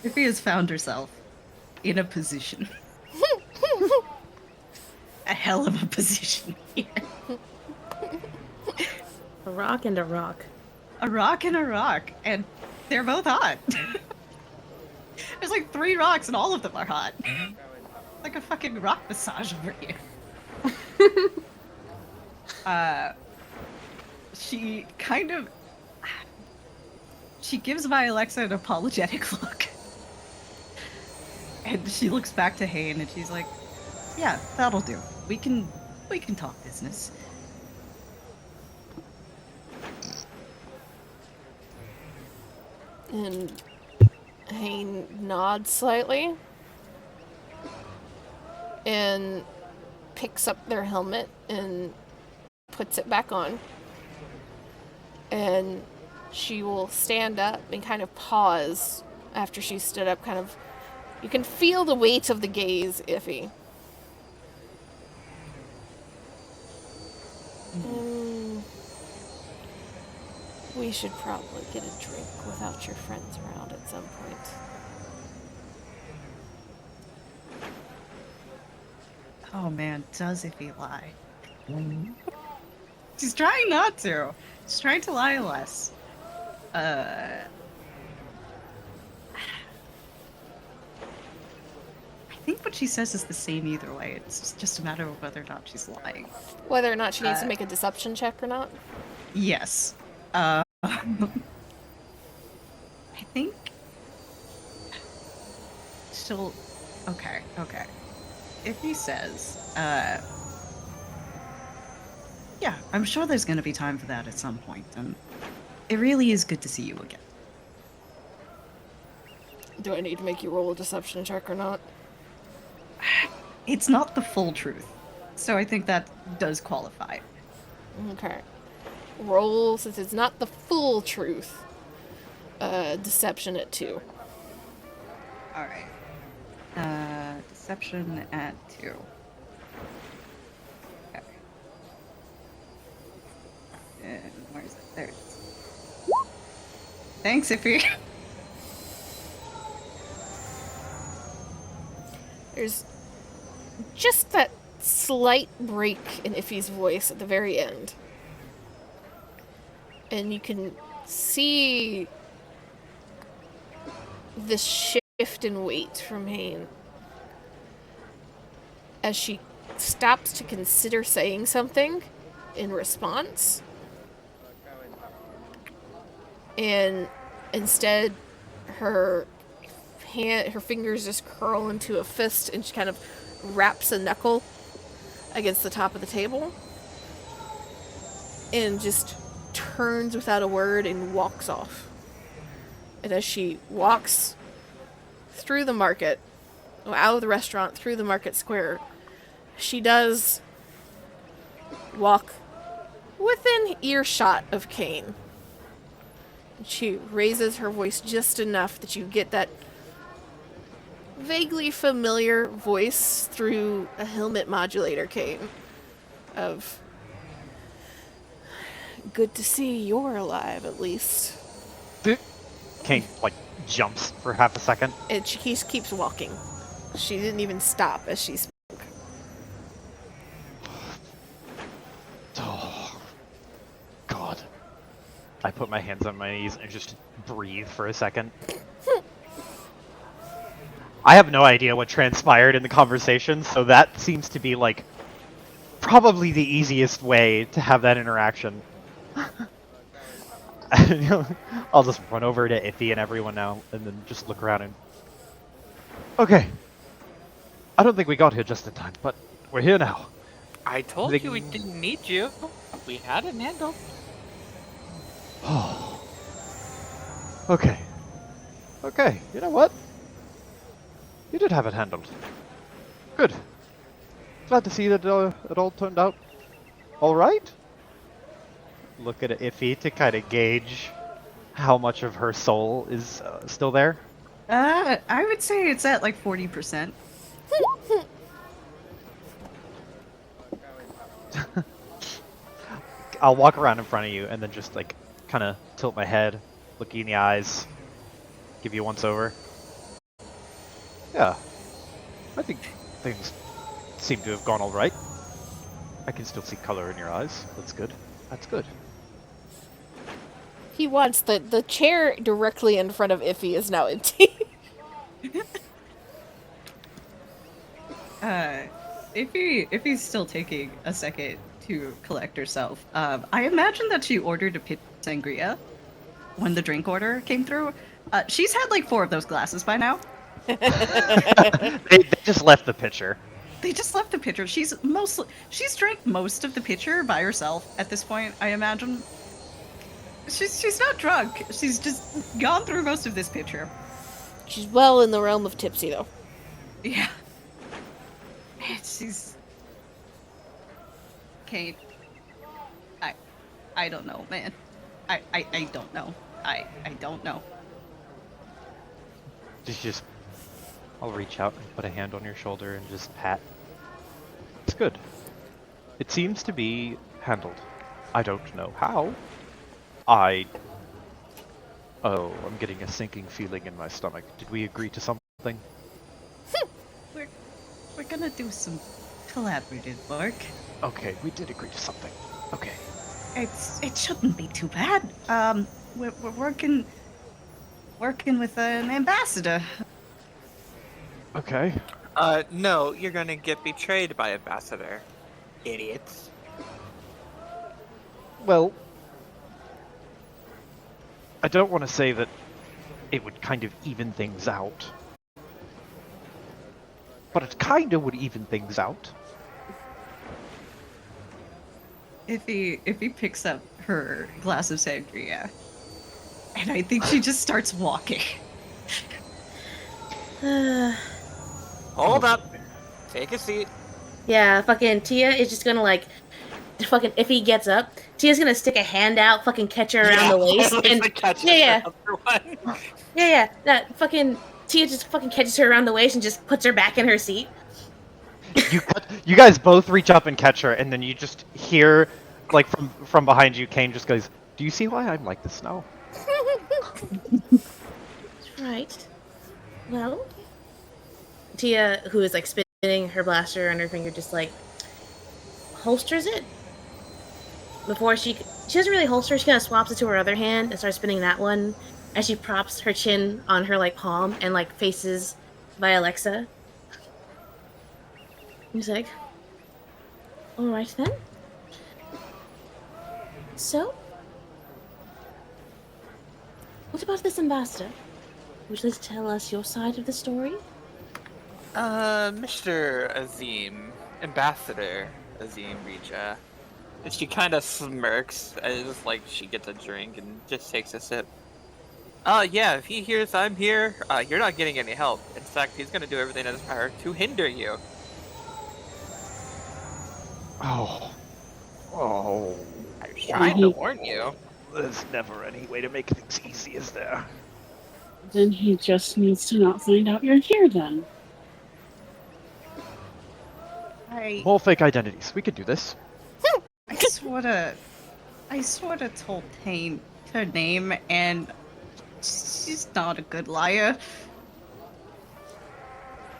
If he has found herself in a position. A hell of a position here. A rock and a rock. A rock and a rock, and they're both hot. There's 3 rocks and all of them are hot. Like a fucking rock massage over here. She gives Vialexa an apologetic look. And she looks back to Hain and she's like, yeah, that'll do. We can talk business. And Hain nods slightly and picks up their helmet and puts it back on. And she will stand up and kind of pause after she stood up, you can feel the weight of the gaze, Iffy. We should probably get a drink without your friends around at some point. Oh man, does Iffy lie? She's trying not to. She's trying to lie less. I think what she says is the same either way. It's just a matter of whether or not she's lying. Whether or not she needs to make a deception check or not? Yes. I think she'll. Okay. If he says, yeah, I'm sure there's gonna be time for that at some point, and it really is good to see you again. Do I need to make you roll a deception check or not? It's not the full truth, so I think that does qualify. Okay. Roll, since it's not the full truth, deception at 2. Alright. Deception at 2. Okay. And where is it? There it is. Thanks, Iffy. There's just that slight break in Iffy's voice at the very end. And you can see the shift in weight from Hayne as she stops to consider saying something in response. And instead, her fingers just curl into a fist, and she kind of wraps a knuckle against the top of the table and just turns without a word and walks off. And as she walks through the market, out of the restaurant, through the market square, she does walk within earshot of Kane. She raises her voice just enough that you get that vaguely familiar voice through a helmet modulator, Kane, of good to see you're alive, at least. Kane, like, jumps for half a second. And she keeps walking. She didn't even stop as she spoke. Oh, God. I put my hands on my knees and just breathe for a second. I have no idea what transpired in the conversation, so that seems to be, like, probably the easiest way to have that interaction. I'll just run over to Iffy and everyone now, and then just look around and... Okay. I don't think we got here just in time, but we're here now. I told you we didn't need you. We had it handled. Oh. Okay. Okay, you know what? You did have it handled. Good. Glad to see that it all turned out all right. Look at Iffy to kind of gauge how much of her soul is still there. I would say it's at like 40%. I'll walk around in front of you and then just like kind of tilt my head, look you in the eyes, give you a once over. Yeah, I think things seem to have gone all right. I can still see color in your eyes. That's good. That's good. He wants the chair directly in front of Iffy is now empty. If he's still taking a second to collect herself, I imagine that she ordered a pitcher of sangria when the drink order came through. She's had like 4 of those glasses by now. They just left the pitcher. They just left the pitcher. She's drank most of the pitcher by herself at this point, I imagine. She's not drunk. She's just gone through most of this pitcher. She's well in the realm of tipsy, though. Yeah. She's... Kate. I don't know, man. I don't know. I don't know. Just I'll reach out and put a hand on your shoulder and just pat. It's good. It seems to be handled. I don't know how. I Oh, I'm getting a sinking feeling in my stomach. Did we agree to something? We're gonna do some collaborative work. Okay, we did agree to something. Okay. It shouldn't be too bad. We're working with an ambassador. Okay. No, you're gonna get betrayed by Ambassador. Idiots. Well, I don't want to say that it would kind of even things out. But it kind of would even things out. If he picks up her glass of sangria, and I think she just starts walking. Hold up. Take a seat. Yeah, fucking Tia is just gonna like, fucking if he gets up, Tia's gonna stick a hand out, fucking catch her around the waist, and yeah, that fucking Tia just fucking catches her around the waist and just puts her back in her seat. You guys both reach up and catch her, and then you just hear, like from behind you, Kane just goes, "Do you see why I'm like this now?" Right. Well, Tia, who is like spinning her blaster on her finger, just like holsters it. Before she doesn't really holster, she kind of swaps it to her other hand and starts spinning that one as she props her chin on her like palm and like faces by Alexa. He's like, all right then. So, what about this ambassador? Would you like to tell us your side of the story? Mr. Azim, Ambassador Azim Rija. And she kind of smirks as like she gets a drink and just takes a sip. Yeah, if he hears I'm here, you're not getting any help. In fact, he's gonna do everything in his power to hinder you. Oh. Oh. I was trying to warn you. There's never any way to make things easy, is there? Then he just needs to not find out you're here then. More fake identities. We could do this. I sorta told Tane her name, and she's not a good liar.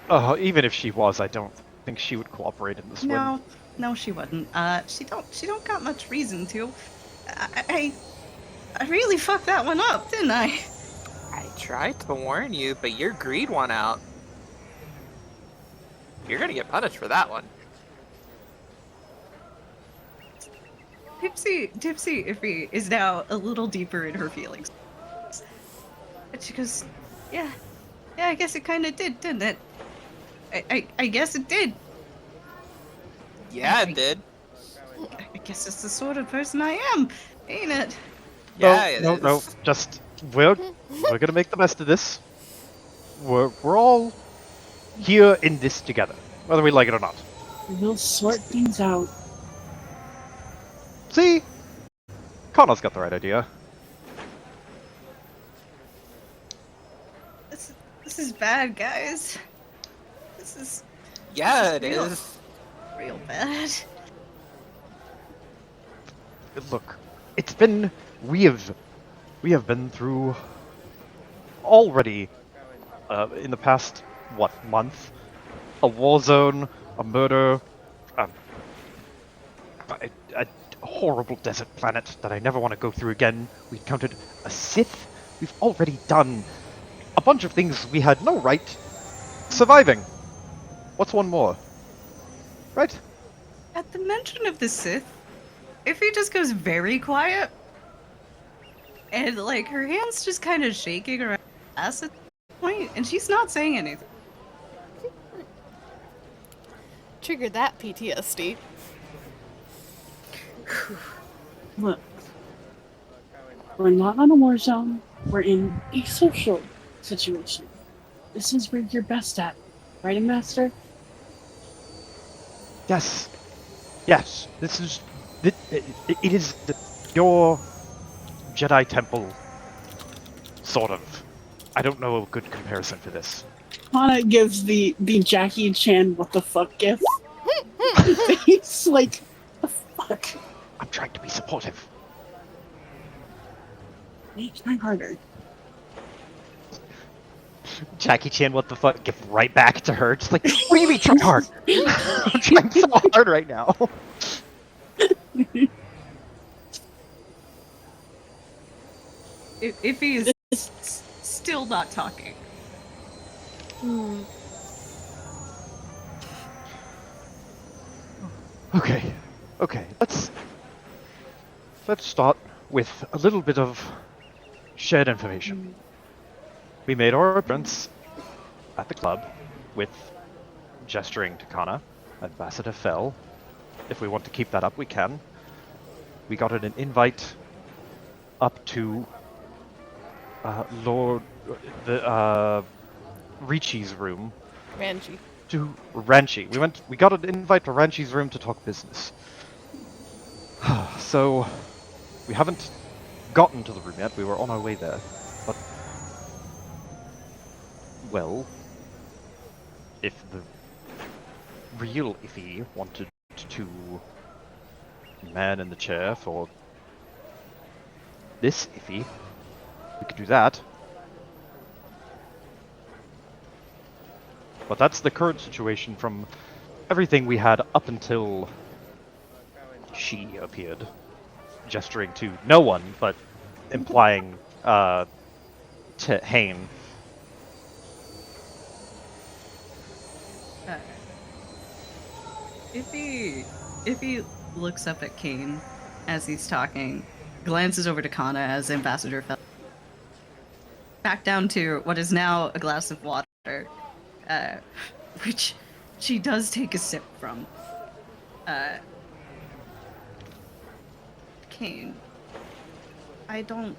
Oh, even if she was, I don't think she would cooperate in this one. No, she wouldn't. She don't got much reason to. I really fucked that one up, didn't I? I tried to warn you, but your greed won out. You're gonna get punished for that one. Tipsy Iffy is now a little deeper in her feelings. And she goes, yeah, I guess it kind of did, didn't it? I guess it did. Yeah, it did. I guess it's the sort of person I am, ain't it? Yeah, No. Just we're gonna make the best of this. We're all here in this together, whether we like it or not. We'll sort things out. See, Connor's got the right idea. This is bad, guys. This is Yeah, it real. is. Real bad. Look, we have been through already in the past month, a war zone, a murder, a horrible desert planet that I never want to go through again. We encountered a Sith. We've already done a bunch of things we had no right surviving. What's one more? Right? At the mention of the Sith, Iffy just goes very quiet. And, like, her hand's just kind of shaking around us at the point, and she's not saying anything. Triggered that PTSD. Look, we're not on a war zone. We're in a social situation. This is where you're best at, right, Master? Yes. This is it is your Jedi temple, sort of. I don't know a good comparison for this. Hana gives the Jackie Chan what the fuck gift. It's like, the fuck? I'm trying to be supportive. Try harder. Jackie Chan, what the fuck? Give right back to her. Just like, what do you mean try hard? I'm trying so hard right now. If he is still not talking. Okay, let's start with a little bit of shared information. We made our appearance at the club with gesturing to Kana. Ambassador fell. If we want to keep that up, we can. We got an invite up to Lord Ricci's room. Ranji. To Ranchi. We got an invite to Ranchi's room to talk business. So we haven't gotten to the room yet. We were on our way there. But well, if the real Iffy wanted to man in the chair for this Iffy, we could do that. But that's the current situation from everything we had up until she appeared. Gesturing to no one, but implying to Hain. If he looks up at Kane as he's talking, glances over to Kana as Ambassador fell back down to what is now a glass of water, which she does take a sip from. Kane, I don't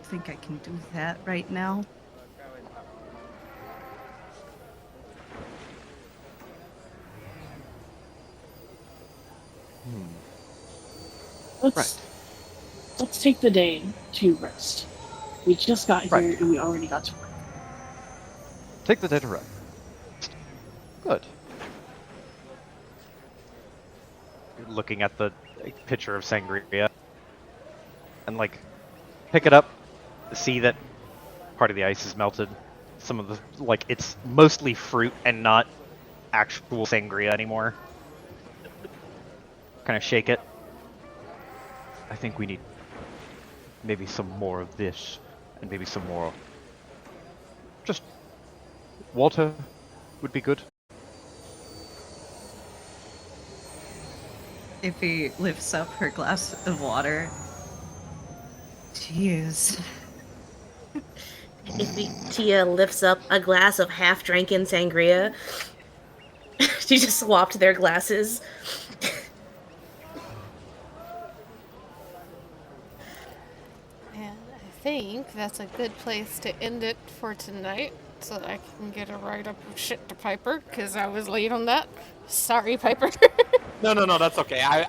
think I can do that right now. Let's take the day to rest. We just got here and we already got to work. Take the day to rest. Good. Looking at the picture of sangria and like pick it up, see that part of the ice is melted. Some of the it's mostly fruit and not actual sangria anymore. Kind of shake it. I think we need maybe some more of this and maybe some more. Just water would be good. If he lifts up her glass of water. Jeez. If Tia lifts up a glass of half-drinking sangria, she just swapped their glasses. And I think that's a good place to end it for tonight, so that I can get a write-up of shit to Piper, because I was late on that. Sorry, Piper. No, that's okay. I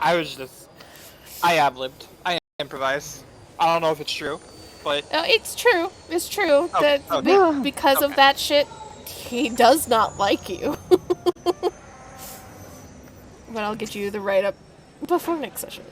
ad-libbed. I improvised. I don't know if it's true, but It's true. It's true that okay. because of that shit, he does not like you. But I'll get you the write-up before next session.